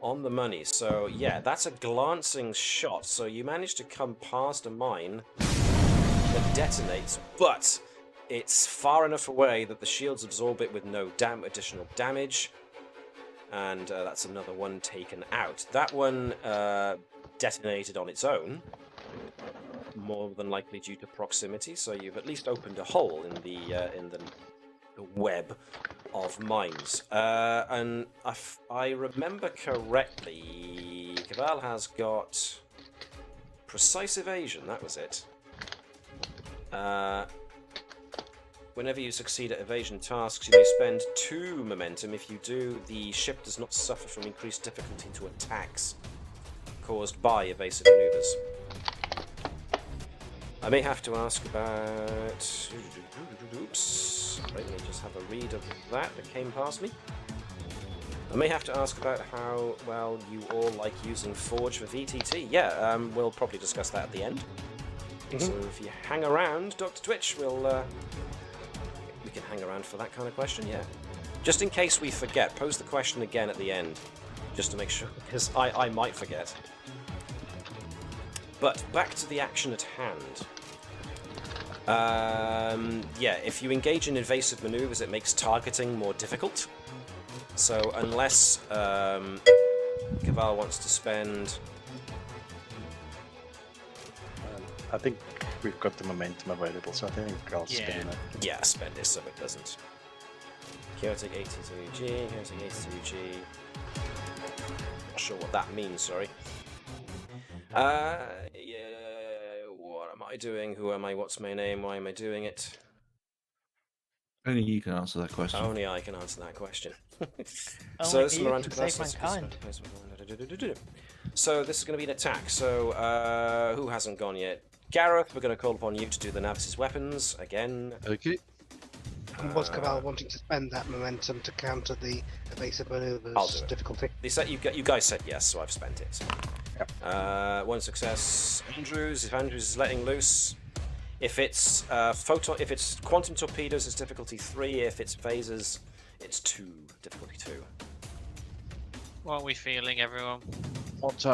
On the money. So yeah, that's a glancing shot. So you manage to come past a mine that detonates, but it's far enough away that the shields absorb it with no additional damage. And that's another one taken out. That one detonated on its own, more than likely due to proximity. So you've at least opened a hole in the web of mines. And if I remember correctly, Cabal has got precise evasion. That was it. Whenever you succeed at evasion tasks, you may spend 2 momentum. If you do, the ship does not suffer from increased difficulty to attacks caused by evasive maneuvers. I may have to ask about... Oops. Let me just have a read of that came past me. I may have to ask about how well you all like using Forge for VTT. Yeah, we'll probably discuss that at the end. So if you hang around, Dr. Twitch, we can hang around for that kind of question, yeah. Just in case we forget, pose the question again at the end, just to make sure, because I might forget. But back to the action at hand. Yeah, if you engage in invasive maneuvers, it makes targeting more difficult. So unless Caval wants to spend... I think we've got the momentum available, so I think I'll spend it. Yeah, spend it so it doesn't. Chaotic 82G, Chaotic 82G. Not sure what that means, sorry. Yeah, what am I doing? Who am I? What's my name? Why am I doing it? Only you can answer that question. Only I can answer that question. So this is So this is going to be an attack. So who hasn't gone yet? Gareth, we're going to call upon you to do the Navis' weapons again. Okay. And was Caval wanting to spend that momentum to counter the evasive maneuvers difficulty? You guys said yes, so I've spent it. Yep. 1 success. Andrews, if Andrews is letting loose. If it's if it's quantum torpedoes, it's difficulty 3. If it's phasers, it's 2, difficulty 2. What are we feeling, everyone? What?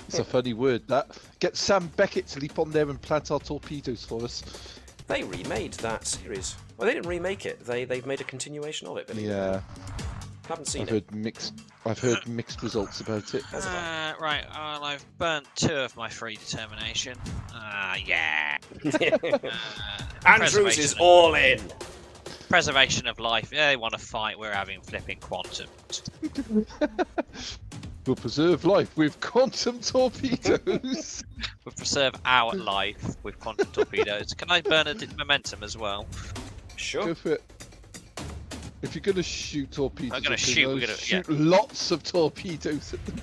It's a funny word, that. Get Sam Beckett to leap on there and plant our torpedoes for us. They remade that series. Well, they didn't remake it. They've made a continuation of it. Yeah. Haven't seen it. I've heard mixed results about it. Right, well, I've burnt 2 of my free determination. Yeah. Andrews is all in. Preservation of life. Yeah, they want to fight. We're having flipping quantum. We'll preserve life with quantum torpedoes. We'll preserve our life with quantum torpedoes. Can I burn a momentum as well? Sure. Go for it. If you're going to shoot torpedoes, I'm going to shoot. We're going to shoot lots of torpedoes at them.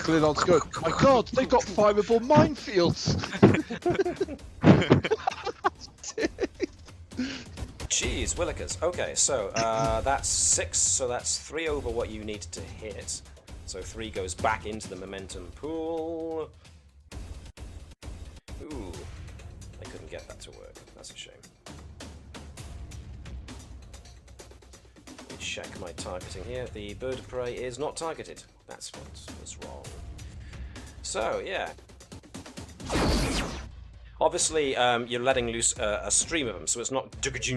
Klingons go, my god, they got fireable minefields! Jeez, Willikers. Okay, so that's 6, so that's 3 over what you need to hit. So 3 goes back into the momentum pool. Ooh, I couldn't get that to work. That's a shame. Let me check my targeting here. The bird of prey is not targeted. That's what was wrong. So, yeah. Obviously, you're letting loose a stream of them, so it's not as you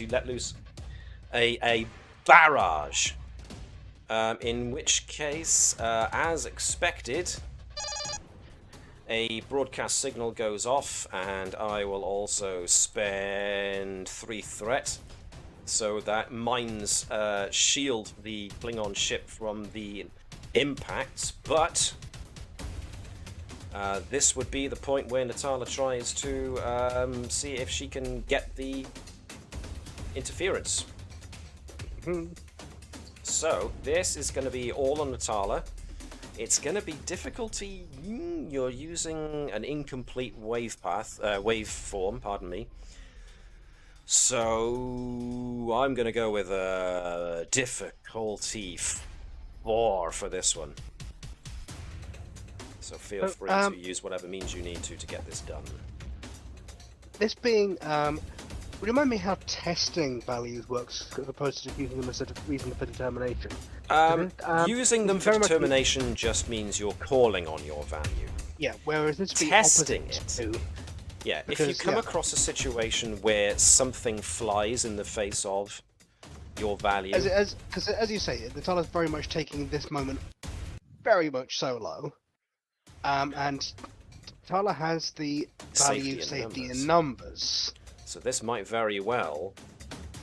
let loose a barrage. In which case, as expected, a broadcast signal goes off, and I will also spend 3 threat, so that mines shield the Klingon ship from the impacts, but this would be the point where Natala tries to see if she can get the interference. So, this is going to be all on Natala. It's going to be difficulty. You're using an incomplete waveform, pardon me. So, I'm going to go with a difficulty 4 for this one. So feel free to use whatever means you need to get this done. This being, would you remind me how testing values works as opposed to just using them as a reason for determination? Using them for determination just means you're calling on your value. Yeah, whereas this being testing opposite it. Yeah, because, if you come across a situation where something flies in the face of your value, because as you say, Natala's very much taking this moment very much solo. And Natala has the value safety in numbers. So this might very well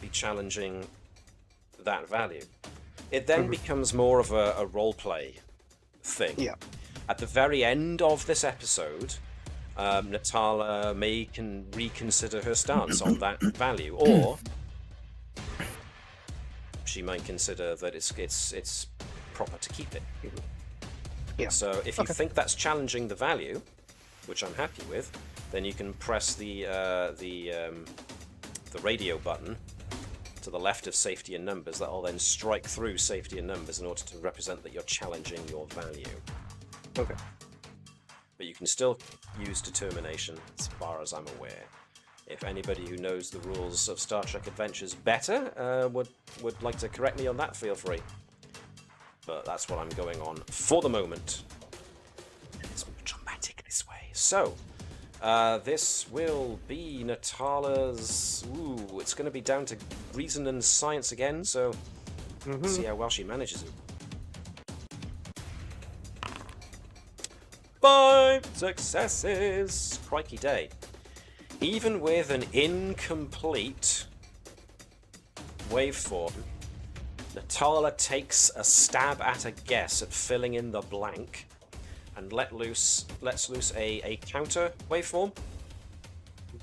be challenging that value. It then becomes more of a roleplay thing. Yeah. At the very end of this episode, Natala can reconsider her stance on that value, or she might consider that it's proper to keep it. Yeah. So if you think that's challenging the value, which I'm happy with, then you can press the radio button to the left of safety and numbers. That will then strike through safety and numbers in order to represent that you're challenging your value. Okay. But you can still use determination, as far as I'm aware. If anybody who knows the rules of Star Trek Adventures better would like to correct me on that, feel free. But that's what I'm going on for the moment. It's more dramatic this way. So, this will be Natala's... Ooh, it's going to be down to reason and science again, so let's see how well she manages it. 5 successes! Crikey day. Even with an incomplete waveform, Natala takes a stab at a guess at filling in the blank and lets loose a counter waveform.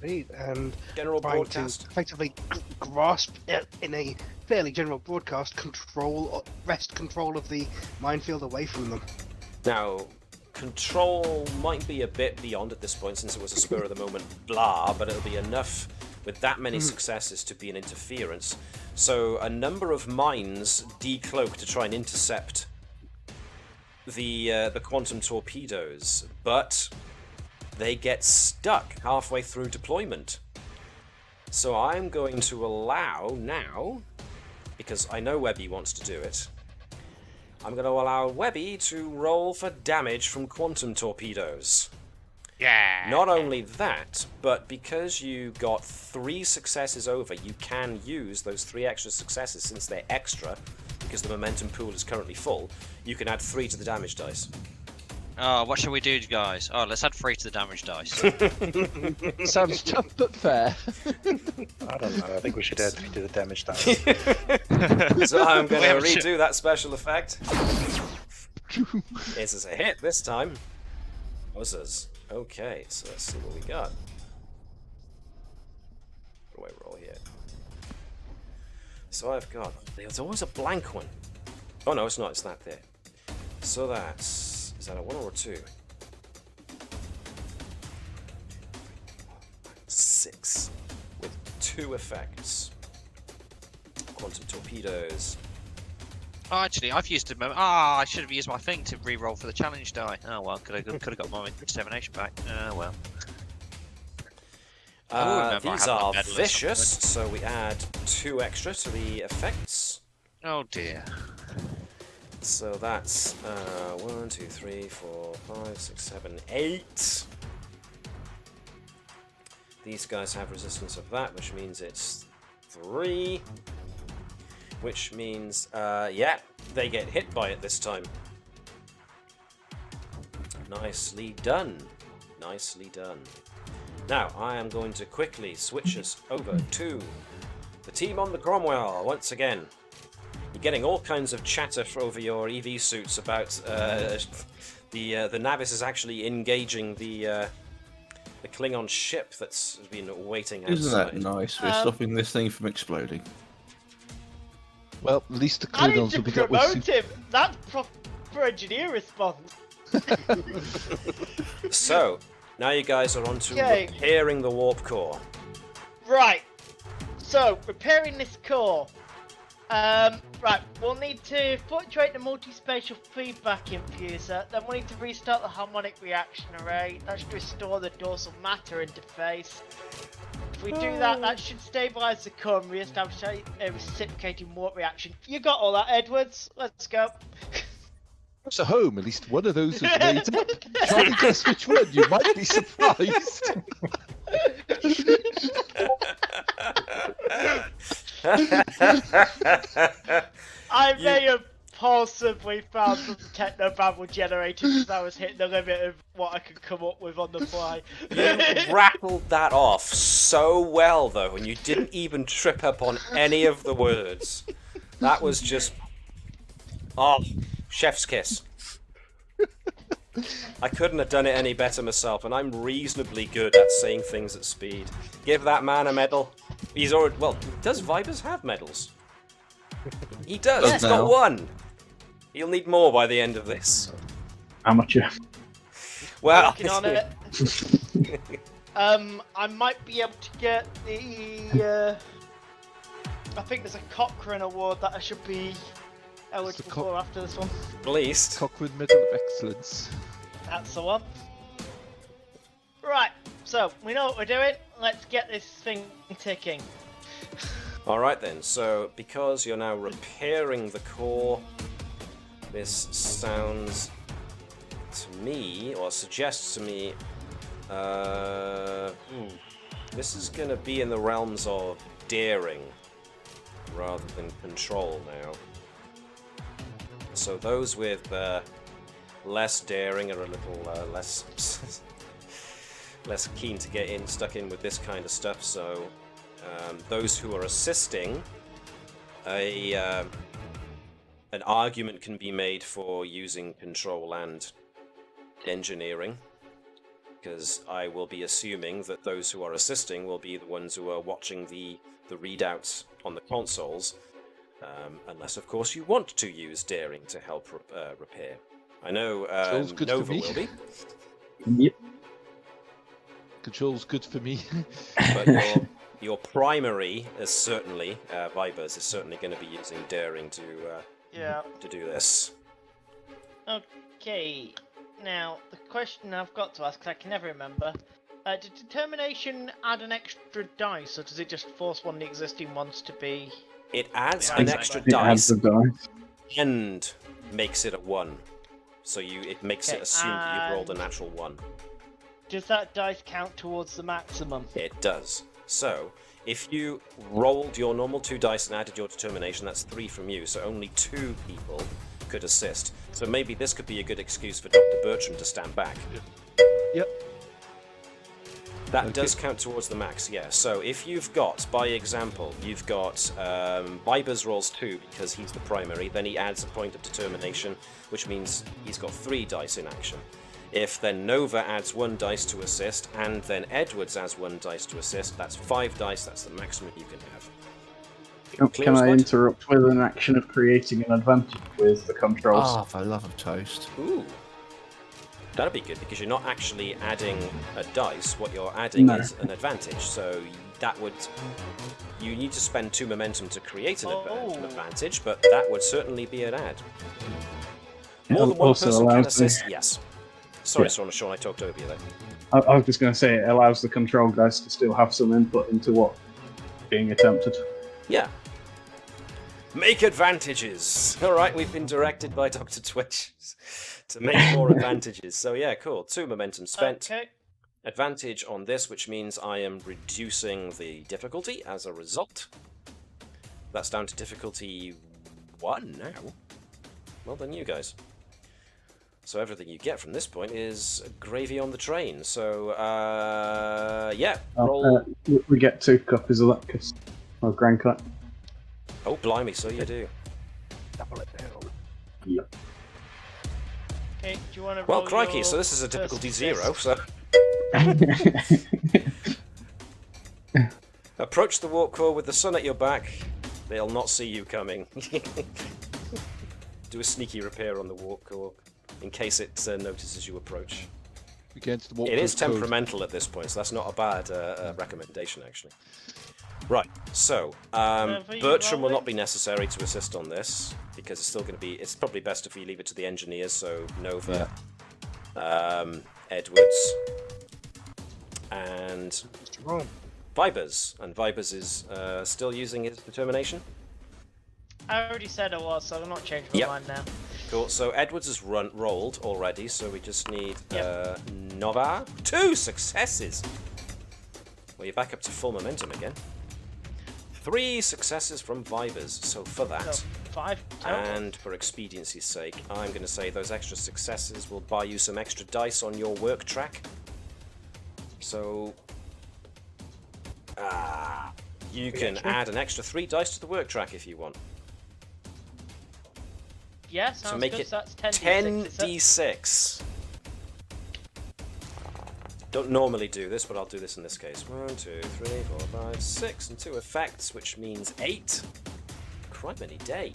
Indeed, and general trying broadcast. to effectively grasp in a fairly general broadcast wrest control of the minefield away from them. Now, control might be a bit beyond at this point since it was a spur of the moment blah, but it'll be enough with that many successes to be an interference. So a number of mines decloak to try and intercept the quantum torpedoes, but they get stuck halfway through deployment. So I'm going to allow now, because I know Webby wants to do it, I'm going to allow Webby to roll for damage from quantum torpedoes. Yeah. Not only that, but because you got 3 successes over, you can use those 3 extra successes since they're extra, because the momentum pool is currently full. You can add 3 to the damage dice. Oh, what shall we do, guys? Oh, let's add 3 to the damage dice. Sounds tough but fair. I don't know. I think we should add 3 to the damage dice. So I'm going to redo that special effect. This is a hit this time. Wowzers. Okay, so let's see what we got. What do I roll here? So I've got... There's always a blank one. Oh no, it's not. It's that there. So that's... Is that a 1 or a 2? 6. With 2 effects. Quantum torpedoes. Oh, actually, I've used it. I should have used my thing to re-roll for the challenge die. Oh well, could have got my determination back. Oh well. These are vicious, so we add 2 extra to the effects. Oh dear. So that's 1, 2, 3, 4, 5, 6, 7, 8. These guys have resistance of that, which means it's 3. Which means, yeah, they get hit by it this time. Nicely done. Nicely done. Now, I am going to quickly switch us over to the team on the Cromwell once again. You're getting all kinds of chatter over your EV suits about the Navis is actually engaging the Klingon ship that's been waiting outside. Isn't that nice? We're stopping this thing from exploding. Well, at least the I need Klingons to will be dealt promote with. him. That's proper engineer response. So, now you guys are on to repairing the warp core. Right. So, repairing this core. Right, we'll need to fluctuate the multi-spatial feedback infuser, then we'll need to restart the harmonic reaction array. That should restore the dorsal matter interface. If we do that, that should stabilise the core and re-establish a reciprocating warp reaction. You got all that, Edwards? Let's go. So home, at least one of those was made up. Try to guess which one, you might be surprised. I may have possibly found some technobabble generators because I was hitting the limit of what I could come up with on the fly. You rattled that off so well, though, and you didn't even trip up on any of the words. That was just... Oh, chef's kiss. I couldn't have done it any better myself, and I'm reasonably good at saying things at speed. Give that man a medal. He's already... Well, does Vibers have medals? He does. Does He's now. got one. He'll need more by the end of this. Amateur. Well, Working on it. I might be able to get the. I think there's a Cochrane Award that I should be eligible for after this one. at least. Cochrane Medal of Excellence. That's the one. Right, so we know what we're doing. Let's get this thing ticking. All right then. So because you're now repairing the core, this sounds to me, or suggests to me, this is going to be in the realms of daring rather than control now. So those with less daring are a little less less keen to get stuck in with this kind of stuff. So those who are assisting, an argument can be made for using control and engineering, because I will be assuming that those who are assisting will be the ones who are watching the readouts on the consoles, unless of course you want to use daring to help repair. I know Nova will be. Yep. Control's good for me. But your primary is certainly, Vibers is certainly going to be using daring to do this. Okay, now the question I've got to ask, because I can never remember, did determination add an extra dice, or does it just force one of the existing ones to be... It adds Yeah, an exactly. extra It adds dice the dice. and makes it a 1. So it makes Okay, it assume that you've rolled a natural 1. Does that dice count towards the maximum? It does. So, if you rolled your normal 2 dice and added your determination, that's 3 from you, so only 2 people could assist. So maybe this could be a good excuse for Dr. Bertram to stand back. Yep. That does count towards the max, yeah. So if you've got, by example, you've got Vibers rolls 2 because he's the primary, then he adds a point of determination, which means he's got 3 dice in action. If then Nova adds 1 dice to assist, and then Edwards adds 1 dice to assist, that's 5 dice, that's the maximum you can have. Clear Can as I mud? interrupt with an action of creating an advantage with the controls? Ah, for love of toast. Ooh. That'd be good, because you're not actually adding a dice, what you're adding is an advantage, so that would... You need to spend 2 momentum to create an advantage, but that would certainly be an add. More than one also person can allows assist, the- yes. Sorry, Yeah. Sean, I talked over you there. I was just going to say it allows the control dice to still have some input into what's being attempted. Yeah. Make advantages! Alright, we've been directed by Dr. Twitch to make more advantages. So yeah, cool. 2 momentum spent. Okay. Advantage on this, which means I am reducing the difficulty as a result. That's down to difficulty 1 now. Well done, you guys. So everything you get from this point is gravy on the train. So, yeah, roll. We get 2 copies of that, because or Grand Cut. Oh, blimey, so you do. Double it down. Yep. Okay, do you want to Well, roll crikey, your so this is a first difficulty assist? 0, so... Approach the warp core with the sun at your back. They'll not see you coming. Do a sneaky repair on the warp core, in case it notices you approach. Against the warp It is code. temperamental at this point, so that's not a bad recommendation, actually. Right, so Bertram will not be necessary to assist on this, because it's still going to be... It's probably best if we leave it to the engineers, so Nova, Edwards, and Vibers. And Vibers is still using his determination? I already said I was, so I'm not changing my mind now. Cool, so Edwards has rolled already, so we just need Nova. 2 successes! Well, you're back up to full momentum again. 3 successes from Vibers, so for that, So 5 total. and for expediency's sake, I'm going to say those extra successes will buy you some extra dice on your work track. So, you can add an extra 3 dice to the work track if you want. Yeah, sounds To make good. it So that's 10d6. 10d6. Don't normally do this, but I'll do this in this case. 1, 2, 3, 4, 5, 6, and 2 effects, which means 8. Criminy day.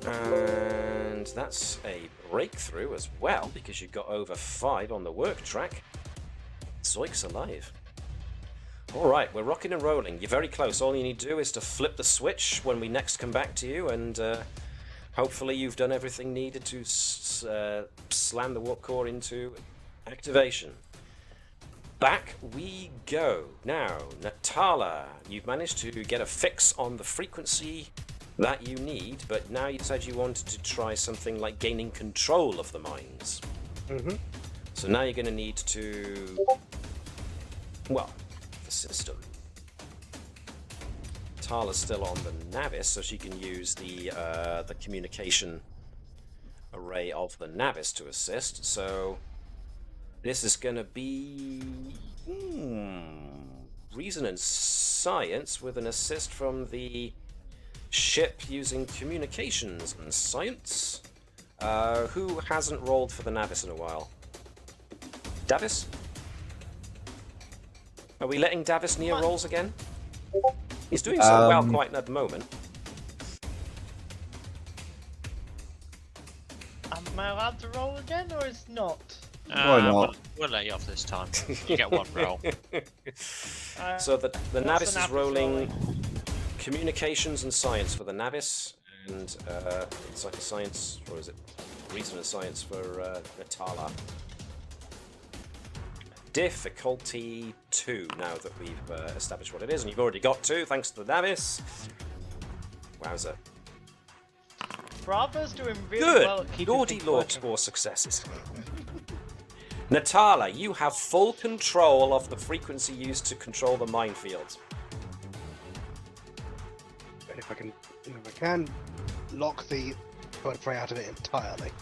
And that's a breakthrough as well, because you got over 5 on the work track. Zoinks alive. Alright, we're rocking and rolling. You're very close. All you need to do is to flip the switch when we next come back to you, and hopefully you've done everything needed to slam the warp core into activation. Back we go. Now, Natala, you've managed to get a fix on the frequency that you need, but now you said you wanted to try something like gaining control of the mines. Mm-hmm. So now you're going to need to, well, the system. Natala's still on the Navis, so she can use the communication array of the Navis to assist. So this is going to be reason and science with an assist from the ship using communications and science. Who hasn't rolled for the Navis in a while? Davis? Are we letting Davis near rolls again? He's doing so well quite at the moment. Am I allowed to roll again, or is not? Why not? We'll let you off this time. You get one roll. So the Navis is rolling communications and science for the Navis, and insight and science, or is it reason and science for Natala. Difficulty 2, now that we've established what it is, and you've already got 2 thanks to the Navis. Wowza. Bravo's doing really Good. well at keeping Lordy things Lord, working. 4 successes. Natala, you have full control of the frequency used to control the minefields. If I can lock the bird of prey out of it entirely.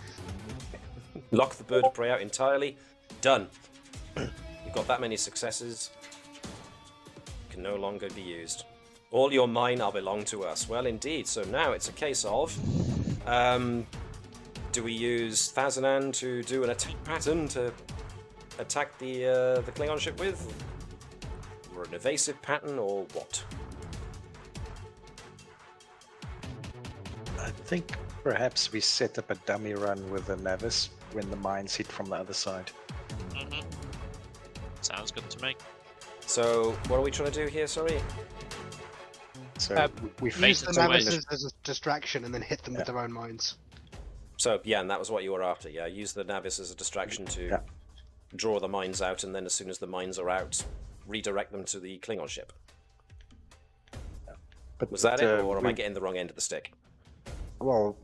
Lock the bird of prey out entirely. Done. You've got that many successes. Can no longer be used. All your mine now belong to us. Well, indeed. So now it's a case of, do we use Thazanan to do an attack pattern to attack the Klingon ship with, or an evasive pattern, or what? I think perhaps we set up a dummy run with the Navis when the mines hit from the other side. Mm-hmm. Sounds good to me. So, what are we trying to do here, sorry? So we Use the away. Navis as a distraction and then hit them with their own mines. So, yeah, and that was what you were after, yeah? Use the Navis as a distraction to draw the mines out, and then as soon as the mines are out, redirect them to the Klingon ship. But, was that it, or am I getting the wrong end of the stick? Well,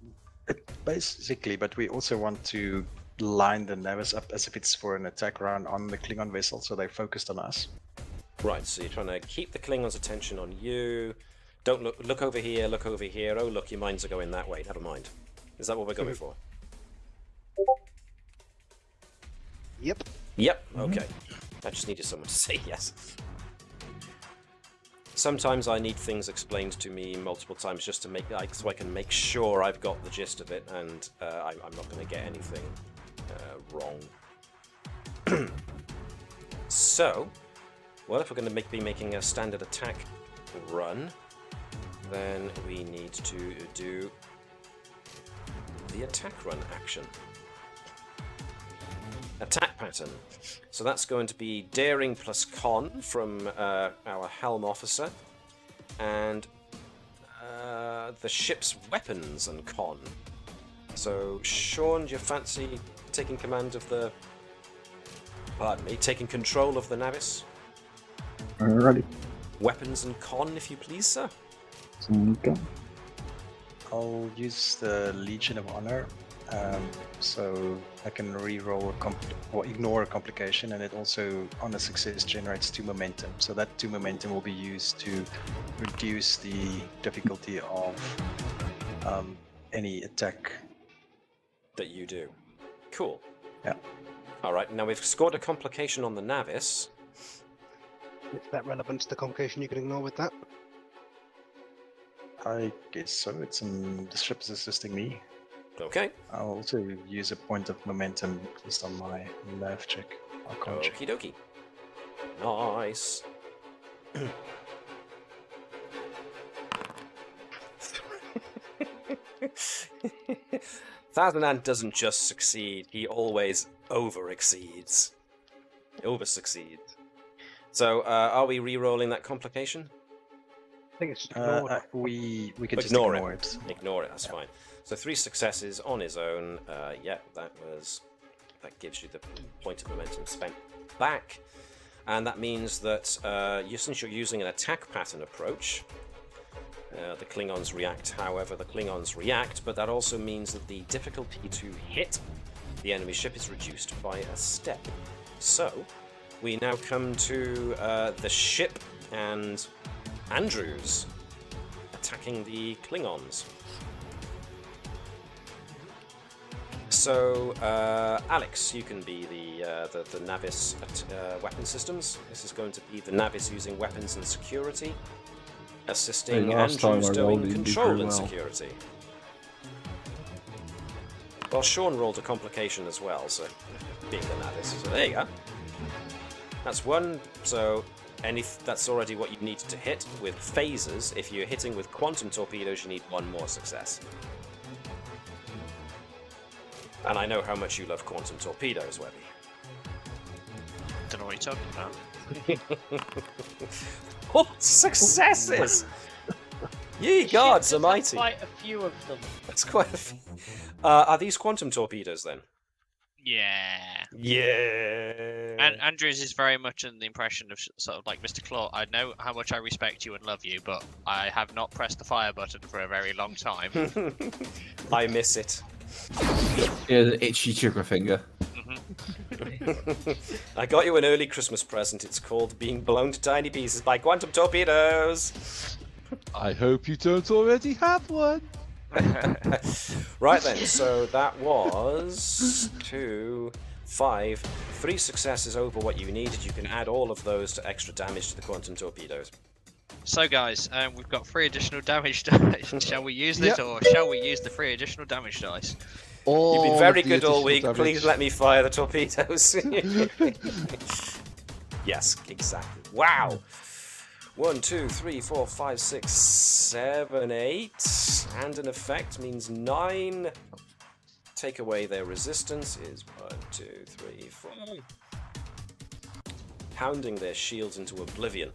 basically, but we also want to line the Navis up as if it's for an attack run on the Klingon vessel, so they're focused on us. Right, so you're trying to keep the Klingons' attention on you. Don't look over here, look over here. Oh, look, your mines are going that way. Never mind. Is that what we're going for? Yep. Yep, okay. I just needed someone to say yes. Sometimes I need things explained to me multiple times just to make, so I can make sure I've got the gist of it, and I'm not going to get anything wrong. So, well, if we're going to be making a standard attack run, then we need to do the attack run action. Attack pattern. So that's going to be daring plus con from our helm officer, and the ship's weapons and con. So Sean, do you fancy taking command of the... Pardon me, taking control of the Navis? Alrighty. Weapons and con, if you please, sir. Okay. I'll use the Legion of Honor, so I can re-roll or ignore a complication, and it also, on a success, generates 2 momentum. So that 2 momentum will be used to reduce the difficulty of any attack that you do. Cool. Yeah. Alright, now we've scored a complication on the Navis. Is that relevant to the complication you can ignore with that? I guess so. The ship is assisting me. Okay. I'll also use a point of momentum just on my nerve check. Okie dokie. Nice. Thazanand doesn't just succeed, he always over-exceeds. Over-succeeds. So, are we re-rolling that complication? I think it's ignored. We can just Ignore ignore it. it. Ignore it, that's fine. So 3 successes on his own. Yeah, that gives you the point of momentum spent back. And that means that since you're using an attack pattern approach, the Klingons react however the Klingons react, but that also means that the difficulty to hit the enemy ship is reduced by a step. So, we now come to the ship and Andrews attacking the Klingons. So, Alex, you can be the Navis weapon systems. This is going to be the Navis using weapons and security, assisting Andrews doing control and security. Well, Sean rolled a complication as well, so being the Navis. So there you go. That's 1. So that's already what you need to hit with phasers. If you're hitting with quantum torpedoes, you need 1 more success. And I know how much you love quantum torpedoes, Webby. Don't know what you're talking about. Oh, successes! Ye gods almighty! Quite a few of them. That's quite a few. Are these quantum torpedoes then? Yeah. Yeah. And Andrews is very much in the impression of sort of like Mr. Claw. I know how much I respect you and love you, but I have not pressed the fire button for a very long time. I miss it. Yeah, the itchy trigger finger. I got you an early Christmas present. It's called Being Blown to Tiny Pieces by Quantum Torpedoes. I hope you don't already have one. Right then, so that was 2, 5, 3 successes over what you needed. You can add all of those to extra damage to the quantum torpedoes. So guys, we've got 3 additional damage dice. Shall we use it, or shall we use the 3 additional damage dice? You've been very good all week. Damage. Please let me fire the torpedoes. Yes, exactly. Wow. 1, 2, 3, 4, 5, 6, 7, 8. And an effect means 9. Take away their resistance is 1, 2, 3, 4. Pounding their shields into oblivion.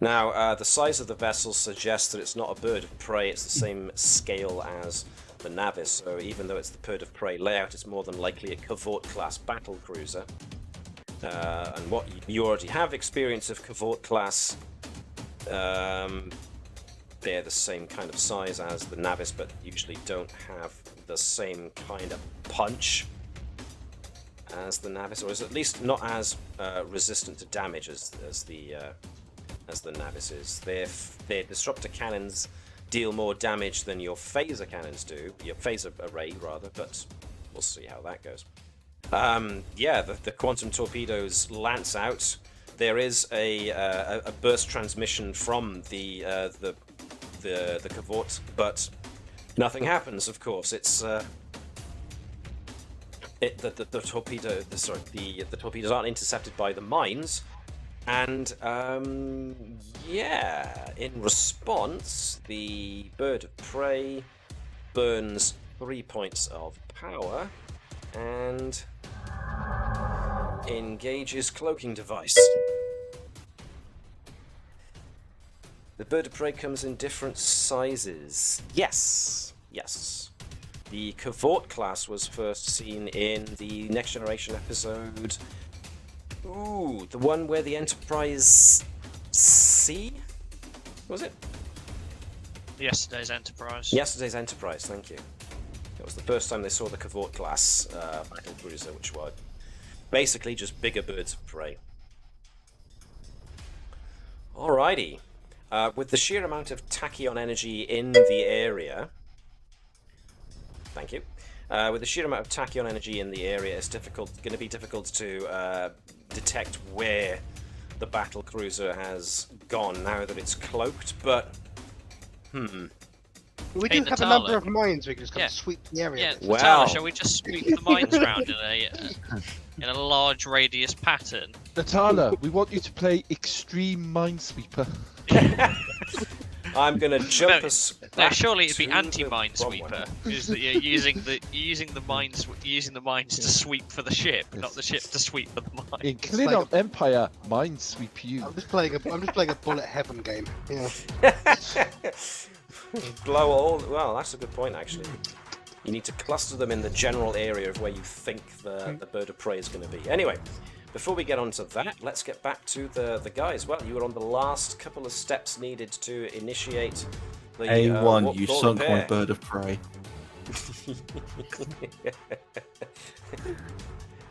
Now, the size of the vessel suggests that it's not a bird of prey. It's the same scale as the Navis. So even though it's the bird of prey layout, it's more than likely a Cavort-class battle cruiser. And what you already have experience of Cavort-class. They're the same kind of size as the Navis, but usually don't have the same kind of punch as the Navis, or is at least not as resistant to damage as the Navis is. Their disruptor cannons deal more damage than your phaser cannons do, your phaser array rather, but we'll see how that goes. Yeah, the quantum torpedoes lance out. There is a burst transmission from the Cavort, but nothing happens. Of course, it's the torpedoes aren't intercepted by the mines, and yeah, in response, the bird of prey burns 3 points of power and engages cloaking device. The bird of prey comes in different sizes. Yes. The Cavort class was first seen in the Next Generation episode. Ooh, the one where the Enterprise C? Was it? Yesterday's Enterprise. Yesterday's Enterprise, thank you. That was the first time they saw the Cavort class battle cruiser, which were basically just bigger birds of prey. Alrighty. With the sheer amount of tachyon energy in the area... Thank you. With the sheer amount of tachyon energy in the area, it's going to be difficult to detect where the battle cruiser has gone now that it's cloaked, but... We Hey, do have a Natala. number of mines we can just kind Yeah. of sweep the area Yeah, with. Wow. Natala, shall we just sweep the mines around in a large radius pattern? Natala, we want you to play Extreme Minesweeper. I'm gonna jump us. No, back surely it'd be to anti-minesweeper. Is that you're using the mines to sweep for the ship, not the ship to sweep for the mines. In Klingon Empire, Minesweep you. I'm just playing a bullet heaven game. Yeah. Blow all. Well, that's a good point actually. You need to cluster them in the general area of where you think the bird of prey is going to be. Anyway, before we get on to that, let's get back to the guys. Well, you were on the last couple of steps needed to initiate the A1, you warp sunk repair. my bird of prey.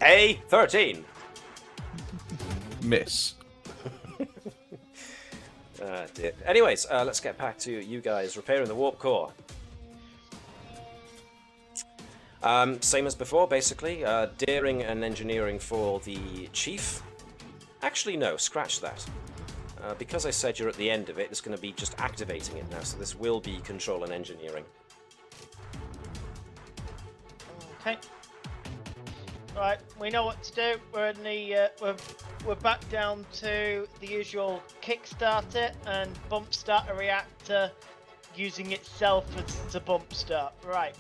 A13. Miss. Dear. Anyways, let's get back to you guys repairing the warp core. Same as before, basically. Daring and engineering for the chief. Actually, no, scratch that. Because I said you're at the end of it, it's going to be just activating it now, so this will be control and engineering. Okay. Right, we know what to do. We're in the we're back down to the usual kickstart it and bump start a reactor using itself as a bump start. Right.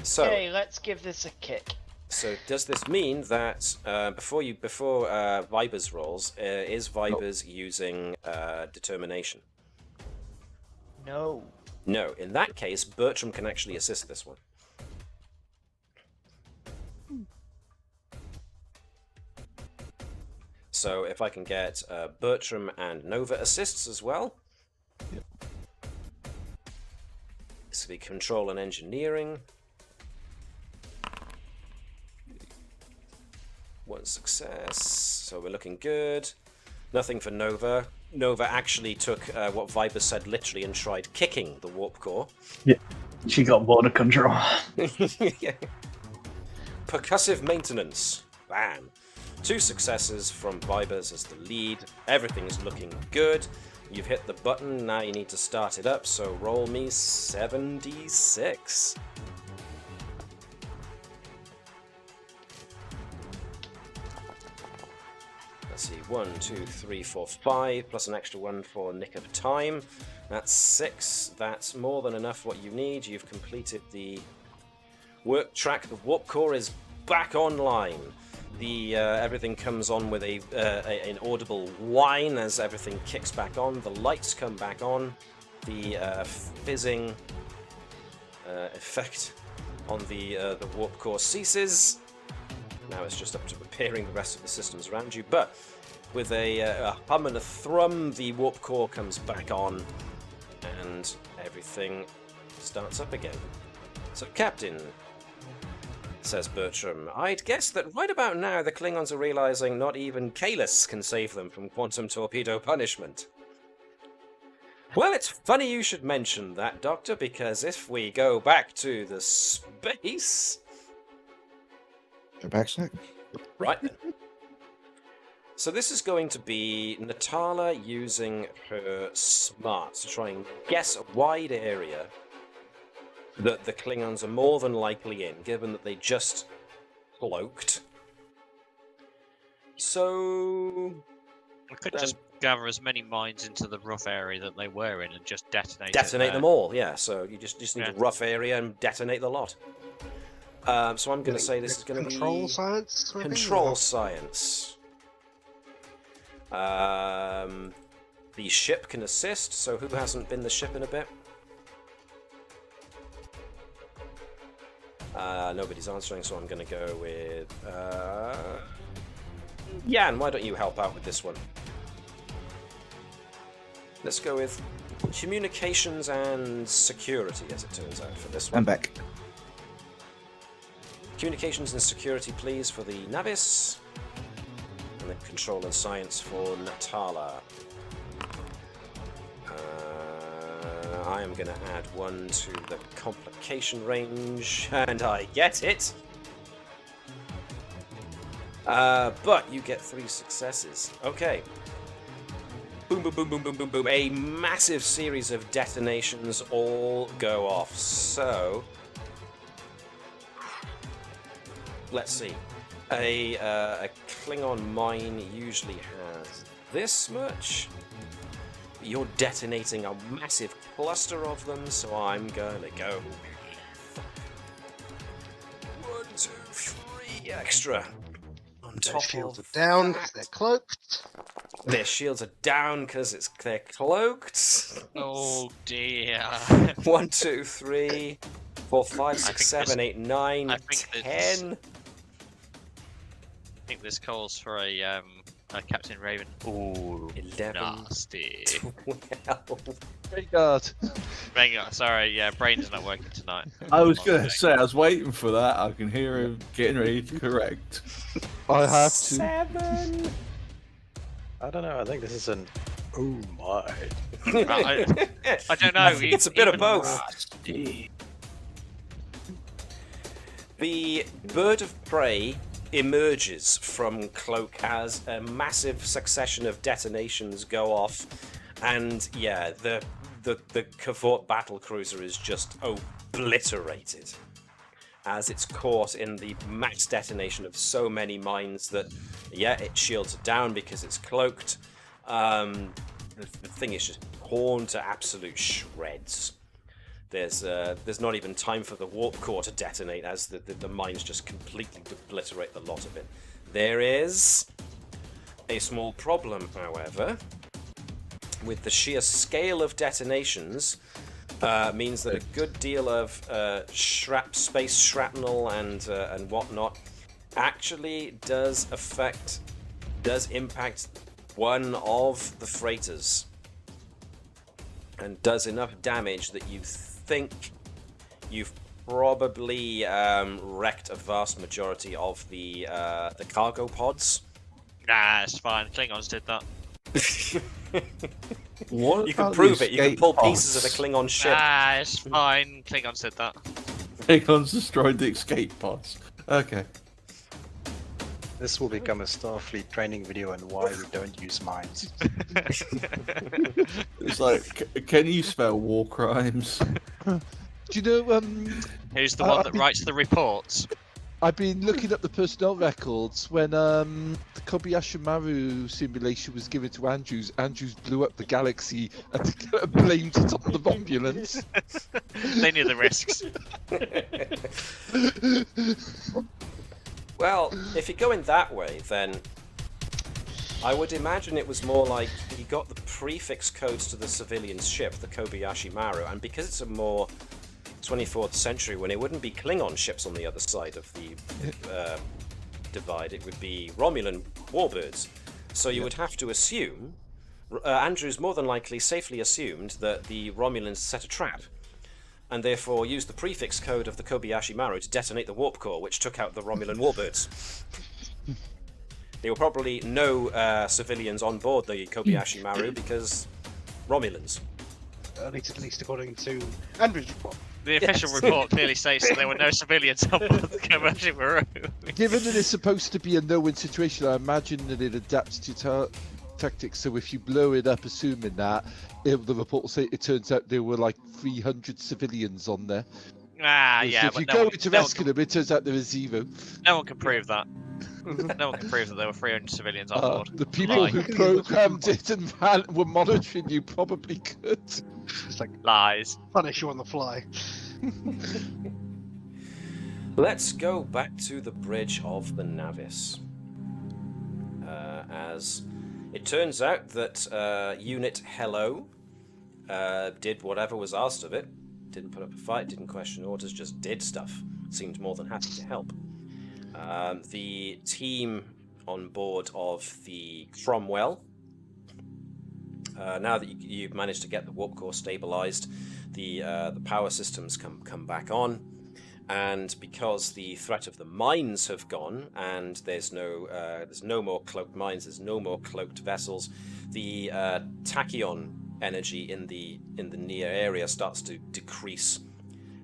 So, Okay, let's give this a kick. so does this mean that before Vibers rolls, is Vibers using determination? No. No. In that case, Bertram can actually assist this one. So if I can get Bertram and Nova assists as well. Yep. This will be control and engineering. One success, so we're looking good. Nothing for Nova. Nova actually took what Viper said literally and tried kicking the warp core. Yeah, she got border control. Yeah. Percussive maintenance. Bam. 2 successes from Vibers as the lead. Everything's looking good. You've hit the button, now you need to start it up, so roll me 76. Let's see, 1, 2, 3, 4, 5, plus an extra 1 for nick of time. That's 6. That's more than enough what you need. You've completed the work track. The warp core is back online. The everything comes on with an audible whine as everything kicks back on. The lights come back on. The fizzing effect on the warp core ceases. Now it's just up to repairing the rest of the systems around you. But with a hum and a thrum, the warp core comes back on, and everything starts up again. So, Captain, says Bertram, I'd guess that right about now the Klingons are realizing not even Kalis can save them from quantum torpedo punishment. Well, it's funny you should mention that, Doctor, because if we go back to the space... Go back a sec. Right then. So this is going to be Natala using her smarts to try and guess a wide area that the Klingons are more than likely in, given that they just cloaked. So... We could just gather as many mines into the rough area that they were in and just detonate them all, yeah. So you just need a rough area and detonate the lot. So I'm going to say this is going to be... Control science? Maybe? Control science. The ship can assist, so who hasn't been the ship in a bit? Nobody's answering, so I'm going to go with... Jan, why don't you help out with this one? Let's go with communications and security, as it turns out, for this one. I'm back. Communications and security, please, for the Navis. And then control and science for Natala. I am going to add 1 to the complication range, and I get it. But you get 3 successes. Okay. Boom, boom, boom, boom, boom, boom, boom, boom. A massive series of detonations all go off. So, let's see. A Klingon mine usually has this much. You're detonating a massive cluster of them, so I'm gonna go 1, 2, 3 extra on Their top shields of are down that. because they're cloaked. Their shields are down because they're cloaked. Oh dear. 1, 2, 3, 4, 5, 6, think 7, 8, 9, I think 10. I think this calls for a Captain Raven. Ooh, 11, nasty. 12. God. Sorry, yeah, brain's not working tonight. I was going to say, I was waiting for that. I can hear him getting ready to correct. I have to. 7. I don't know. I think this is an oh my. I don't know. I think it's a bit of even- both. The bird of prey emerges from cloak as a massive succession of detonations go off, and yeah, the Cavort battle cruiser is just obliterated as it's caught in the max detonation of so many mines that, yeah, its shields are down because it's cloaked. The thing is just torn to absolute shreds. There's not even time for the warp core to detonate as the mines just completely obliterate the lot of it. There is a small problem, however, with the sheer scale of detonations. Means that a good deal of space shrapnel and whatnot actually does impact one of the freighters and does enough damage that you think you've probably wrecked a vast majority of the cargo pods. Nah, it's fine. Klingons did that. What You can about prove the it. You can escape pull pods? pieces of a Klingon ship. Ah, it's fine. Klingons did that. Klingons destroyed the escape pods. Okay. This will become a Starfleet training video on why we don't use mines. It's like, can you spell war crimes? Do you know, Who's the one that mean- writes the reports? I've been looking up the personnel records when the Kobayashi Maru simulation was given to Andrews. Andrews blew up the galaxy and blamed it on the Romulans. They knew the risks. Well, if you're going that way, then I would imagine it was more like he got the prefix codes to the civilian ship, the Kobayashi Maru, and because it's a more 24th century when it wouldn't be Klingon ships on the other side of the divide, it would be Romulan warbirds. So you would have to assume, Andrews more than likely safely assumed that the Romulans set a trap, and therefore used the prefix code of the Kobayashi Maru to detonate the warp core, which took out the Romulan warbirds. There were probably no civilians on board the Kobayashi Maru because Romulans. At least according to Andrew's report. The official report clearly states that there were no civilians on board the Kobayashi Maru. Given that it's supposed to be a no-win situation, I imagine that it adapts to tactics. So if you blow it up, assuming that, the report will say it turns out there were like 300 civilians on there. Ah, So yeah, if but you no go one, to no, rescue them, it turns out there is 0. no one can prove that. No one can prove that there were 300 civilians on board. The people Lie. who programmed it and were monitoring you probably could. It's like Lies. punish you on the fly. Let's go back to the bridge of the Navis. As it turns out that Unit Hello did whatever was asked of it. Didn't put up a fight, didn't question orders, just did stuff. Seemed more than happy to help. The team on board of the Cromwell, now that you've managed to get the warp core stabilized, the power systems come back on, and because the threat of the mines have gone and there's no more cloaked mines, there's no more cloaked vessels, the tachyon energy in the near area starts to decrease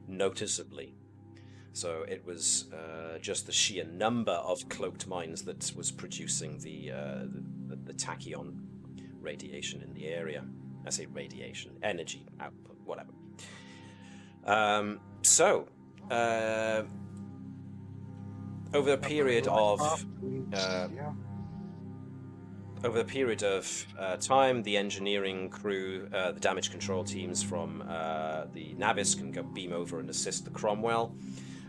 noticeably. So it was just the sheer number of cloaked mines that was producing the tachyon radiation in the area. I say radiation, energy output, whatever. Over the period of time, the engineering crew, the damage control teams from the Navis can go beam over and assist the Cromwell.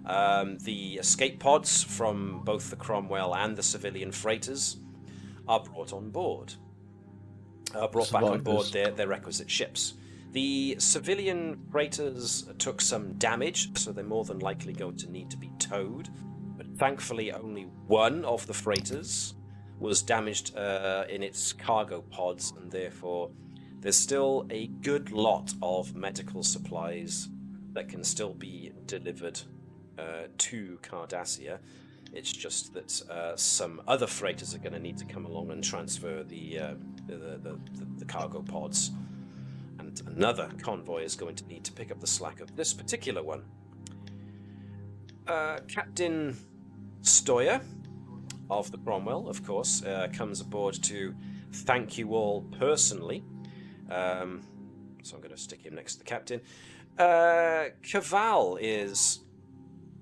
The escape pods from both the Cromwell and the civilian freighters are brought on board. Brought back on board their requisite ships. The civilian freighters took some damage, so they're more than likely going to need to be towed. But thankfully, only one of the freighters was damaged in its cargo pods, and therefore there's still a good lot of medical supplies that can still be delivered to Cardassia. It's just that some other freighters are going to need to come along and transfer the cargo pods. And another convoy is going to need to pick up the slack of this particular one. Captain Stoya of the Cromwell, of course, comes aboard to thank you all personally. So I'm going to stick him next to the captain. Caval is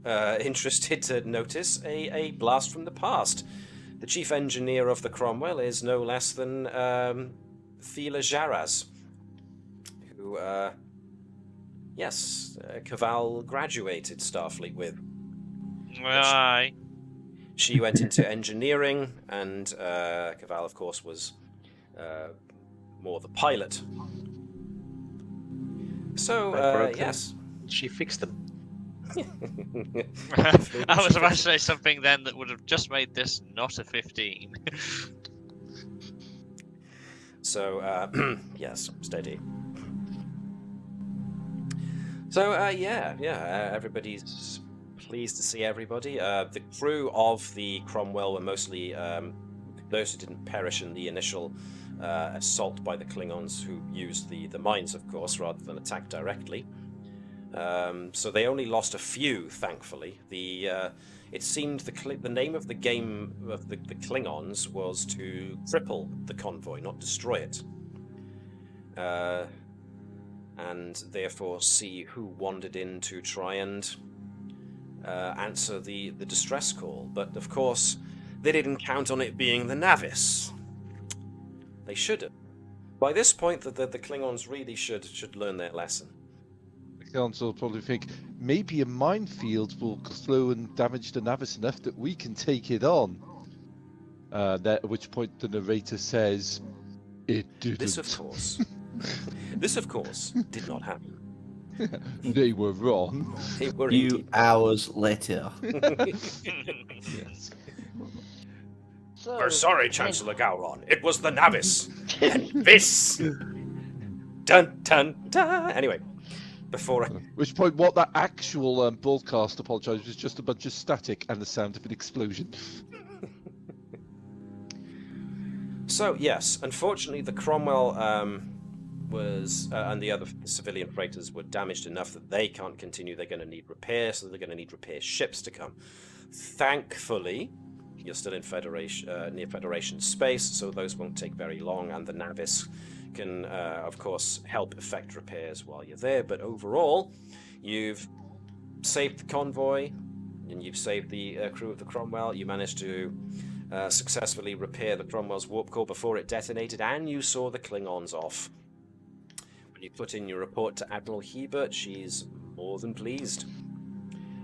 interested to notice a blast from the past. The chief engineer of the Cromwell is no less than Thela Jaraz, who, Caval graduated Starfleet with. Aye. She went into engineering, and Caval, of course, was more the pilot. So, yes. She fixed them. I was about to say something then that would have just made this not a 15. So, yes, steady. So, everybody's pleased to see everybody. The crew of the Cromwell were mostly those who didn't perish in the initial assault by the Klingons, who used the mines, of course, rather than attack directly. So they only lost a few, thankfully. It seemed the name of the game of the Klingons was to cripple the convoy, not destroy it. And therefore see who wandered in to try and answer the distress call. But of course, they didn't count on it being the Navis. They should have. By this point, the Klingons really should learn their lesson. The Klingons will probably think, maybe a minefield will slow and damage the Navis enough that we can take it on. At which point the narrator says, it didn't. This, of course, did not happen. They were wrong. They were A few indeed. hours later. Yes. So, We're sorry, Chancellor Gowron. It was the Navis. And this. Dun dun dun. Anyway, before. At which point, what that actual broadcast, apologise, was just a bunch of static and the sound of an explosion. So yes, unfortunately, the Cromwell was and the other civilian freighters were damaged enough that they can't continue. They're going to need repair, so they're going to need repair ships to come. Thankfully, you're still in Federation near Federation space, so those won't take very long, and the Navis can, of course, help effect repairs while you're there. But overall, you've saved the convoy, and you've saved the crew of the Cromwell. You managed to successfully repair the Cromwell's warp core before it detonated, and you saw the Klingons off. When you put in your report to Admiral Hebert, she's more than pleased.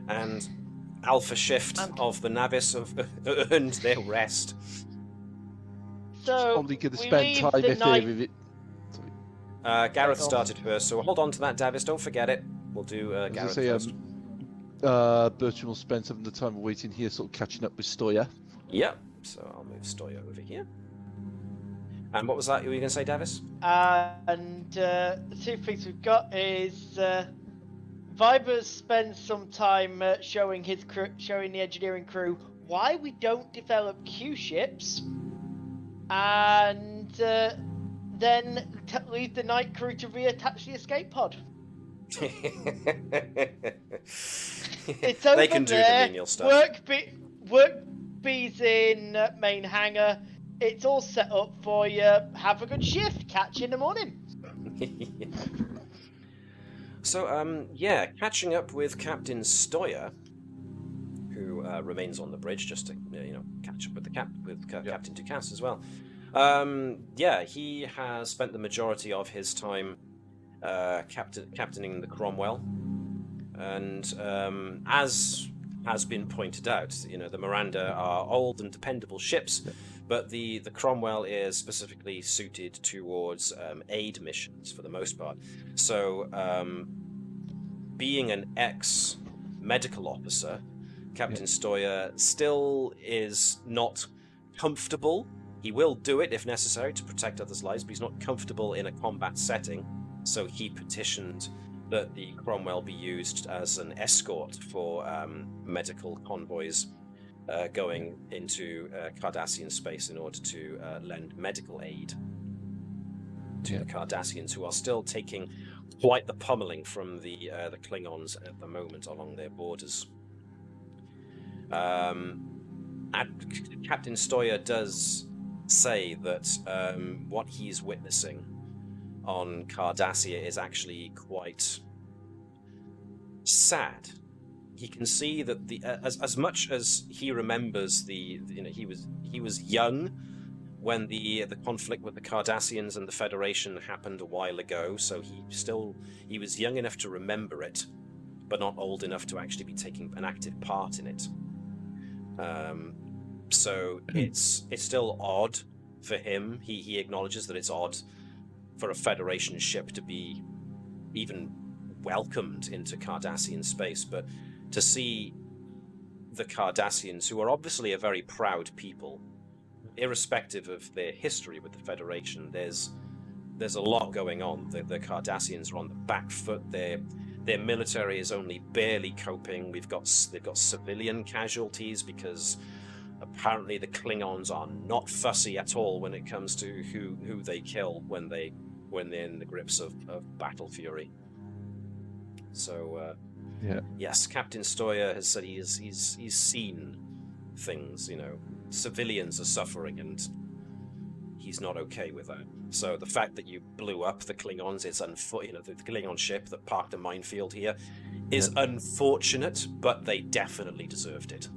And Alpha Shift of the Navis have earned their rest. So Probably going to we spend leave time the if night- they with it. Gareth started first, so hold on to that, Davis. Don't forget it. We'll do I was Gareth gonna say, first. Bertram will spend some of the time waiting here, sort of catching up with Stoya. Yep. So I'll move Stoya over here. And what was that you were going to say, Davis? And the two things we've got is Viber's spends some time showing his crew, showing the engineering crew why we don't develop Q ships, and then leave the night crew to reattach the escape pod. It's over They can do there. the menial stuff. Workbee's in main hangar. it's all set up for you. Have a good shift. Catch you in the morning. So, catching up with Captain Stoyer, who remains on the bridge just to catch up with the Captain Ducasse as well. He has spent the majority of his time captaining the Cromwell, and as has been pointed out, the Miranda are old and dependable ships, but the Cromwell is specifically suited towards aid missions for the most part. So, being an ex-medical officer, Captain Stoyer still is not comfortable. He will do it if necessary to protect others' lives, but he's not comfortable in a combat setting. So he petitioned that the Cromwell be used as an escort for medical convoys going into Cardassian space in order to lend medical aid to the Cardassians, who are still taking quite the pummeling from the Klingons at the moment along their borders. And Captain Stoyer does say that what he's witnessing on Cardassia is actually quite sad. He can see that as much as he remembers he was young when the conflict with the Cardassians and the Federation happened a while ago, so he was young enough to remember it, but not old enough to actually be taking an active part in it. So it's still odd for him. He acknowledges that it's odd for a Federation ship to be even welcomed into Cardassian space, but to see the Cardassians, who are obviously a very proud people, irrespective of their history with the Federation, there's a lot going on. The Cardassians are on the back foot. Their military is only barely coping. They've got civilian casualties because apparently the Klingons are not fussy at all when it comes to who they kill when they're in the grips of battle fury. So yes, Captain Stoyer has said he's seen things. Civilians are suffering, and he's not okay with that. So the fact that you blew up the Klingons, the Klingon ship that parked a minefield here, is unfortunate, but they definitely deserved it.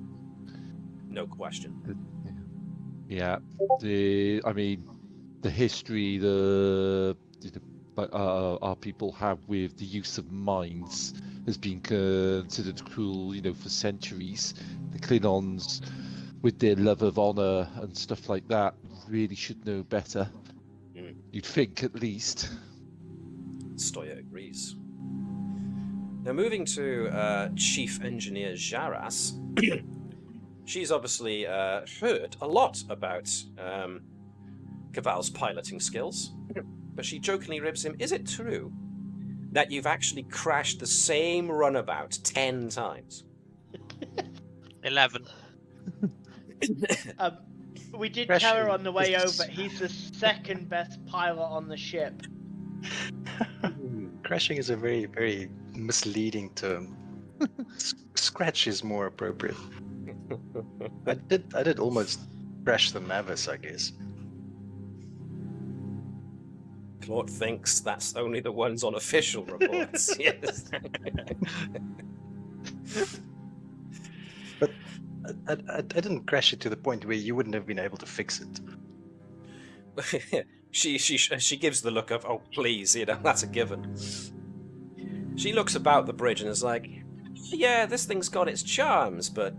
No question. Yeah, the history our people have with the use of mines has been considered cruel, for centuries. The Klingons, with their love of honor and stuff like that, really should know better. You'd think, at least. Stoyer agrees. Now, moving to Chief Engineer Jaras, she's obviously heard a lot about Caval's piloting skills, but she jokingly ribs him, "Is it true that you've actually crashed the same runabout 10 times? 11. We did tell her on the way over, he's the second best pilot on the ship. Crashing is a very, very misleading term. Scratch is more appropriate. I did almost crash the Navis, I guess. Claude thinks that's only the ones on official reports. Yes. But I didn't crash it to the point where you wouldn't have been able to fix it. She gives the look of, "Oh, please," that's a given. She looks about the bridge and is like, "Yeah, this thing's got its charms, but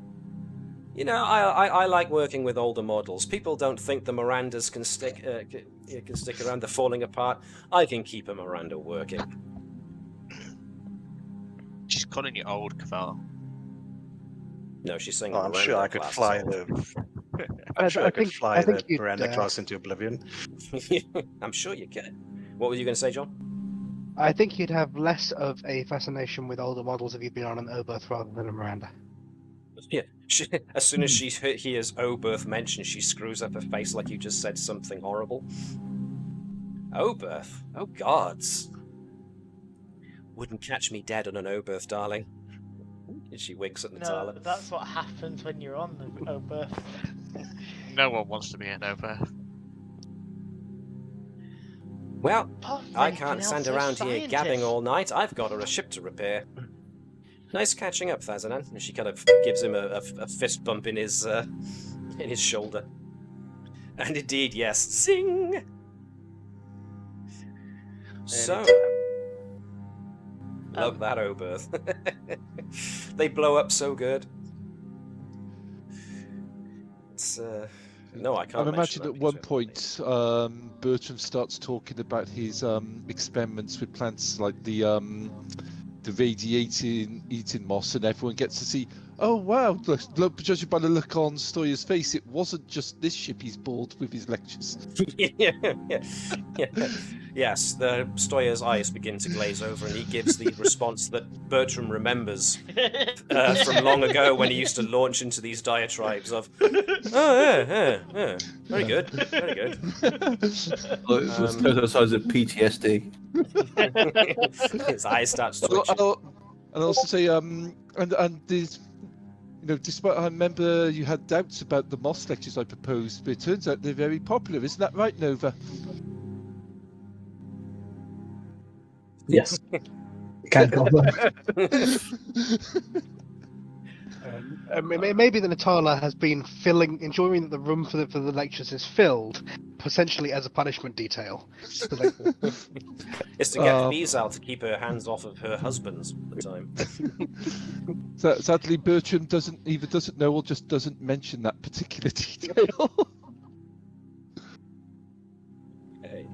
I like working with older models. People don't think the Mirandas can stick around. They're falling apart. I can keep a Miranda working." She's calling you old, Caval. No, she's saying. I'm sure I could fly the. I'm sure I could fly the Miranda class into oblivion. I'm sure you can. What were you going to say, John? I think you'd have less of a fascination with older models if you'd been on an Oberth rather than a Miranda. Yeah. As soon as she hears Oberth mentioned, she screws up her face like you just said something horrible. Oberth? Oh, gods. Wouldn't catch me dead on an Oberth, darling. And she winks at Natala. No, that's what happens when you're on the Oberth. No one wants to be a Nova. Well, Apart from I anything can't else, stand they're around here gabbing scientists. all night. I've got a ship to repair. Nice catching up, Thazanan. And she kind of gives him a fist bump in his shoulder. And indeed, yes, sing. So, love that Oberth. They blow up so good. It's no, I can't. I imagine at one point, Bertram starts talking about his experiments with plants like the radiating eating moss, and everyone gets to see. Oh wow! Look, judging by the look on Stoyer's face, it wasn't just this ship he's bored with his lectures. yeah. Yes, the Stoyer's eyes begin to glaze over, and he gives the response that Bertram remembers from long ago when he used to launch into these diatribes of, "Oh yeah, very good." Well, it's the size of PTSD. His eyes start twitching. And also say, and there's, despite I remember you had doubts about the Moss lectures I proposed, but it turns out they're very popular. Isn't that right, Nova? Yes. Can't go back. Maybe the Natala has been enjoying that the room for the lectures is filled, potentially as a punishment detail. It's to get fees out to keep her hands off of her husbands all the time. Sadly, Bertram either doesn't know or just doesn't mention that particular detail. Hey.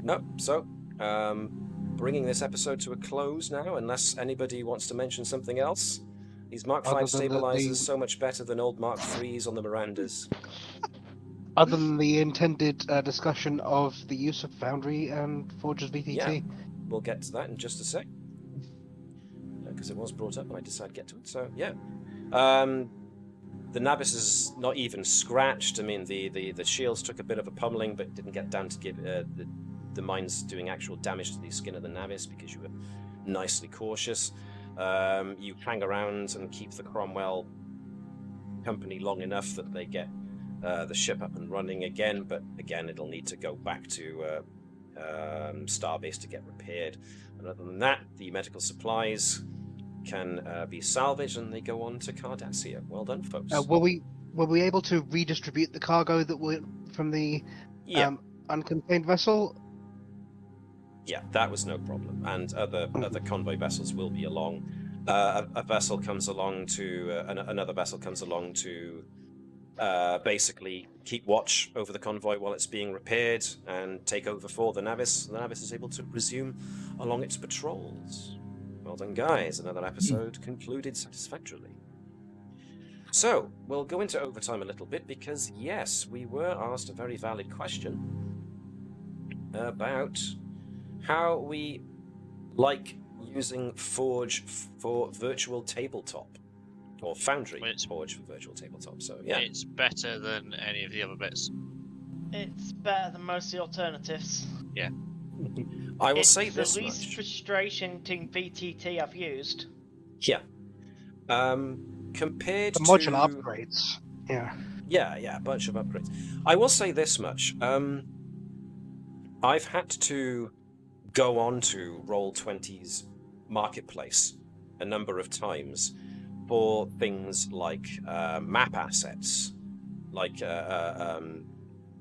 No, so bringing this episode to a close now, unless anybody wants to mention something else. These Mark V stabilizers so much better than old Mark IIIs on the Mirandas. Other than the intended discussion of the use of Foundry and Forge's VTT. Yeah, we'll get to that in just a sec. Because it was brought up and I decided to get to it, so yeah. The Navis is not even scratched. I mean, the shields took a bit of a pummeling, but didn't get down to give the mines doing actual damage to the skin of the Navis because you were nicely cautious. You hang around and keep the Cromwell company long enough that they get the ship up and running again, but again it'll need to go back to Starbase to get repaired. And other than that, the medical supplies can be salvaged and they go on to Cardassia. Well done, folks. Were we able to redistribute the cargo that went from the uncontained vessel? Yeah, that was no problem, and other convoy vessels will be along. A vessel comes along to another vessel comes along to basically keep watch over the convoy while it's being repaired and take over for the Navis. The Navis is able to resume along its patrols. Well done, guys. Another episode concluded satisfactorily. So we'll go into overtime a little bit because yes, we were asked a very valid question about how we like using Forge for virtual tabletop, or Foundry Forge for virtual tabletop. So yeah, it's better than any of the other bits. It's better than most of the alternatives. Yeah. I will say this It's the least frustrating VTT I've used. Yeah. Compared the to modular upgrades. Yeah. Yeah, a bunch of upgrades. I will say this much. I've had to go on to Roll20's marketplace a number of times for things like map assets, like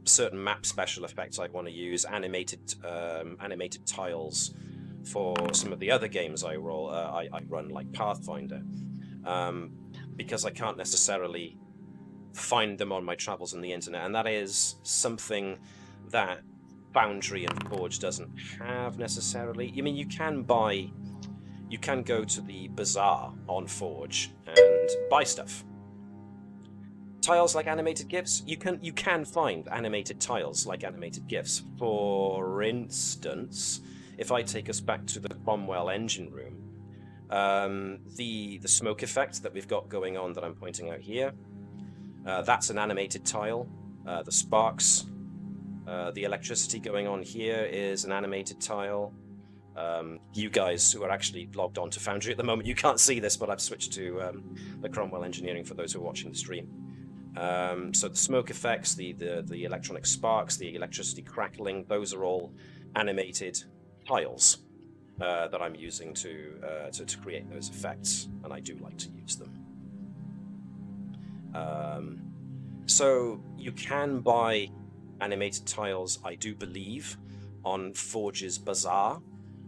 certain map special effects I want to use, animated tiles for some of the other games I run, like Pathfinder, because I can't necessarily find them on my travels on the internet, and that is something that Foundry and Forge doesn't have necessarily. I mean, you can go to the bazaar on Forge and buy stuff. Tiles like animated GIFs, you can find animated tiles like animated GIFs. For instance, if I take us back to the Cromwell engine room, the smoke effect that we've got going on that I'm pointing out here, that's an animated tile. The sparks, the electricity going on here is an animated tile. You guys who are actually logged on to Foundry at the moment, you can't see this, but I've switched to the Cromwell engineering for those who are watching the stream. So the smoke effects, the electronic sparks, the electricity crackling, those are all animated tiles that I'm using to create those effects, and I do like to use them. So you can buy animated tiles, I do believe, on Forge's Bazaar.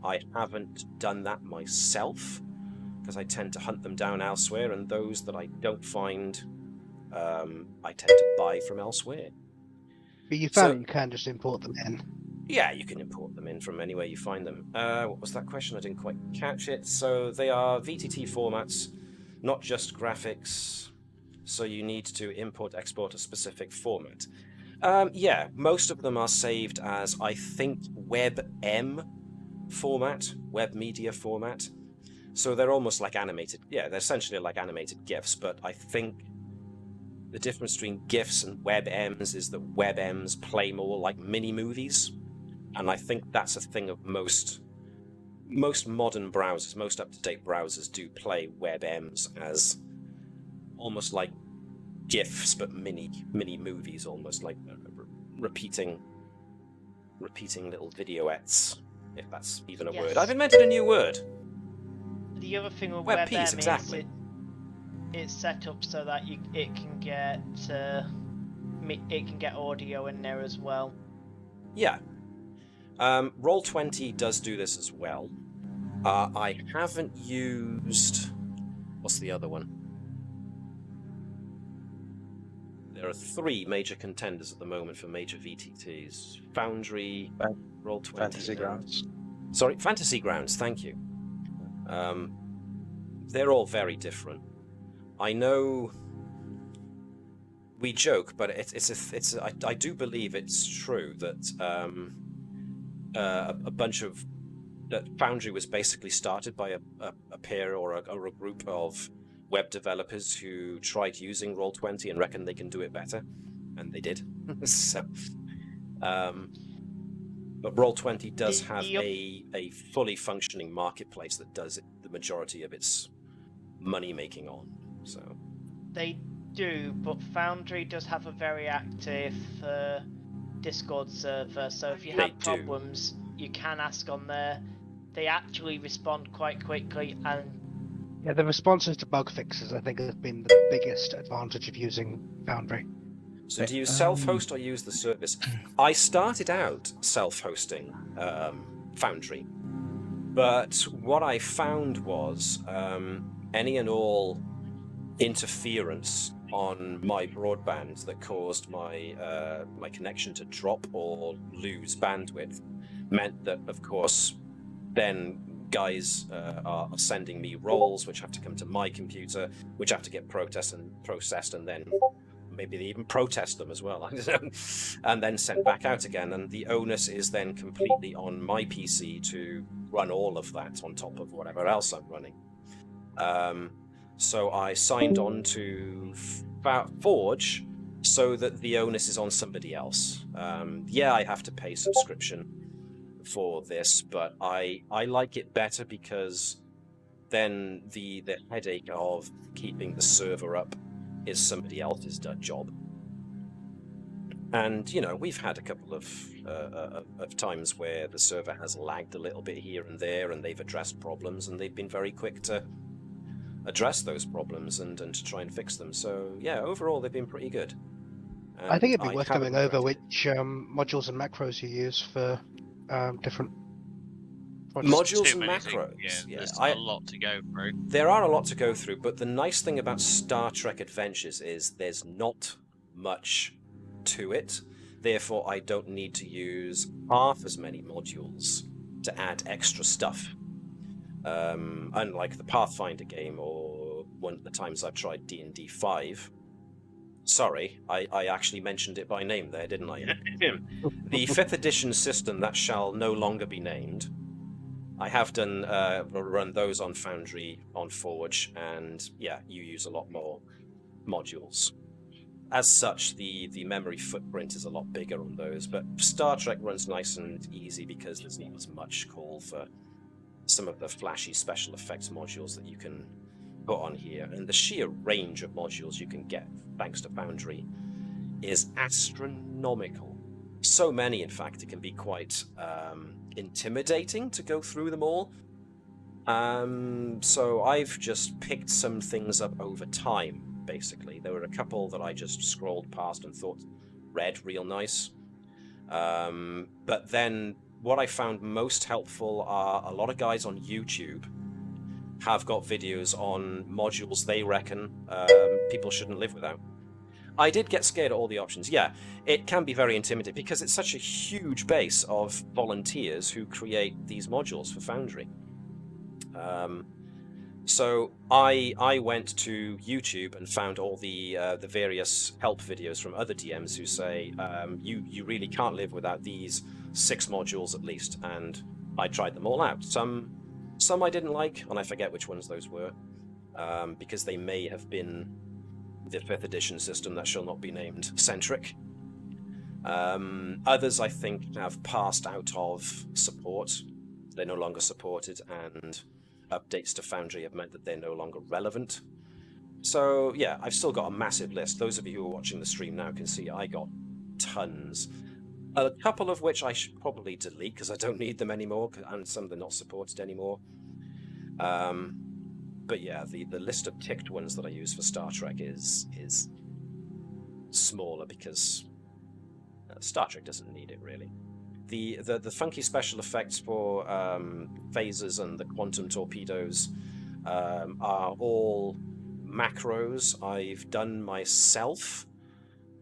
I haven't done that myself, because I tend to hunt them down elsewhere, and those that I don't find, I tend to buy from elsewhere. But you found you can just import them in. Yeah, you can import them in from anywhere you find them. What was that question? I didn't quite catch it. So they are VTT formats, not just graphics. So you need to export a specific format. Yeah, most of them are saved as, I think, WebM format, web media format. So they're almost like animated. Yeah, they're essentially like animated GIFs, but I think the difference between GIFs and WebMs is that WebMs play more like mini-movies. And I think that's a thing of most modern browsers, most up-to-date browsers do play WebMs as almost like GIFs, but mini movies, almost like repeating little videoettes, if that's even a word. I've invented a new word. The other thing with WebPs, WebM exactly. is it's set up so that it can get audio in there as well. Yeah. Roll20 does do this as well. I haven't used... What's the other one? There are 3 major contenders at the moment for major VTTs. Foundry, Roll20... Fantasy Grounds. Sorry, Fantasy Grounds, thank you. They're all very different. I know we joke, but I do believe it's true that a bunch of that Foundry was basically started by a pair or a group of web developers who tried using Roll20 and reckoned they can do it better, and they did. So, but Roll20 does have a fully functioning marketplace that does the majority of its money making on. So they do, but Foundry does have a very active Discord server, so if you have problems, you can ask on there. They actually respond quite quickly, and yeah, the responses to bug fixes, I think, has been the biggest advantage of using Foundry. So do you self-host or use the service? I started out self-hosting Foundry, but what I found was any and all interference on my broadband that caused my my connection to drop or lose bandwidth meant that, of course, then guys are sending me rolls which have to come to my computer, which have to get processed, and then maybe they even protest them as well, I don't know, and then sent back out again. And the onus is then completely on my PC to run all of that on top of whatever else I'm running. So I signed on to Forge so that the onus is on somebody else. Yeah, I have to pay subscription for this, but I like it better because then the headache of keeping the server up is somebody else's job. And, you know, we've had a couple of times where the server has lagged a little bit here and there, and they've addressed problems, and they've been very quick to address those problems and to try and fix them. So, yeah, overall, they've been pretty good. And I think it'd be worth going over which modules and macros you use for different projects. Modules and macros. Yeah, there's a lot to go through. There are a lot to go through, but the nice thing about Star Trek Adventures is there's not much to it. Therefore, I don't need to use half as many modules to add extra stuff. Unlike the Pathfinder game or one of the times I've tried D&D 5. Sorry, I actually mentioned it by name there, didn't I? The 5th edition system that shall no longer be named. I have done run those on Foundry, on Forge, and yeah, you use a lot more modules. As such, the memory footprint is a lot bigger on those, but Star Trek runs nice and easy because there's not as much call for some of the flashy special effects modules that you can put on here, and the sheer range of modules you can get thanks to Foundry is astronomical. So many, in fact, it can be quite intimidating to go through them all. So I've just picked some things up over time, basically. There were a couple that I just scrolled past and thought read real nice. But then what I found most helpful are a lot of guys on YouTube have got videos on modules they reckon people shouldn't live without. I did get scared at all the options. Yeah, it can be very intimidating because it's such a huge base of volunteers who create these modules for Foundry. So I went to YouTube and found all the various help videos from other DMs who say you really can't live without these 6 modules at least, and I tried them all out. Some I didn't like, and I forget which ones those were, because they may have been the 5th edition system that shall not be named centric. Others I think have passed out of support. They're no longer supported, and updates to Foundry have meant that they're no longer relevant. So yeah, I've still got a massive list. Those of you who are watching the stream now can see I got tons. A couple of which I should probably delete because I don't need them anymore, and some of them are not supported anymore. But yeah, the list of ticked ones that I use for Star Trek is smaller because Star Trek doesn't need it really. The funky special effects for phasers and the quantum torpedoes are all macros I've done myself,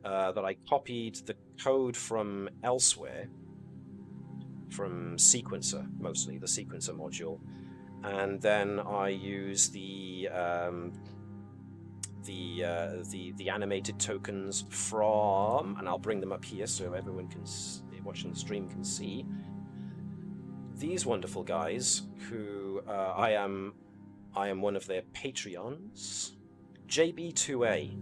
that I copied the code from elsewhere, from Sequencer, mostly, the Sequencer module, and then I use the animated tokens from, and I'll bring them up here so everyone can watching the stream can see these wonderful guys who I am one of their Patreons. JB2A.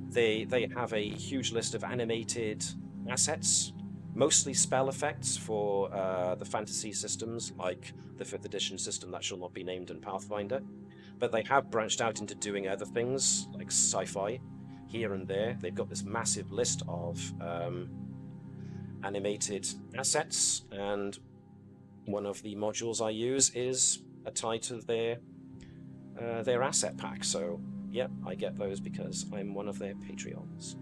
They have a huge list of animated assets, mostly spell effects for the fantasy systems, like the 5th edition system that shall not be named in Pathfinder. But they have branched out into doing other things, like sci-fi, here and there. They've got this massive list of animated assets, and one of the modules I use is a tie to their asset pack. So yeah, I get those because I'm one of their Patreons,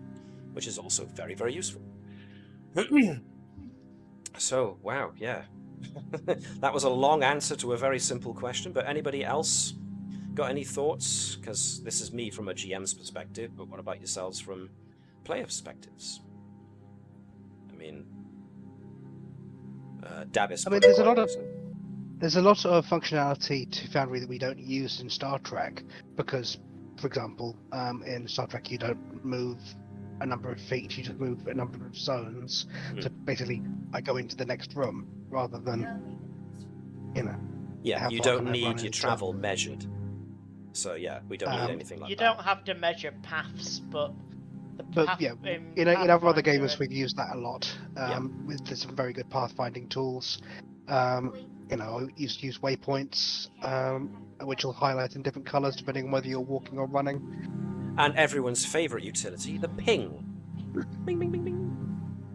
which is also very, very useful. So wow, yeah. That was a long answer to a very simple question, but anybody else got any thoughts? Because this is me from a GM's perspective, but what about yourselves from player perspectives? I mean, Davis. I mean, there's a lot of functionality to Foundry that we don't use in Star Trek because, for example, in Star Trek you don't move a number of feet, you just move a number of zones. So basically, I go into the next room rather than, Yeah, you don't need your travel measured. So yeah, we don't need anything like that. You don't have to measure paths, but yeah, in other games we've used that a lot. There's some very good pathfinding tools. I used to use waypoints, which will highlight in different colours depending on whether you're walking or running. And everyone's favourite utility, the ping. Bing, bing, bing, bing.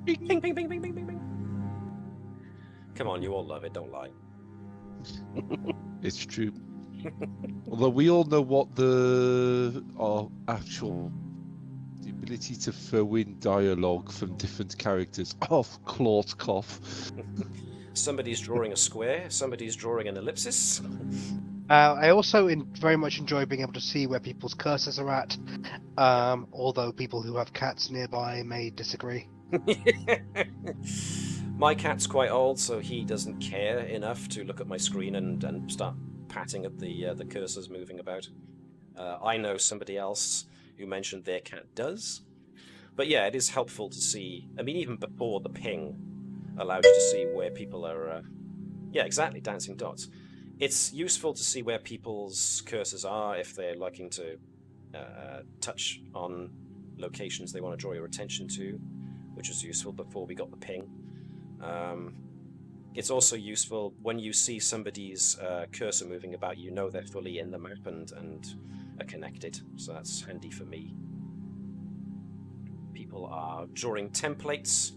Ping, ping, ping, bing, bing, bing, bing. Come on, you all love it, don't lie. It's true. Although we all know what the ability to throw in dialogue from different characters. Clawed cough. Somebody's drawing a square, somebody's drawing an ellipsis. I also very much enjoy being able to see where people's cursors are at, although people who have cats nearby may disagree. My cat's quite old, so he doesn't care enough to look at my screen and start patting at the cursors moving about. I know somebody else who mentioned their cat does. But yeah, it is helpful to see, I mean, even before the ping allows you to see where people are, yeah, exactly, dancing dots. It's useful to see where people's cursors are if they're liking to touch on locations they want to draw your attention to, which was useful before we got the ping. it's also useful when you see somebody's cursor moving about, you know they're fully in the map and are connected, so that's handy for me. People are drawing templates,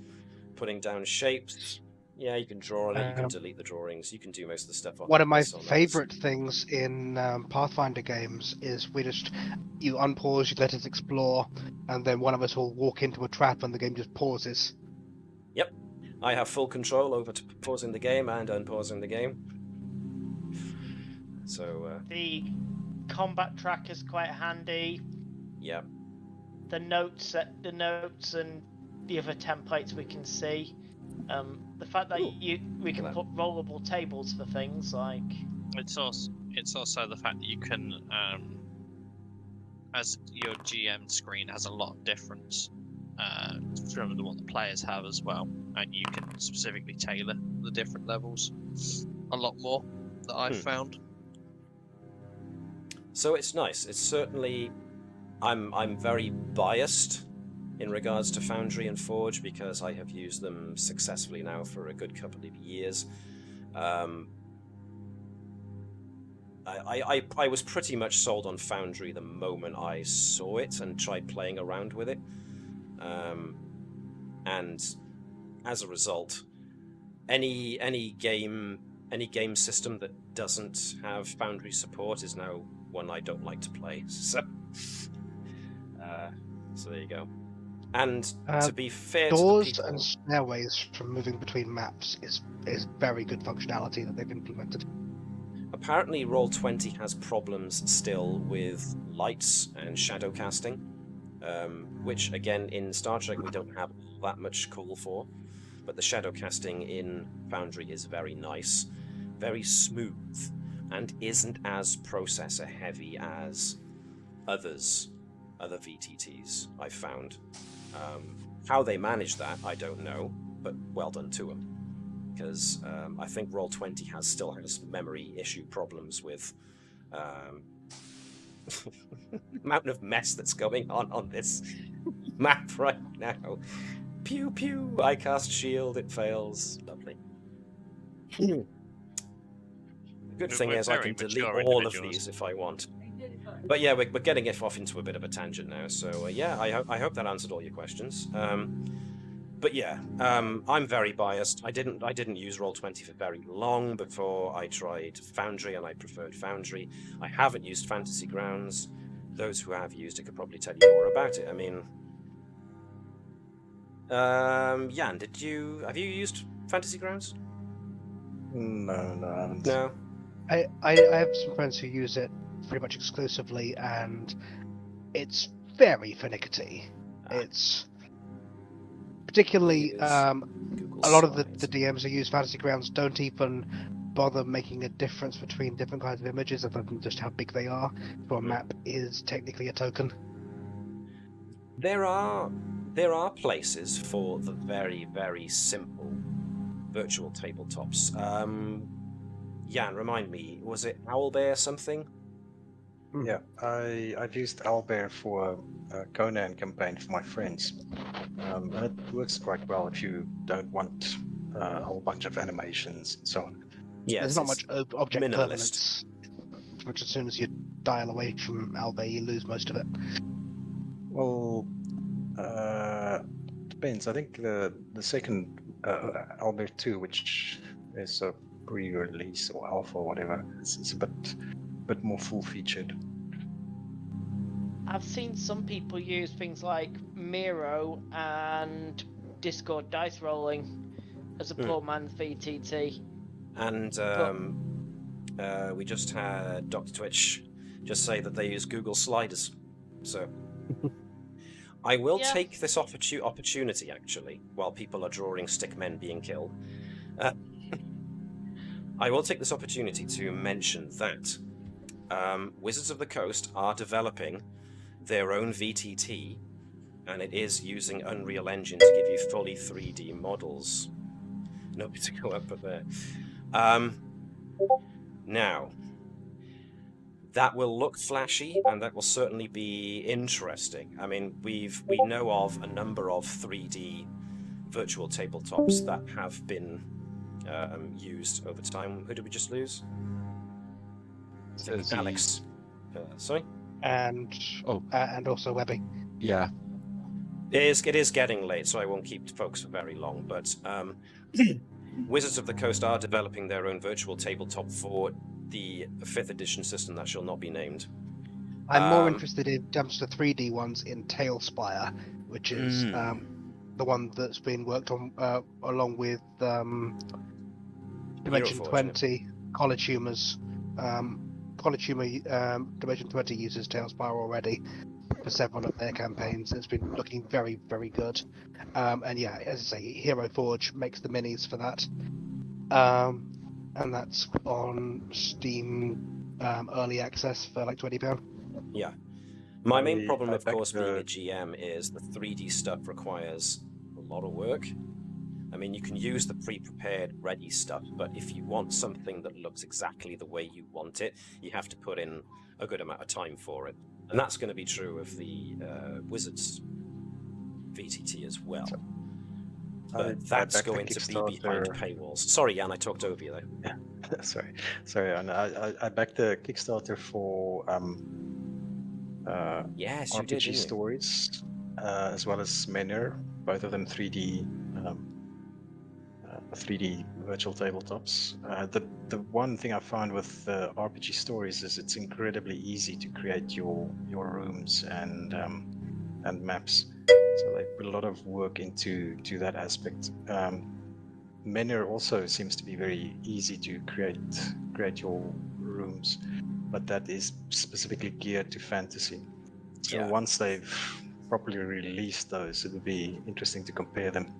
putting down shapes. Yeah, you can draw on it, you can delete the drawings, you can do most of the stuff on One of my this or Navis. favourite things in Pathfinder games is you unpause, you let us explore, and then one of us will walk into a trap and the game just pauses. Yep, I have full control over pausing the game and unpausing the game. So the combat track is quite handy. Yeah. The notes and the other templates we can see. The fact that we can put rollable tables for things like. It's also the fact that you can, as your GM screen has a lot of difference from what the players have as well, and you can specifically tailor the different levels a lot more that I've found. So it's nice. It's certainly, I'm very biased in regards to Foundry and Forge because I have used them successfully now for a good couple of years. I was pretty much sold on Foundry the moment I saw it and tried playing around with it. And as a result, any game system that doesn't have Foundry support is now one I don't like to play. So there you go. And to be fair doors to the people, and stairways from moving between maps is very good functionality that they've implemented. Apparently Roll20 has problems still with lights and shadow casting, which again in Star Trek we don't have that much call for, but the shadow casting in Foundry is very nice, very smooth, and isn't as processor heavy as other VTTs I've found. How they manage that, I don't know, but well done to them. Because I think Roll20 still has memory issue problems with the amount of mess that's going on this map right now. Pew pew, I cast shield, it fails. Lovely. The good thing is I can delete all of these if I want. But yeah, we're getting off into a bit of a tangent now, so yeah, I hope that answered all your questions. But yeah, I'm very biased. I didn't use Roll20 for very long before I tried Foundry, and I preferred Foundry. I haven't used Fantasy Grounds. Those who have used it could probably tell you more about it. I mean, Jan, have you used Fantasy Grounds? No, I haven't. No. I have some friends who use it pretty much exclusively, and it's very finicky. It's particularly a lot of the DMs who use Fantasy Grounds don't even bother making a difference between different kinds of images other than just how big they are. So a map is technically a token. There are places for the very, very simple virtual tabletops. Jan, remind me, was it Owlbear something? Yeah, I've used Owlbear for a Conan campaign for my friends. And it works quite well if you don't want a whole bunch of animations and so on. Yeah, there's not much object permanence, which as soon as you dial away from Owlbear, you lose most of it. Well, depends. I think the second Owlbear 2, which is a pre-release or alpha or whatever, it's a bit more full-featured. I've seen some people use things like Miro and Discord dice rolling as a poor man's VTT. And we just had Dr. Twitch just say that they use Google Sliders. So I will take this opportunity, actually, while people are drawing stick men being killed. I will take this opportunity to mention that Wizards of the Coast are developing their own VTT, and it is using Unreal Engine to give you fully 3D models. Nobody to go up there. Now, that will look flashy, and that will certainly be interesting. I mean, we know of a number of 3D virtual tabletops that have been used over time. Who did we just lose? Says Alex. Sorry? And also Webby. Yeah. It is getting late, so I won't keep folks for very long, but Wizards of the Coast are developing their own virtual tabletop for the 5th edition system that shall not be named. I'm more interested in Dumpster 3D ones in Tailspire, which is the one that's been worked on along with Dimension 20, College Humors. College Humor Dimension 20 uses Tailspire already for several of their campaigns. It's been looking very, very good. And yeah, as I say, Hero Forge makes the minis for that. And that's on Steam early access for like £20. Yeah. My main problem, of course, being a GM is the 3D stuff requires a lot of work. I mean, you can use the pre-prepared ready stuff, but if you want something that looks exactly the way you want it, you have to put in a good amount of time for it. And that's going to be true of the Wizards VTT as well. But that's going to be behind paywalls. Sorry, Jan, I talked over you there. Yeah. Sorry, and I backed the Kickstarter for yes, RPG you did, stories, as well as Menor, both of them 3D virtual tabletops. The one thing I found with RPG stories is it's incredibly easy to create your rooms and maps. So they put a lot of work into that aspect. Menor also seems to be very easy to create your rooms, but that is specifically geared to fantasy. So once they've properly released those, it would be interesting to compare them.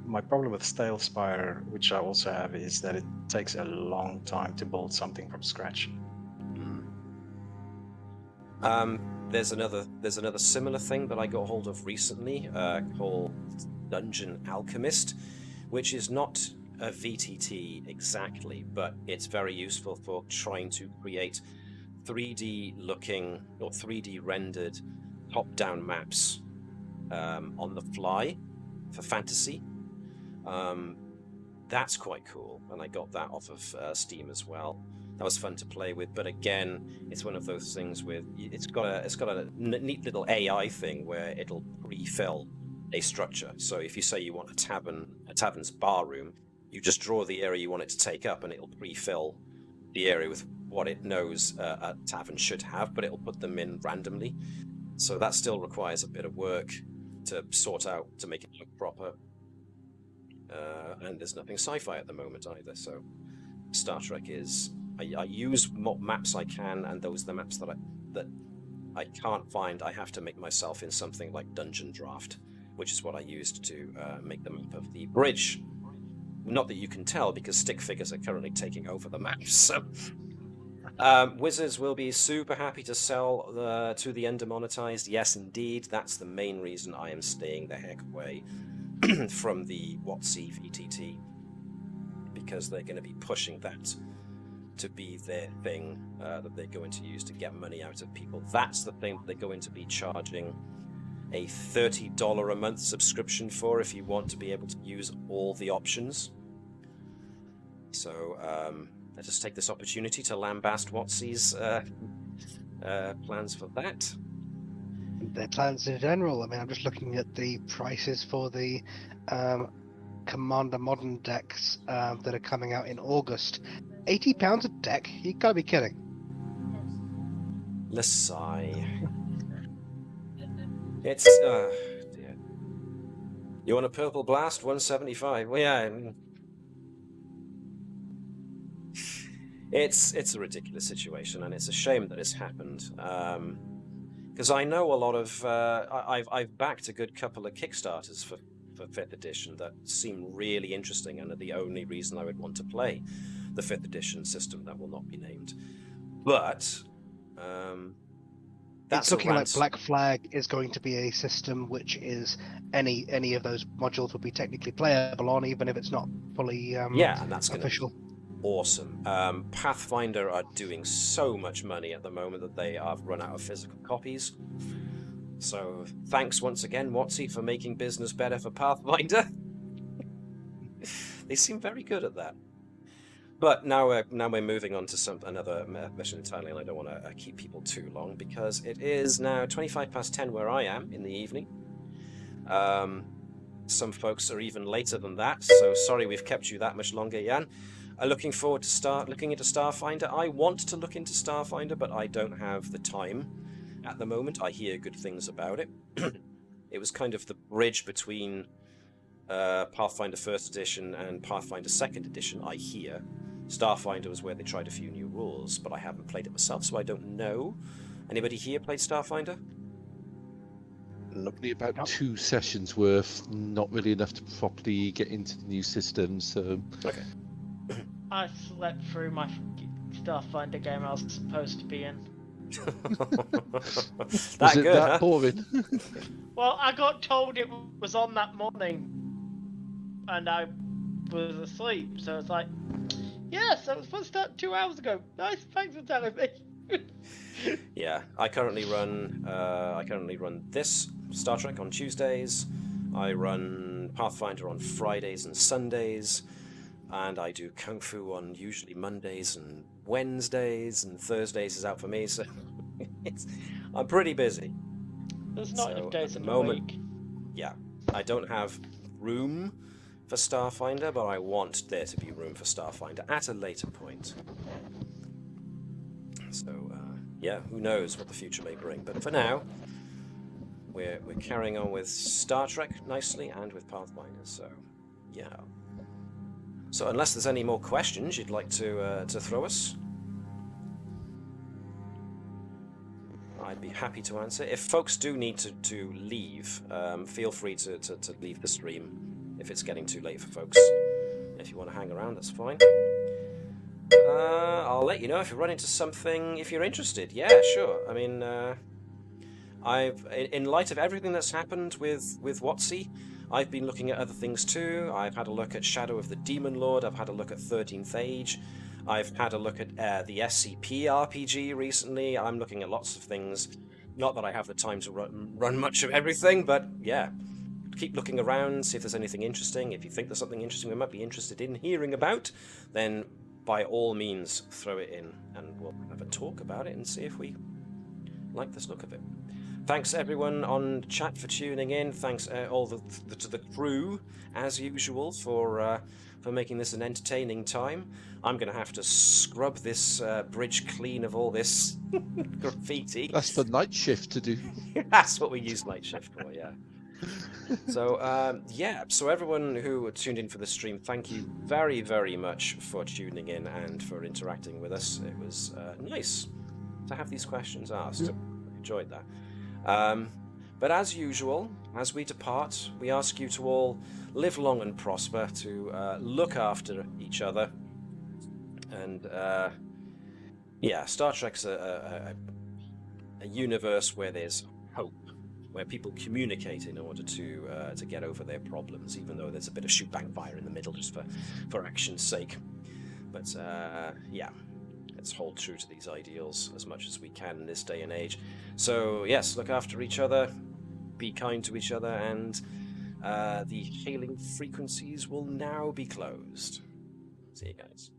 My problem with Tailspire, which I also have, is that it takes a long time to build something from scratch. There's another similar thing that I got hold of recently called Dungeon Alchemist, which is not a VTT exactly, but it's very useful for trying to create 3D looking or 3D rendered top-down maps on the fly for fantasy. That's quite cool, and I got that off of Steam as well. That was fun to play with, but again, it's one of those things with it's got a neat little AI thing where it'll pre-fill a structure. So if you say you want a tavern's bar room, you just draw the area you want it to take up, and it'll pre-fill the area with what it knows a tavern should have, but it'll put them in randomly. So that still requires a bit of work to sort out to make it look proper. And there's nothing sci-fi at the moment either. So Star Trek is. I use what maps I can, and those are the maps that I can't find. I have to make myself in something like Dungeon Draft, which is what I used to make the map of the bridge. Not that you can tell, because stick figures are currently taking over the maps. So Wizards will be super happy to sell to the undermonetized. Yes, indeed. That's the main reason I am staying the heck away from the WotC VTT, because they're going to be pushing that to be their thing that they're going to use to get money out of people. That's the thing that they're going to be charging a $30 a month subscription for if you want to be able to use all the options. So I just take this opportunity to lambast WotC's plans for that. Their plans in general. I mean, I'm just looking at the prices for the Commander Modern decks that are coming out in August. £80 a deck? You gotta be kidding. Lasai. It's dear. You want a purple blast? 175. Well, yeah. It's a ridiculous situation, and it's a shame that it's happened. Because I know a lot of I've backed a good couple of Kickstarters for 5th edition that seem really interesting, and are the only reason I would want to play the 5th edition system that will not be named. But that's it's looking like Black Flag is going to be a system which is any of those modules will be technically playable on, even if it's not fully and that's official. Gonna be awesome. Pathfinder are doing so much money at the moment that they have run out of physical copies. So thanks once again, WotC, for making business better for Pathfinder. They seem very good at that. But now we're moving on to another mission entirely, and I don't want to keep people too long because it is now 10:25 where I am in the evening. Some folks are even later than that, so sorry we've kept you that much longer, Jan. Looking forward to looking into Starfinder. I want to look into Starfinder, but I don't have the time at the moment. I hear good things about it. It was kind of the bridge between Pathfinder 1st Edition and Pathfinder 2nd Edition, I hear. Starfinder was where they tried a few new rules, but I haven't played it myself, so I don't know. Anybody here played Starfinder? Only about 2 sessions worth, not really enough to properly get into the new system, so... Okay. I slept through my Starfinder game I was supposed to be in. Was it good, that huh? boring? Well, I got told it was on that morning, and I was asleep, so it's like, yes, I was supposed to start 2 hours ago. Nice, thanks for telling me. Yeah, I currently run this Star Trek on Tuesdays. I run Pathfinder on Fridays and Sundays, and I do Kung Fu on usually Mondays and Wednesdays, and Thursdays is out for me, so I'm pretty busy. There's not enough days at in the the moment, week. yeah, I don't have room for Starfinder, but I want there to be room for Starfinder at a later point. So, yeah, who knows what the future may bring. But for now, we're carrying on with Star Trek nicely and with Pathfinder. So, yeah. So, unless there's any more questions you'd like to throw us, I'd be happy to answer. If folks do need to leave, feel free to leave the stream if it's getting too late for folks. If you want to hang around, that's fine. I'll let you know if you run into something, if you're interested. Yeah, sure. I mean, in light of everything that's happened with WotC, I've been looking at other things too. I've had a look at Shadow of the Demon Lord. I've had a look at 13th Age. I've had a look at the SCP RPG recently. I'm looking at lots of things. Not that I have the time to run much of everything, but yeah. Keep looking around, see if there's anything interesting. If you think there's something interesting we might be interested in hearing about, then by all means throw it in and we'll have a talk about it and see if we like this look of it. Thanks everyone on chat for tuning in. Thanks all to the crew as usual for making this an entertaining time. I'm going to have to scrub this bridge clean of all this graffiti. That's the night shift to do. That's what we use night shift for, yeah. So, yeah, so everyone who tuned in for the stream, thank you very, very much for tuning in and for interacting with us. It was nice to have these questions asked. I enjoyed that. But as usual, as we depart, we ask you to all live long and prosper, to look after each other. And, yeah, Star Trek's a universe where there's hope, where people communicate in order to get over their problems, even though there's a bit of shoot-bang fire in the middle just for action's sake. But, yeah, let's hold true to these ideals as much as we can in this day and age. So, yes, look after each other, be kind to each other, and the hailing frequencies will now be closed. See you guys.